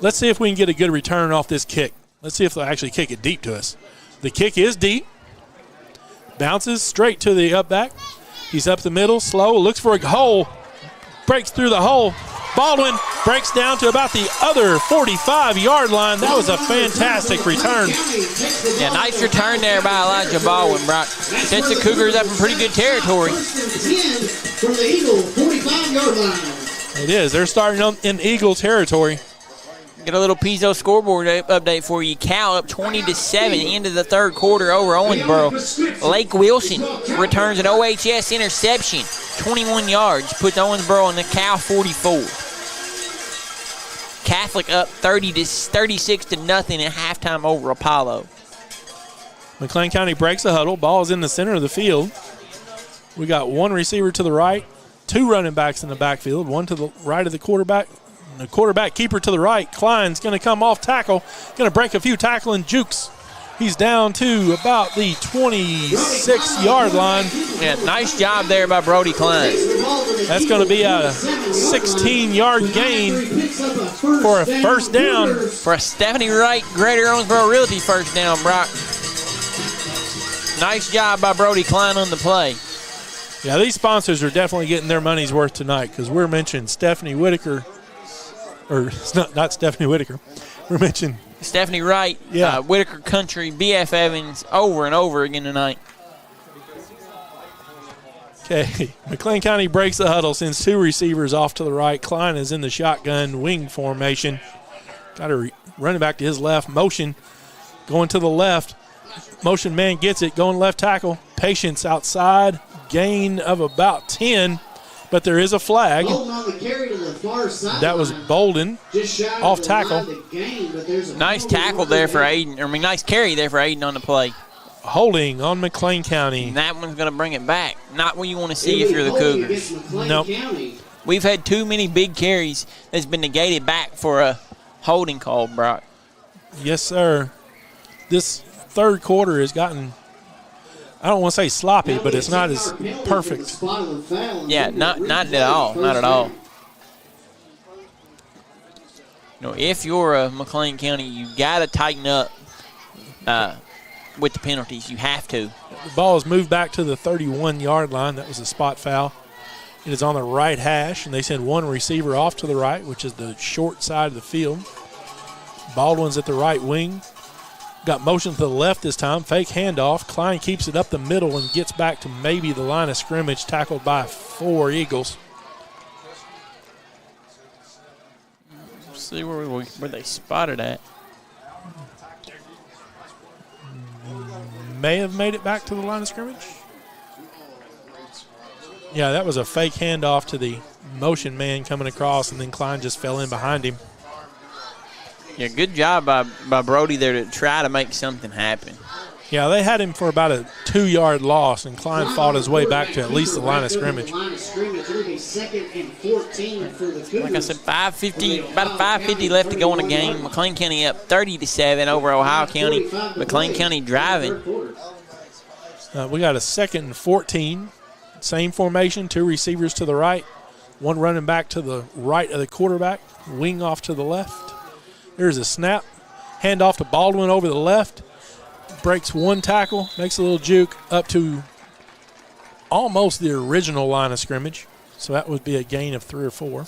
Let's see if we can get a good return off this kick. Let's see if they'll actually kick it deep to us. The kick is deep. Bounces straight to the up back. He's up the middle, slow, looks for a hole. Breaks through the hole. Baldwin breaks down to about the other 45-yard line. That was a fantastic return. Yeah, nice return there by Elijah Baldwin, Brock. Sets the Cougars up in pretty good territory. From the Eagle 45-yard line. It is. They're starting in Eagle territory. Get a little Pizzo scoreboard update for you. Cal up 20-7 into the third quarter over Owensboro. Lake Wilson returns an OHS interception, 21 yards, puts Owensboro in the Cal 44. Catholic up 36-0 at halftime over Apollo. McLean County breaks the huddle. Ball is in the center of the field. We got one receiver to the right, two running backs in the backfield, one to the right of the quarterback. The quarterback keeper to the right. Klein's going to come off tackle, going to break a few tackling jukes He's down to about the 26-yard line. Yeah, nice job there by Brody Klein. That's going to be a 16-yard gain for a first down. For a Stephanie Wright Greater Owensboro Realty first down, Brock. Nice job by Brody Klein on the play. Yeah, these sponsors are definitely getting their money's worth tonight because we're mentioning Stephanie Whitaker. Or it's not Stephanie Whitaker. We're mentioning Stephanie Wright, Whitaker Country, B.F. Evans over and over again tonight. Okay, McLean County breaks the huddle, sends two receivers off to the right. Klein is in the shotgun wing formation. Got a running back to his left. Motion going to the left. Motion man gets it, going left tackle. Patience outside. Gain of about 10, but there is a flag. That was Bolden off tackle. Nice tackle there for Aiden. Nice carry there for Aiden on the play. Holding on McLean County. And that one's going to bring it back. Not what you want to see if you're the Cougars. Nope. We've had too many big carries that's been negated back for a holding call, Brock. Yes, sir. This third quarter has gotten, I don't want to say sloppy, but it's not as perfect. Yeah, not at all. Not at all. If you're a McLean County, you got to tighten up with the penalties. You have to. The ball is moved back to the 31-yard line. That was a spot foul. It is on the right hash, and they send one receiver off to the right, which is the short side of the field. Baldwin's at the right wing. Got motion to the left this time. Fake handoff. Klein keeps it up the middle and gets back to maybe the line of scrimmage, tackled by 4 Eagles. Let's see where they spotted at. May have made it back to the line of scrimmage. Yeah, that was a fake handoff to the motion man coming across, and then Klein just fell in behind him. Yeah, good job by Brody there to try to make something happen. Yeah, they had him for about a 2-yard loss, and Klein fought his way back to at least the line of scrimmage. Like I said, about 5:50 left to go in the game. McLean County up 30-7 over Ohio County. McLean County driving. We got a 2nd and 14. Same formation, two receivers to the right, one running back to the right of the quarterback, wing off to the left. There's a snap. Hand off to Baldwin over the left. Breaks one tackle, makes a little juke up to almost the original line of scrimmage. So that would be a gain of 3 or 4.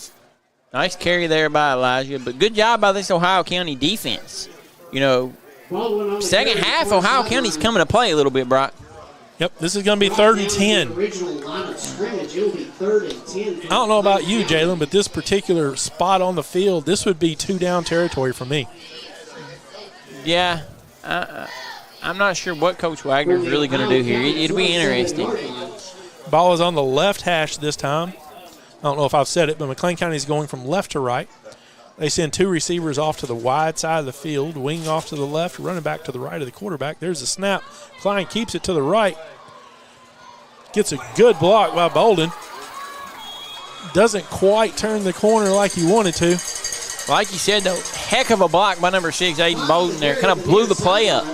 Nice carry there by Elijah, but good job by this Ohio County defense. Second half, Ohio County's coming to play a little bit, Brock. Yep, this is going to be 3rd and 10. I don't know about you, Jalen, but this particular spot on the field, this would be 2-down territory for me. Yeah, I'm not sure what Coach Wagner's really going to do here. It'll be interesting. Ball is on the left hash this time. I don't know if I've said it, but McLean County is going from left to right. They send two receivers off to the wide side of the field, wing off to the left, running back to the right of the quarterback. There's a snap. Klein keeps it to the right. Gets a good block by Bolden. Doesn't quite turn the corner like he wanted to. Like you said, though, heck of a block by number 6, Aiden Bolden there. Kind of blew the play up.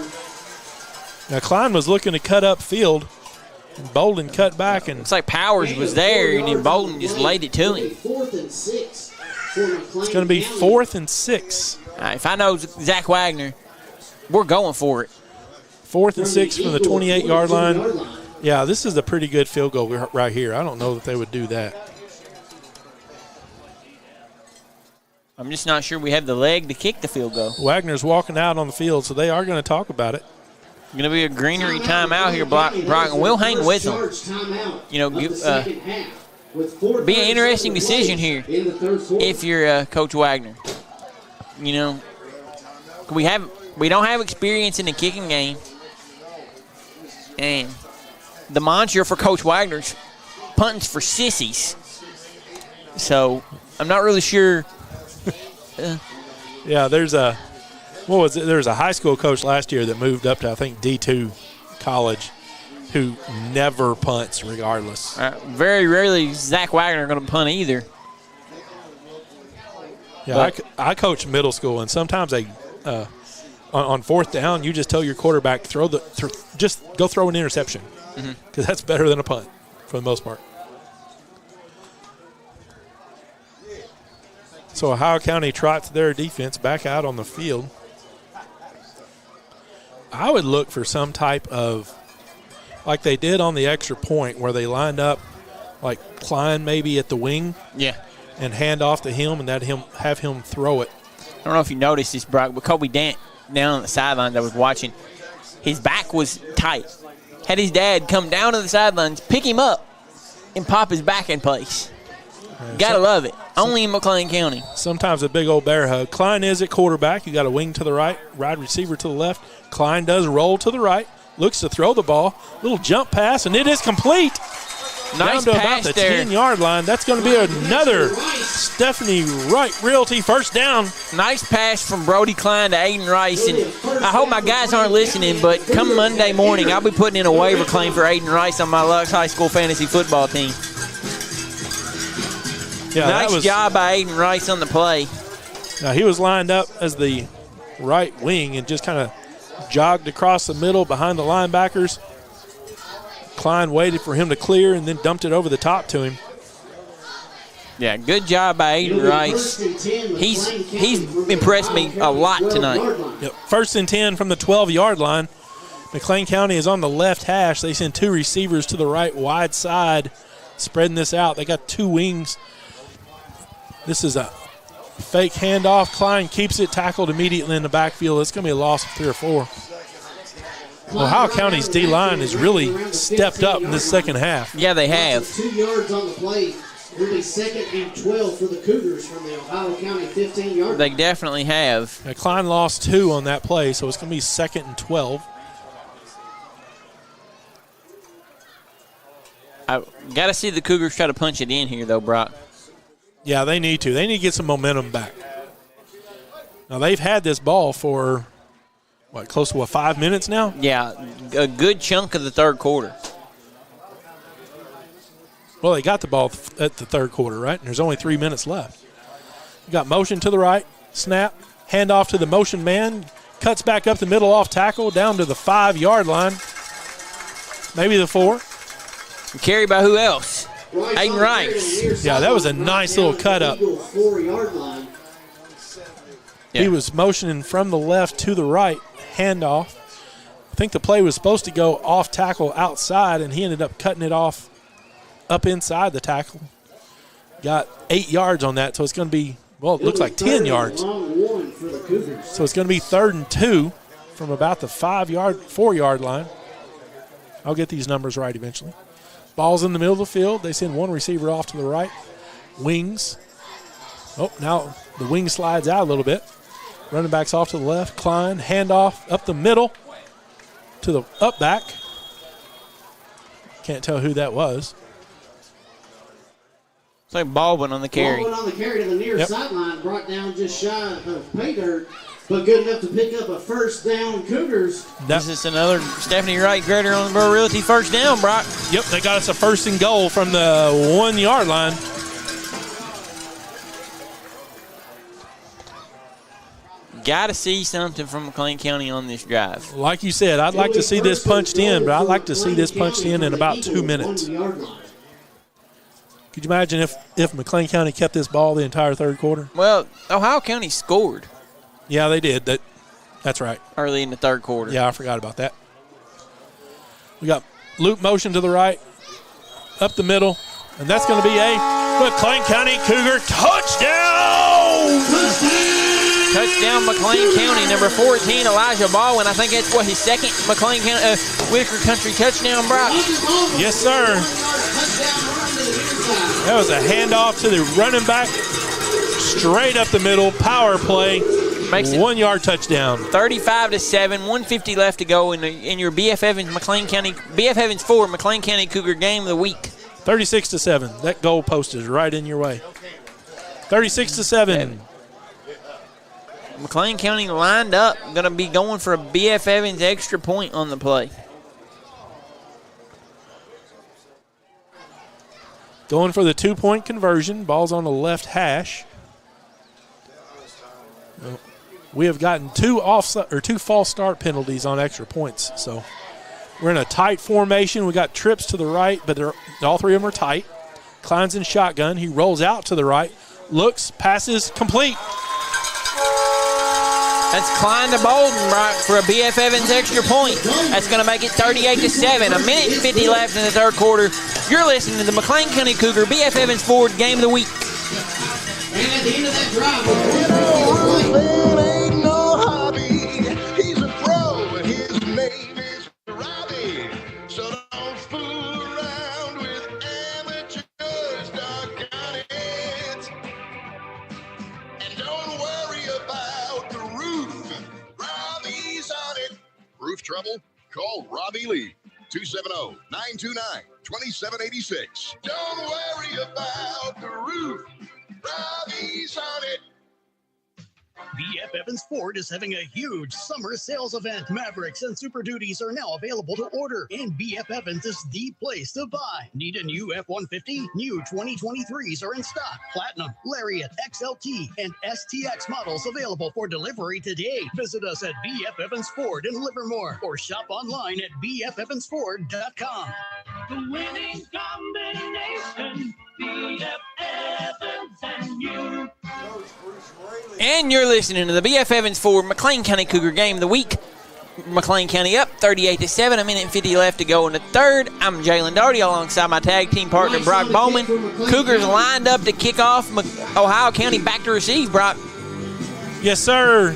Now, Klein was looking to cut up field. And Bolden cut back. And it's like Powers was there, and then Bolden just laid it to him. It's going to be 4th and 6. If I know Zach Wagner, we're going for it. 4th and 6 from the 28-yard line. Yeah, this is a pretty good field goal right here. I don't know that they would do that. I'm just not sure we have the leg to kick the field goal. Wagner's walking out on the field, so they are going to talk about it. Going to be a greenery timeout here, Brock, and we'll hang with them. Be an interesting decision here if you're Coach Wagner. We don't have experience in the kicking game, and the mantra for Coach Wagner's punting's for sissies. So I'm not really sure. Yeah, there's a high school coach last year that moved up to I think D2 college, who never punts regardless. Very rarely is Zach Wagner going to punt either. Yeah, I coach middle school, and sometimes on fourth down, you just tell your quarterback, just go throw an interception because that's better than a punt for the most part. So Ohio County trots their defense back out on the field. I would look for some type of, like they did on the extra point, where they lined up like Klein maybe at the wing. Yeah. And hand off to him and have him throw it. I don't know if you noticed this, Brock, but Kobe Dant down on the sidelines I was watching, his back was tight. Had his dad come down to the sidelines, pick him up, and pop his back in place. Gotta love it. Only in McLean County. Sometimes a big old bear hug. Klein is at quarterback. You got a wing to the right, wide receiver to the left. Klein does roll to the right, looks to throw the ball. Little jump pass, and it is complete. Nice down to pass about the there. 10-yard line. That's going to be another Stephanie Wright Realty first down. Nice pass from Brody Klein to Aiden Rice. And I hope my guys aren't listening, but come Monday morning, I'll be putting in a waiver claim for Aiden Rice on my Lux High School fantasy football team. Yeah, nice job by Aiden Rice on the play. Now, he was lined up as the right wing and just kind of jogged across the middle behind the linebackers. Klein waited for him to clear and then dumped it over the top to him. Yeah, good job by Aiden Rice. He's impressed me a lot tonight. Yep. 1st and 10 from the 12-yard line. McLean County is on the left hash. They send two receivers to the right wide side, spreading this out. They got two wings. This is a fake handoff. Klein keeps it, tackled immediately in the backfield. It's going to be a loss of 3 or 4. Ohio County's D-line has really stepped up in this second half. Yeah, they have. 2 yards on the play. It'll be 2nd and 12 for the Cougars from the Ohio County 15-yard line. They definitely have. Now, Klein lost 2 on that play, so it's going to be 2nd and 12. I got to see the Cougars try to punch it in here, though, Brock. Yeah, they need to. They need to get some momentum back. Now, they've had this ball for, close to 5 minutes now? Yeah, a good chunk of the third quarter. Well, they got the ball at the third quarter, right? And there's only 3 minutes left. You got motion to the right, snap, hand off to the motion man, cuts back up the middle off tackle, down to the 5-yard line, maybe the 4. Carry by who else? Aiden Rice. Yeah, that was a nice little cut up. 4-yard line. Yeah. He was motioning from the left to the right, handoff. I think the play was supposed to go off tackle outside, and he ended up cutting it off up inside the tackle. Got 8 yards on that, so it's going to be, it looks like 10 yards. So it's going to be 3rd and 2 from about the 4-yard line. I'll get these numbers right eventually. Ball's in the middle of the field. They send one receiver off to the right. Wings. Oh, now the wing slides out a little bit. Running back's off to the left. Klein, handoff up the middle to the up back. Can't tell who that was. It's like Baldwin on the carry. Baldwin on the carry to the near sideline, brought down just shy of pay dirt, but good enough to pick up a first down, Cougars. This is another Stephanie Wright Greater Owensboro Realty first down, Brock. Yep, they got us a 1st and goal from the 1-yard line. Got to see something from McLean County on this drive. Like you said, I'd like to see this punched in, but I'd like to see this punched in about 2 minutes. Could you imagine if McLean County kept this ball the entire third quarter? Well, Ohio County scored. Yeah, they did. That's right. Early in the third quarter. Yeah, I forgot about that. We got loop motion to the right, up the middle, and that's going to be a McLean County Cougar touchdown! Touchdown, McLean County. Number 14, Elijah Baldwin. I think that's his second McLean County, Whitaker Country touchdown, Brock. Yes, sir. That was a handoff to the running back, straight up the middle, power play. Makes it 1-yard touchdown. 35-7, 150 left to go in your BF Evans BF Evans 4 McLean County Cougar game of the week. 36-7. That goal post is right in your way. 36-7. McLean County lined up, going to be going for a BF Evans extra point on the play. Going for the 2-point conversion. Ball's on the left hash. Oh. we have gotten two false start penalties on extra points. So we're in a tight formation. We got trips to the right, but all three of them are tight. Klein's in shotgun. He rolls out to the right, looks, passes, complete. That's Klein to Bolden, right, for a B.F. Evans extra point. That's going to make it 38-7. A minute and 50 left in the third quarter. You're listening to the McLean County Cougar B.F. Evans Ford Game of the Week. And at the end of that drive, ain't no hobby. He's a pro, and his name is Robbie. So don't fool around with amateurs, doggone it. And don't worry about the roof. Robbie's on it. Roof trouble? Call Robbie Lee. 270-929-2786. Don't worry about the roof. Robbie's on it. B.F. Evans Ford is having a huge summer sales event. Mavericks and Super Duties are now available to order, and B.F. Evans is the place to buy. Need a new F-150? New 2023s are in stock. Platinum, Lariat, XLT, and STX models available for delivery today. Visit us at B.F. Evans Ford in Livermore or shop online at bfevansford.com. The winning combination, B.F. Evans and you. And you're listening to the B.F. Evans Ford McLean County Cougar Game of the Week. McLean County up 38-7, a minute and 50 left to go in the third. I'm Jalen Doherty alongside my tag team partner, Brock Bowman. Cougars lined up to kick off. Ohio County back to receive, Brock. Yes, sir.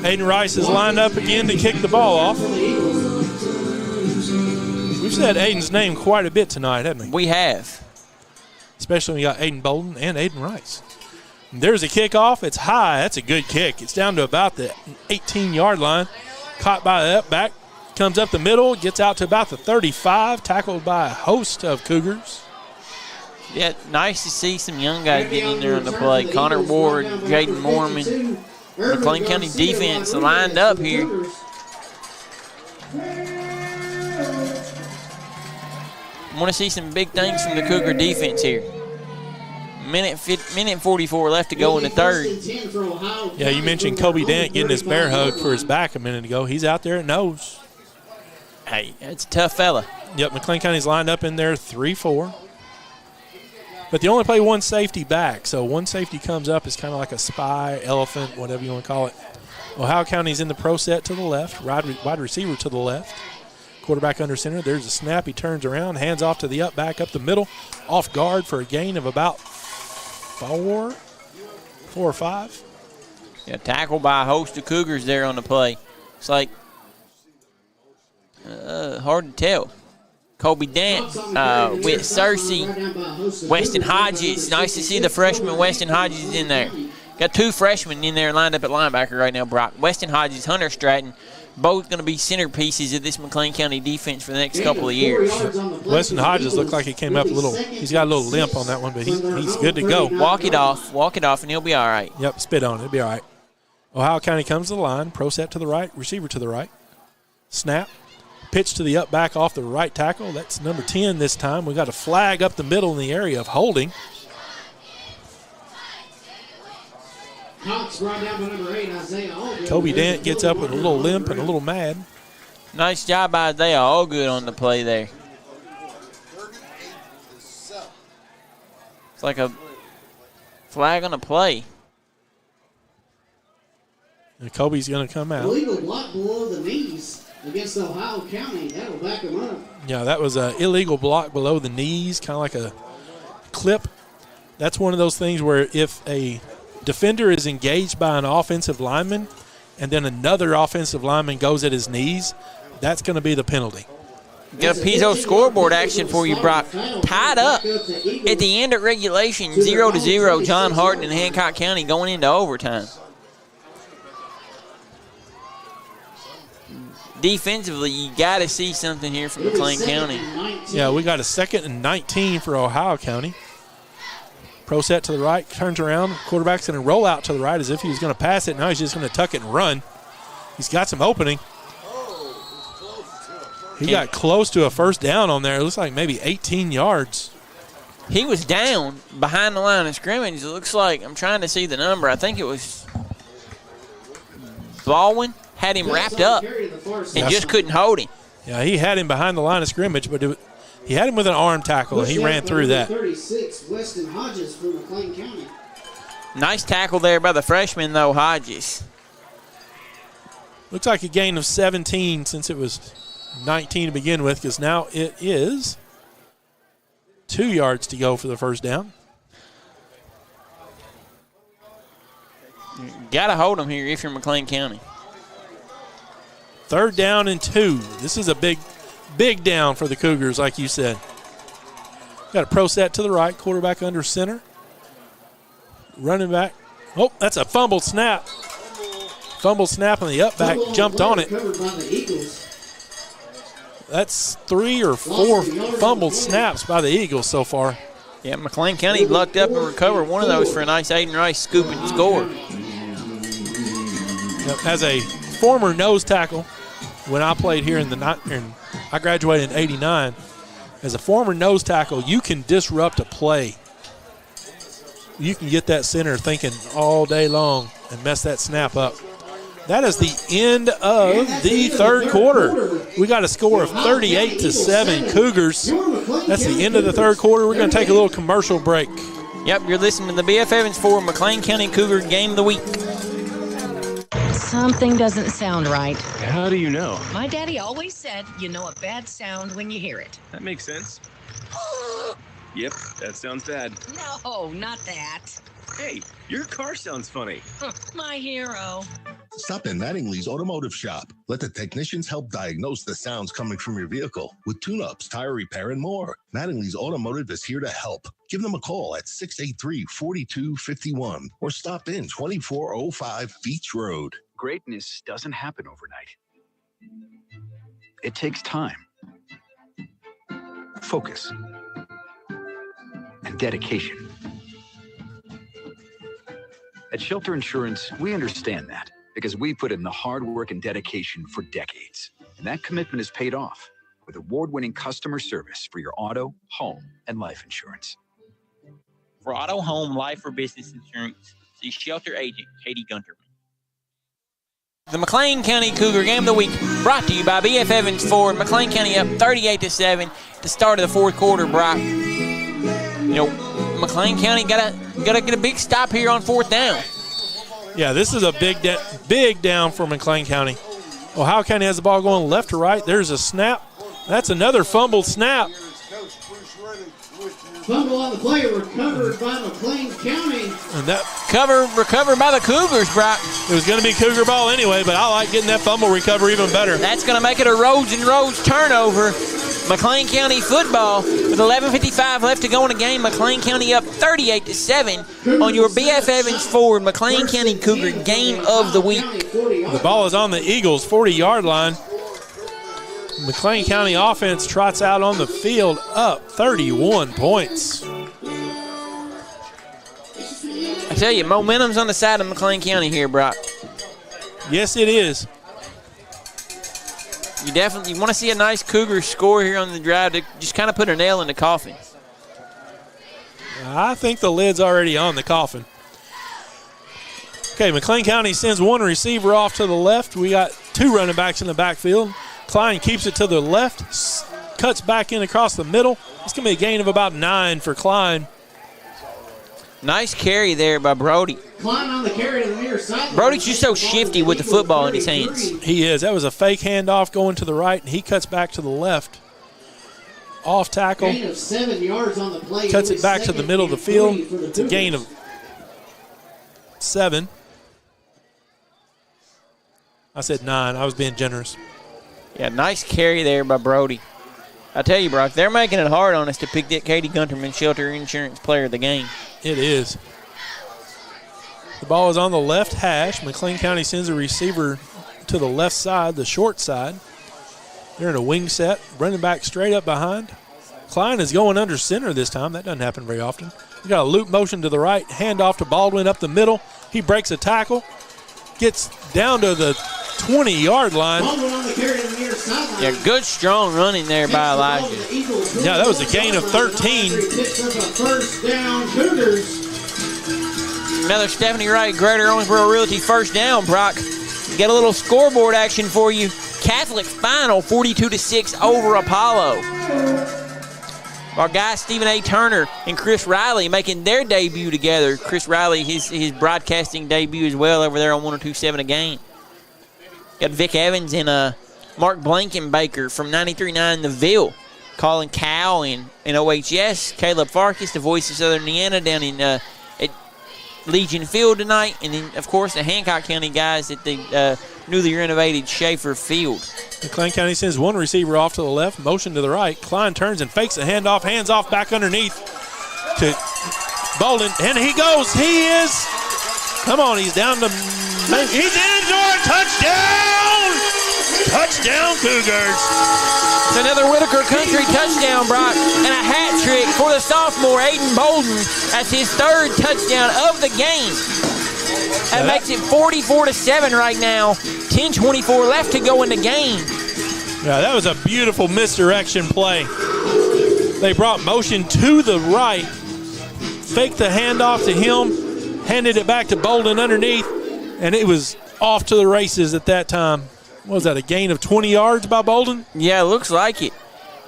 Aiden Rice is lined up again to kick the ball off. We've said Aiden's name quite a bit tonight, haven't we? We have. Especially when we got Aiden Bolden and Aiden Rice. There's a kickoff. It's high. That's a good kick. It's down to about the 18-yard line. Caught by the up back. Comes up the middle. Gets out to about the 35. Tackled by a host of Cougars. Yeah, nice to see some young guys getting in there on the play. Connor Ward, Jaden Mormon. McLean County defense lined up here. I want to see some big things from the Cougar defense here. Minute 44 left to go in the third. Yeah, you mentioned Kobe Dant getting his bear hug for his back a minute ago. He's out there at nose. Hey, that's a tough fella. Yep, McLean County's lined up in there 3-4. But they only play one safety back, so one safety comes up. It's kind of like a spy, elephant, whatever you want to call it. Ohio County's in the pro set to the left, wide receiver to the left. Quarterback under center. There's a snap. He turns around, hands off to the up back up the middle. Off guard for a gain of about 4 or 5. Yeah, tackled by a host of Cougars there on the play. It's like hard to tell. Kobe Dant with Cersei, Weston Hodges. Nice to see the freshman Weston Hodges in there. Got two freshmen in there lined up at linebacker right now, Brock. Weston Hodges, Hunter Stratton, both going to be centerpieces of this McLean County defense for the next couple of years. Weston Hodges looked like he came up a little. He's got a little limp on that one, but he's good to go. Walk it off, and he'll be all right. Yep, spit on it. He'll be all right. Ohio County comes to the line. Pro set to the right, receiver to the right. Snap. Pitch to the up back off the right tackle. That's number 10 this time. We got a flag up the middle in the area of holding. Kobe Dant gets up with a little limp and a little mad. Nice job by Isaiah Allgood on the play there. It's like a flag on a play. And Kobe's going to come out. Illegal block below the knees against Ohio County. That'll back him up. Yeah, that was an illegal block below the knees, kind of like a clip. That's one of those things where if a defender is engaged by an offensive lineman and then another offensive lineman goes at his knees, that's going to be the penalty. Got a Pizzo scoreboard action for you, Brock. Tied up at the end of regulation, 0-0. John Harden and Hancock County going into overtime. Defensively, you got to see something here from McLean County. Yeah, we got a 2nd and 19 for Ohio County. Pro set to the right, turns around. Quarterback's going to roll out to the right as if he was going to pass it. Now he's just going to tuck it and run. He's got some opening. He got close to a first down on there. It looks like maybe 18 yards. He was down behind the line of scrimmage. It looks like, I'm trying to see the number. I think it was Baldwin had him wrapped up and just couldn't hold him. Yeah, he had him behind the line of scrimmage, but he had him with an arm tackle, and he ran through that. 36, Weston Hodges from McLean County. Nice tackle there by the freshman, though, Hodges. Looks like a gain of 17 since it was 19 to begin with, because now it is 2 yards to go for the first down. Got to hold them here if you're McLean County. 3rd down and 2. This is a big down for the Cougars, like you said. Got a pro set to the right, quarterback under center. Running back. Oh, that's a fumbled snap. Fumbled snap, and the up back jumped on it. That's 3 or 4 fumbled snaps by the Eagles so far. Yeah, McLean County lucked up and recovered one of those for a nice Aiden Rice scoop and score. As a former nose tackle, when I played here I graduated in '89. As a former nose tackle, you can disrupt a play. You can get that center thinking all day long and mess that snap up. That is the end of the 3rd quarter. We got a score of 38-7 Cougars. That's the end of the 3rd quarter. We're going to take a little commercial break. Yep, you're listening to the BF Evans Ford McLean County Cougar Game of the Week. Something doesn't sound right. How do you know? My daddy always said you know a bad sound when you hear it. That makes sense. Yep, that sounds bad. No, not that. Hey, your car sounds funny. My hero. Stop in Mattingly's Automotive Shop. Let the technicians help diagnose the sounds coming from your vehicle with tune-ups, tire repair, and more. Mattingly's Automotive is here to help. Give them a call at 683-4251 or stop in 2405 Beach Road. Greatness doesn't happen overnight. It takes time, focus, and dedication. At Shelter Insurance, we understand that because we put in the hard work and dedication for decades. And that commitment is paid off with award-winning customer service for your auto, home, and life insurance. For auto, home, life, or business insurance, see Shelter Agent Katie Gunterman. The McLean County Cougar Game of the Week brought to you by BF Evans Ford. McLean County up 38-7 at the start of the 4th quarter, Brock. You know, McLean County gotta get a big stop here on 4th down. Yeah, this is a big down for McLean County. Ohio County has the ball going left to right. There's a snap. That's another fumbled snap. Fumble on the play, recovered by McLean County. And that recovered by the Cougars, Brock. It was going to be Cougar ball anyway, but I like getting that fumble recover even better. That's going to make it a Rhodes and Rhodes turnover. McLean County football with 11:55 left to go in the game. McLean County up 38-7 on your BF Evans Ford McLean County Cougar Game of the Week. The ball is on the Eagles' 40-yard line. McLean County offense trots out on the field up 31 points. I tell you, momentum's on the side of McLean County here, Brock. Yes, it is. You definitely want to see a nice Cougar score here on the drive to just kind of put a nail in the coffin. I think the lid's already on the coffin. Okay, McLean County sends one receiver off to the left. We got 2 running backs in the backfield. Klein keeps it to the left, cuts back in across the middle. It's going to be a gain of about 9 for Klein. Nice carry there by Brody. Klein on the carry to the near side. Brody's just so shifty with the football in his hands. He is. That was a fake handoff going to the right, and he cuts back to the left. Off tackle. Gain of 7 yards on the play. Cuts it back to the middle of the field. It's a gain of 7. I said 9. I was being generous. Yeah, nice carry there by Brody. I tell you, Brock, they're making it hard on us to pick that Katie Gunterman Shelter Insurance Player of the Game. It is. The ball is on the left hash. McLean County sends a receiver to the left side, the short side. They're in a wing set, running back straight up behind. Klein is going under center this time. That doesn't happen very often. We got a loop motion to the right, handoff to Baldwin up the middle. He breaks a tackle, gets down to the 20-yard line. Yeah, good strong running there by Elijah. Yeah, that was a gain of 13. First down, Cougars. Another Stephanie Wright, Greater Owensboro Realty first down, Brock. Get a little scoreboard action for you. Catholic final 42-6 over Apollo. Our guy Stephen A. Turner and Chris Riley making their debut together. Chris Riley, his broadcasting debut as well over there on 102.7 a game. Got Vic Evans and Mark Blankenbaker from 93.9 The Ville calling Cal in OHS. Caleb Farkas, the voice of Southern Indiana, down in at Legion Field tonight. And then, of course, the Hancock County guys at the newly renovated Schaefer Field. McLean County sends one receiver off to the left, motion to the right. Klein turns and fakes a handoff, hands off back underneath to Bolden, and he goes. He is. Come on, he's down to. He's in for a touchdown! Touchdown, Cougars. It's another Whitaker Country touchdown, Brock, and a hat trick for the sophomore Aiden Bolden. That's his third touchdown of the game. That makes it 44-7 right now. 10:24 left to go in the game. Yeah, that was a beautiful misdirection play. They brought motion to the right, faked the handoff to him, handed it back to Bolden underneath, and it was off to the races at that time. What was that, a gain of 20 yards by Bolden? Yeah, it looks like it.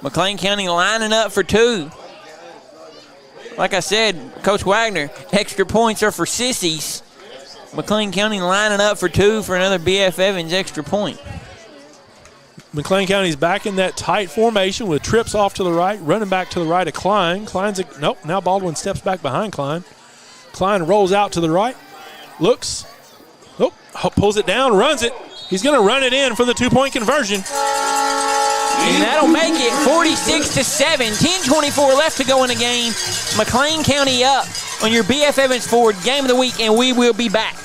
McLean County lining up for two. Like I said, Coach Wagner, extra points are for sissies. McLean County lining up for two for another B.F. Evans extra point. McLean County's back in that tight formation with trips off to the right, running back to the right of Klein. Nope, now Baldwin steps back behind Klein. Klein rolls out to the right, looks, pulls it down, runs it. He's going to run it in for the two-point conversion. And that'll make it 46-7. 10:24 left to go in the game. McLean County up on your B.F. Evans Ford Game of the Week, and we will be back.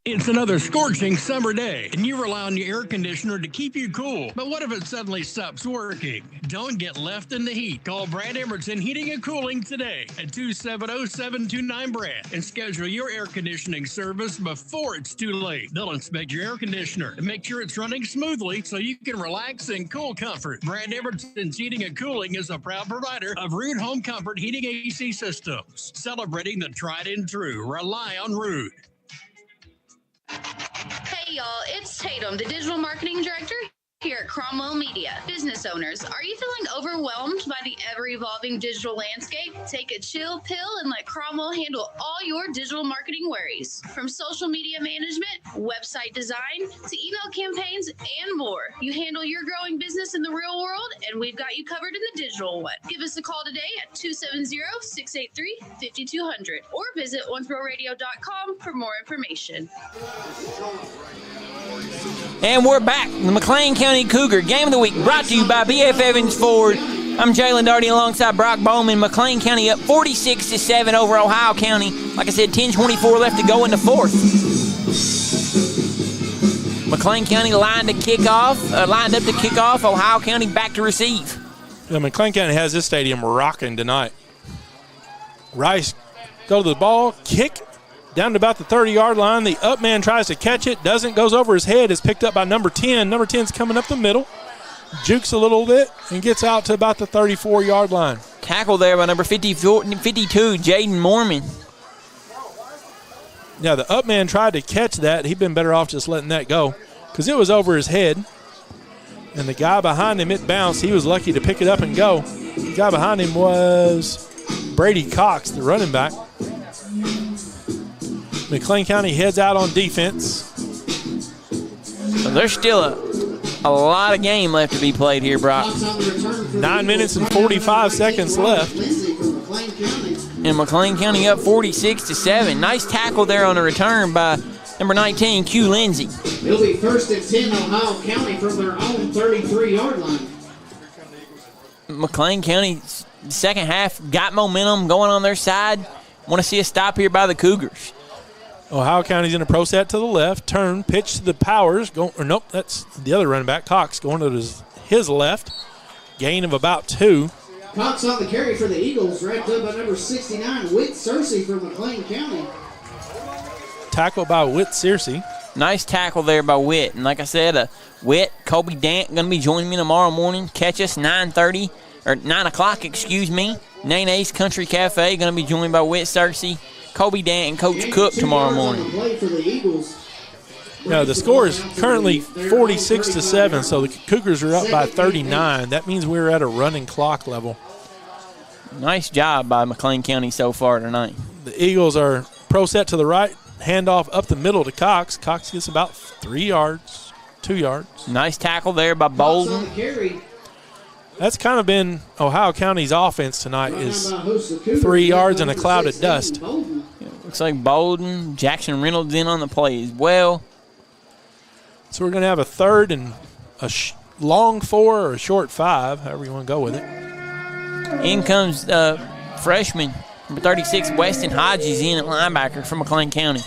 It's another scorching summer day, and you rely on your air conditioner to keep you cool. But what if it suddenly stops working? Don't get left in the heat. Call Brad Emerson Heating and Cooling today at 270-729-BRAD and schedule your air conditioning service before it's too late. They'll inspect your air conditioner and make sure it's running smoothly so you can relax in cool comfort. Brad Emerson's Heating and Cooling is a proud provider of Rude Home Comfort Heating AC Systems, celebrating the tried and true. Rely on Rude. Hey y'all, it's Tatum, the digital marketing director here at Cromwell Media. Business owners, are you feeling overwhelmed by the ever-evolving digital landscape? Take a chill pill and let Cromwell handle all your digital marketing worries. From social media management, website design, to email campaigns, and more. You handle your growing business in the real world, and we've got you covered in the digital one. Give us a call today at 270-683-5200 or visit owensbororadio.com for more information. And we're back. The McLean County Cougar Game of the Week brought to you by B.F. Evans Ford. I'm Jalen Darty alongside Brock Bowman. McLean County up 46-7 over Ohio County. Like I said, 10:24 left to go in the fourth. McLean County lined up to kick off. Ohio County back to receive. Yeah, McLean County has this stadium rocking tonight. Rice go to the ball, kick down to about the 30-yard line. The up man tries to catch it, doesn't, goes over his head, is picked up by number 10. Number 10's coming up the middle, jukes a little bit, and gets out to about the 34-yard line. Tackle there by number 52, Jaden Mormon. Yeah, the up man tried to catch that. He'd been better off just letting that go because it was over his head. And the guy behind him, it bounced. He was lucky to pick it up and go. The guy behind him was Brady Cox, the running back. McLean County heads out on defense. There's still a lot of game left to be played here, Brock. 9 minutes and 45 seconds left. And McLean County up 46-7. Nice tackle there on the return by number 19, Q Lindsey. It'll be 1st and 10 Ohio County from their own 33-yard line. McLean County, second half, got momentum going on their side. Want to see a stop here by the Cougars. Ohio County's in a pro set to the left. Turn, pitch to the Powers. Nope, that's the other running back, Cox, going to his left. Gain of about 2. Cox on the carry for the Eagles, wrapped up by number 69, Whit Searcy from McLean County. Tackle by Whit Searcy. Nice tackle there by Whit. And like I said, Whit, Kobe Dant going to be joining me tomorrow morning. Catch us 9 o'clock, Nene's Country Cafe, going to be joined by Whit Searcy, Kobe Dant, and Coach Cook tomorrow morning. Now, the score is currently 46-7, so the Cougars are up by 39. That means we're at a running clock level. Nice job by McLean County so far tonight. The Eagles are pro set to the right, handoff up the middle to Cox. Cox gets about 3 yards, 2 yards. Nice tackle there by Bolden. That's kind of been Ohio County's offense tonight, is 3 yards and a cloud of dust. Looks like Bolden, Jackson Reynolds in on the play as well. So we're going to have a third and a long 4 or a short 5, however you want to go with it. In comes freshman, number 36, Weston Hodges in at linebacker from McLean County.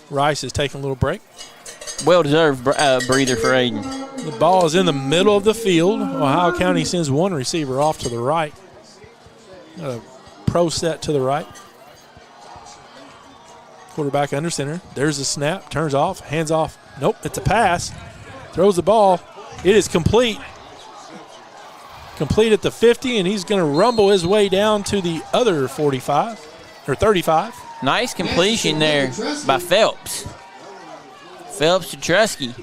Rice is taking a little break. Well-deserved breather for Aiden. The ball is in the middle of the field. Ohio County sends one receiver off to the right. A pro set to the right. Quarterback under center. There's the snap. Turns off. Hands off. Nope, it's a pass. Throws the ball. It is complete. Complete at the 50, and he's going to rumble his way down to the other 45 or 35. Nice completion there by Phelps. Phelps to Trusky.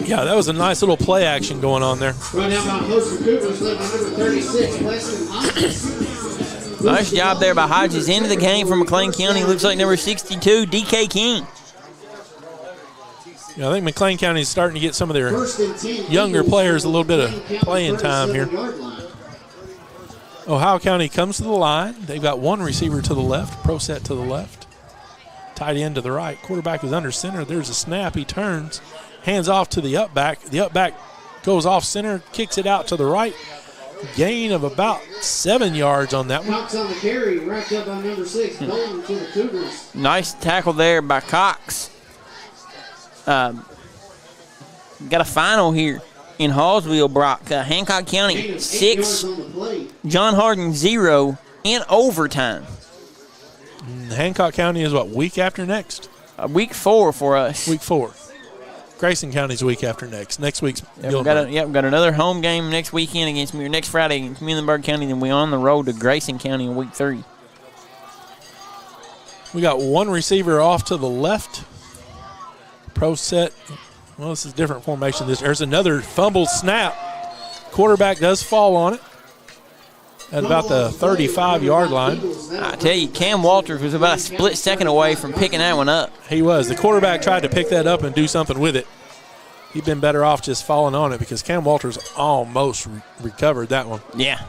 Yeah, that was a nice little play action going on there. Run out by Host Cougars, number 36, Weston Hodges. Nice job there by Hodges. Into the game for McLean County. Looks like number 62, DK King. Yeah, I think McLean County is starting to get some of their younger players a little bit of playing time here. Ohio County comes to the line. They've got one receiver to the left, pro set to the left, tight end to the right. Quarterback is under center. There's a snap. He turns, hands off to the up back. The up back goes off center, kicks it out to the right. Gain of about 7 yards on that one. Cox on the carry, wrapped up by number 6, Bolden to the Cougars. Nice tackle there by Cox. Got a final here in Hallsville, Brock. Hancock County 6, John Hardin 0 in overtime. Hancock County is what, week after next? Week 4 for us. Week 4. Grayson County's week after next. Next week's we've got another home game next weekend against next Friday against Muhlenberg County. Then we're on the road to Grayson County in week 3. We got one receiver off to the left. Pro set. Well, this is a different formation. There's another fumbled snap. Quarterback does fall on it at about the 35-yard line. I tell you, Cam Walters was about a split second away from picking that one up. He was. The quarterback tried to pick that up and do something with it. He'd been better off just falling on it because Cam Walters almost recovered that one. Yeah.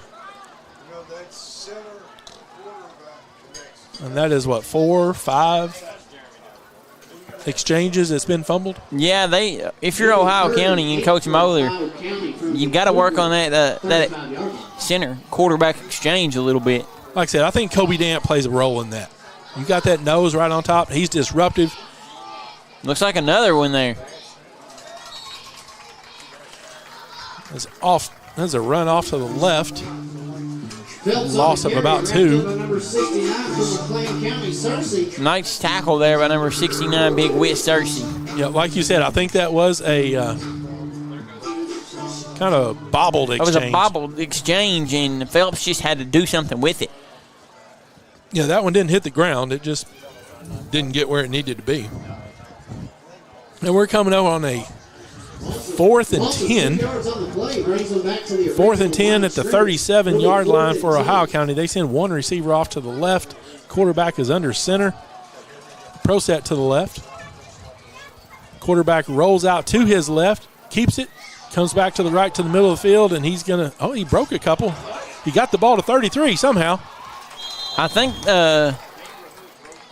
And that is what, 4, 5 exchanges that's been fumbled? Yeah, if you're Ohio County and Coach Moeller, you've got to work on that center quarterback exchange a little bit. Like I said, I think Kobe Dant plays a role in that. You got that nose right on top. He's disruptive. Looks like another one there. There's a run off to the left. Loss of about 2. Nice tackle there by number 69, Big Whit Searcy. Yeah, like you said, I think that was a kind of bobbled exchange. It was a bobbled exchange, and Phelps just had to do something with it. Yeah, that one didn't hit the ground. It just didn't get where it needed to be. And we're coming up on a 4th and 10. 4th and 10 at the 37-yard line for Ohio County. They send one receiver off to the left. Quarterback is under center. Pro set to the left. Quarterback rolls out to his left, keeps it, comes back to the right to the middle of the field, and he's going to – he broke a couple. He got the ball to 33 somehow. I think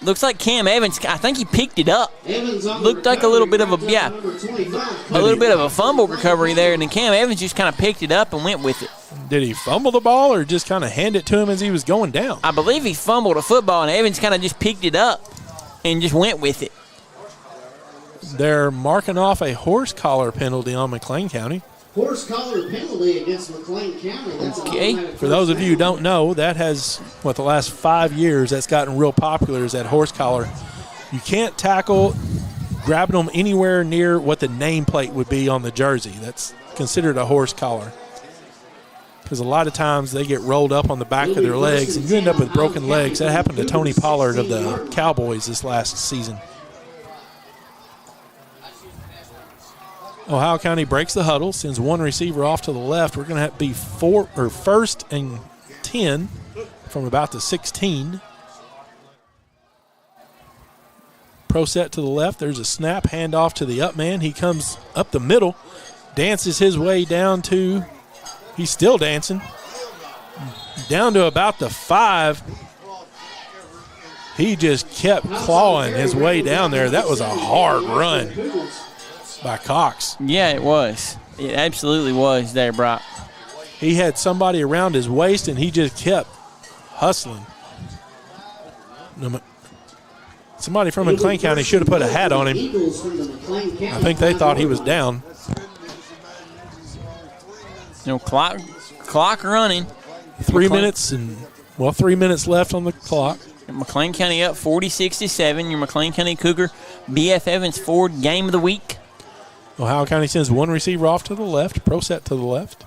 looks like Cam Evans, I think he picked it up. Looked like a little bit of a fumble recovery there, and then Cam Evans just kind of picked it up and went with it. Did he fumble the ball or just kind of hand it to him as he was going down? I believe he fumbled a football, and Evans kind of just picked it up and just went with it. They're marking off a horse collar penalty on McLean County. Horse collar penalty against McLean County. Okay. For those of you who don't know, that has, the last 5 years, that's gotten real popular is that horse collar. You can't tackle grabbing them anywhere near what the nameplate would be on the jersey. That's considered a horse collar. Because a lot of times they get rolled up on the back of their legs and you end up with broken legs. That happened to Tony Pollard of the Cowboys this last season. Ohio County breaks the huddle, sends one receiver off to the left. We're going to be first and 10 from about the 16. Pro set to the left. There's a snap, handoff to the up man. He comes up the middle, dances his way down to, he's still dancing, down to about the 5. He just kept clawing his way down there. That was a hard run by Cox. Yeah, it was. It absolutely was there, Brock. He had somebody around his waist, and he just kept hustling. Somebody from McLean County should have put a hat on him. I think they thought he was down. Clock running. 3 minutes left on the clock. McLean County up 46-7. Your McLean County Cougar BF Evans Ford game of the week. Ohio County sends one receiver off to the left, pro set to the left.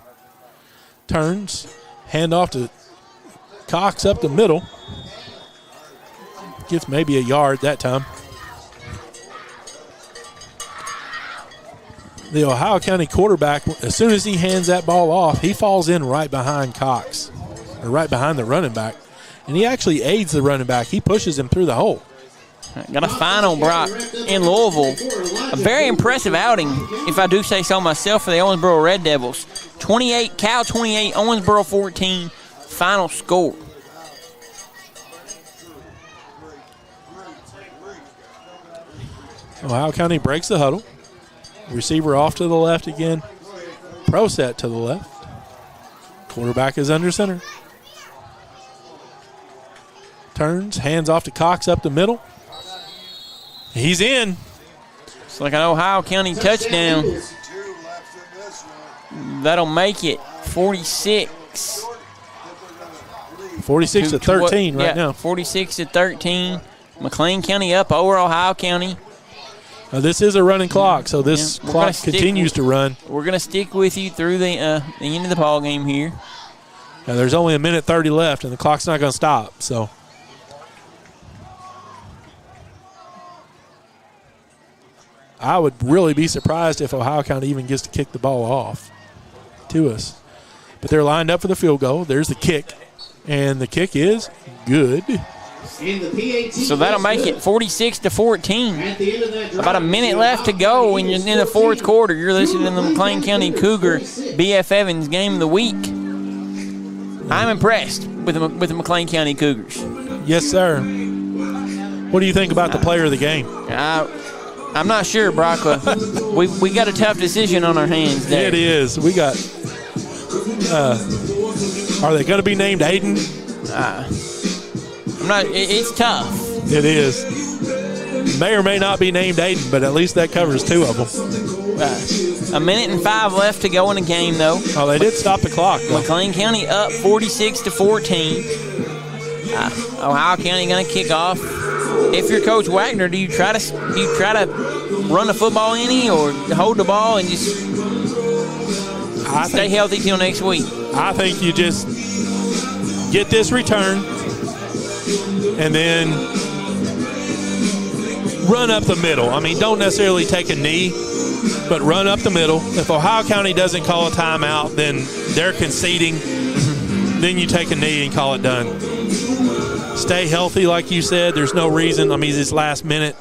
Turns, handoff to Cox up the middle. Gets maybe a yard that time. The Ohio County quarterback, as soon as he hands that ball off, he falls in right behind Cox, or right behind the running back. And he actually aids the running back. He pushes him through the hole. Got a final, Brock, in Louisville. A very impressive outing, if I do say so myself, for the Owensboro Red Devils. 28, Cal 28, Owensboro 14, final score. Ohio County breaks the huddle. Receiver off to the left again. Pro set to the left. Quarterback is under center. Turns, hands off to Cox up the middle. He's in. It's like an Ohio County touchdown. That'll make it 46. 46-13 right now. 46-13. McLean County up over Ohio County. This is a running clock, so this clock continues to run. We're going to stick with you through the end of the ball game here. Now, there's only 1:30 left, and the clock's not going to stop. So, I would really be surprised if Ohio County even gets to kick the ball off to us. But they're lined up for the field goal. There's the kick, and the kick is good. So that'll make it 46-14. About a minute left to go in the fourth quarter. You're listening to the McLean County Cougar BF Evans game of the week. I'm impressed with the McLean County Cougars. Yes, sir. What do you think about the player of the game? I'm not sure, Brock. We got a tough decision on our hands there. It is. We got. Are they going to be named Aiden? I'm not. It's tough. It is. May or may not be named Aiden, but at least that covers two of them. 1:05 left to go in the game, though. Oh, they did stop the clock. McLean County up 46-14. Ohio County going to kick off. If you're Coach Wagner, do you try to run the football any or hold the ball and just stay healthy till next week? I think you just get this return and then run up the middle. I mean, don't necessarily take a knee, but run up the middle. If Ohio County doesn't call a timeout, then they're conceding. Then you take a knee and call it done. Stay healthy, like you said. There's no reason. I mean, this last minute,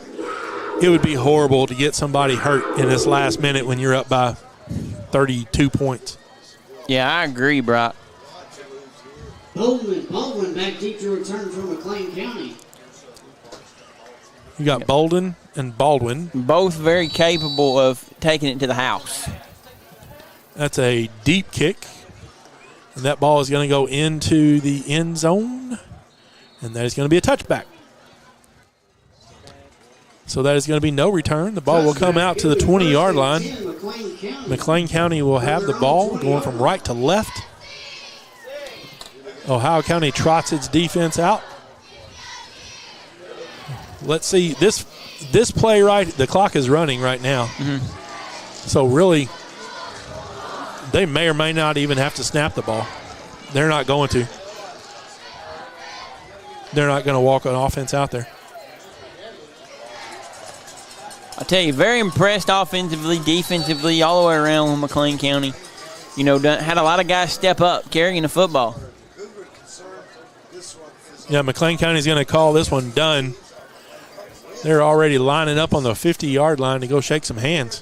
it would be horrible to get somebody hurt in this last minute when you're up by 32 points. Yeah, I agree, Brock. Baldwin back deep to return from McLean County. You got Bolden and Baldwin. Both very capable of taking it to the house. That's a deep kick. And that ball is going to go into the end zone. And that is going to be a touchback. So that is going to be no return. The ball will come out to the 20-yard line. McLean County will have the ball going from right to left. Ohio County trots its defense out. Let's see. This play right, the clock is running right now. Mm-hmm. So really, they may or may not even have to snap the ball. They're not going to. They're not going to walk an offense out there. I tell you, very impressed offensively, defensively, all the way around with McLean County. You know, had a lot of guys step up carrying the football. Yeah, McLean County's going to call this one done. They're already lining up on the 50-yard line to go shake some hands.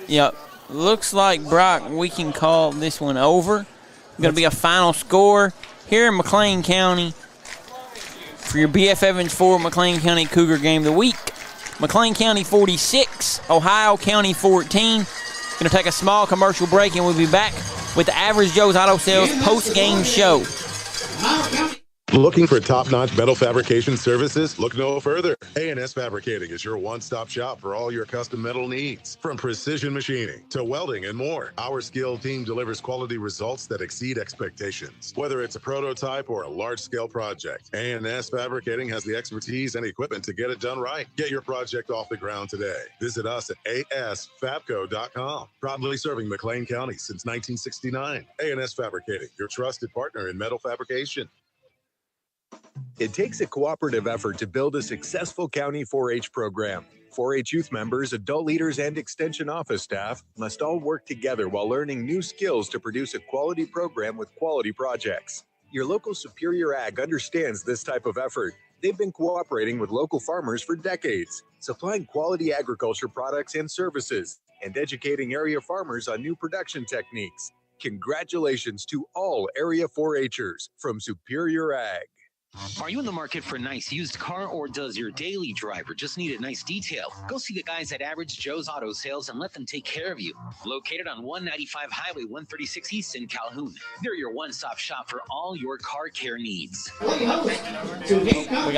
Yep. Looks like, Brock, we can call this one over. Going to be a final score here in McLean County for your BF Evans 4 McLean County Cougar game of the week. McLean County 46, Ohio County 14. Going to take a small commercial break, and we'll be back with the Average Joe's Auto Sales post-game show. Looking for top-notch metal fabrication services? Look no further. A&S Fabricating is your one-stop shop for all your custom metal needs. From precision machining to welding and more, our skilled team delivers quality results that exceed expectations. Whether it's a prototype or a large-scale project, A&S Fabricating has the expertise and equipment to get it done right. Get your project off the ground today. Visit us at asfabco.com. Proudly serving McLean County since 1969. A&S Fabricating, your trusted partner in metal fabrication. It takes a cooperative effort to build a successful county 4-H program. 4-H youth members, adult leaders, and extension office staff must all work together while learning new skills to produce a quality program with quality projects. Your local Superior Ag understands this type of effort. They've been cooperating with local farmers for decades, supplying quality agriculture products and services, and educating area farmers on new production techniques. Congratulations to all Area 4-Hers from Superior Ag. Are you in the market for a nice used car, or does your daily driver just need a nice detail? Go see the guys at Average Joe's Auto Sales and let them take care of you. Located on 195 Highway 136 East in Calhoun, they're your one-stop shop for all your car care needs. We got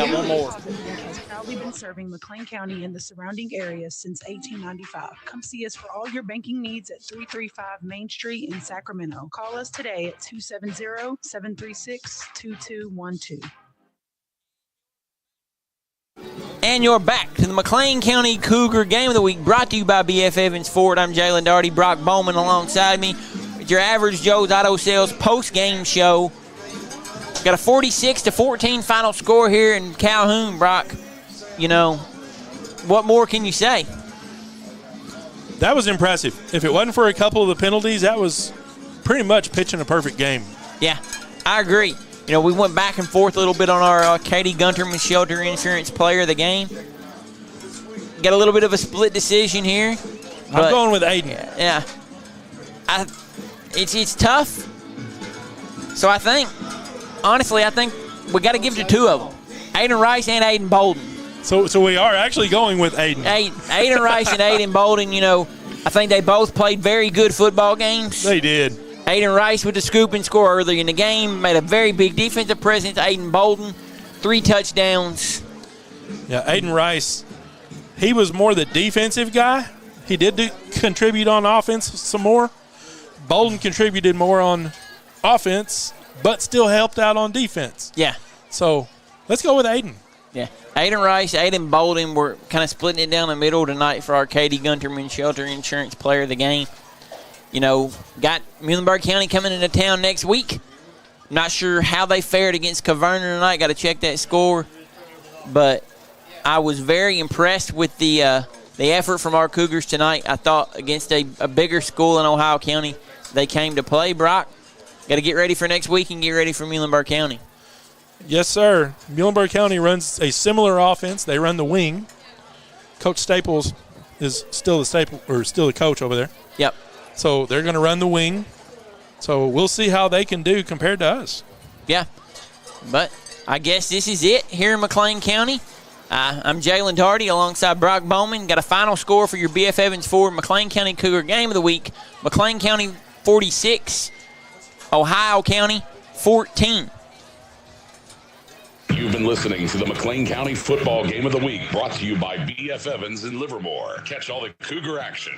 one more. Has proudly been serving McLean County and the surrounding areas since 1895. Come see us for all your banking needs at 335 Main Street in Sacramento. Call us today at 270-736-2212. And you're back to the McLean County Cougar Game of the Week, brought to you by BF Evans Ford. I'm Jalen Daugherty, Brock Bowman alongside me with your Average Joe's Auto Sales post-game show. Got a 46-14 final score here in Calhoun, Brock. You know, what more can you say? That was impressive. If it wasn't for a couple of the penalties, that was pretty much pitching a perfect game. Yeah, I agree. You know, we went back and forth a little bit on our Katie Gunterman Shelter Insurance Player of the Game. Got a little bit of a split decision here. I'm going with Aiden. Yeah. It's tough. So I think we got to give it to two of them, Aiden Rice and Aiden Bolden. So we are actually going with Aiden. Aiden Rice and Aiden Bolden, you know, I think they both played very good football games. They did. Aiden Rice with the scoop and score earlier in the game, made a very big defensive presence. Aiden Bolden, 3 touchdowns. Yeah, Aiden Rice, he was more the defensive guy. He did contribute on offense some more. Bolden contributed more on offense, but still helped out on defense. Yeah. So let's go with Aiden. Yeah. Aiden Rice, Aiden Bolden, we're kind of splitting it down the middle tonight for our Katie Gunterman Shelter Insurance Player of the Game. You know, got Muhlenberg County coming into town next week. Not sure how they fared against Caverna tonight. Got to check that score. But I was very impressed with the effort from our Cougars tonight. I thought against a bigger school in Ohio County, they came to play. Brock, got to get ready for next week and get ready for Muhlenberg County. Yes, sir. Muhlenberg County runs a similar offense. They run the wing. Coach Staples is still the coach over there. Yep. So they're going to run the wing. So we'll see how they can do compared to us. Yeah. But I guess this is it here in McLean County. I'm Jalen Daugherty alongside Brock Bowman. Got a final score for your BF Evans Ford McLean County Cougar Game of the Week. McLean County 46, Ohio County 14. You've been listening to the McLean County Football Game of the Week, brought to you by BF Evans in Livermore. Catch all the Cougar action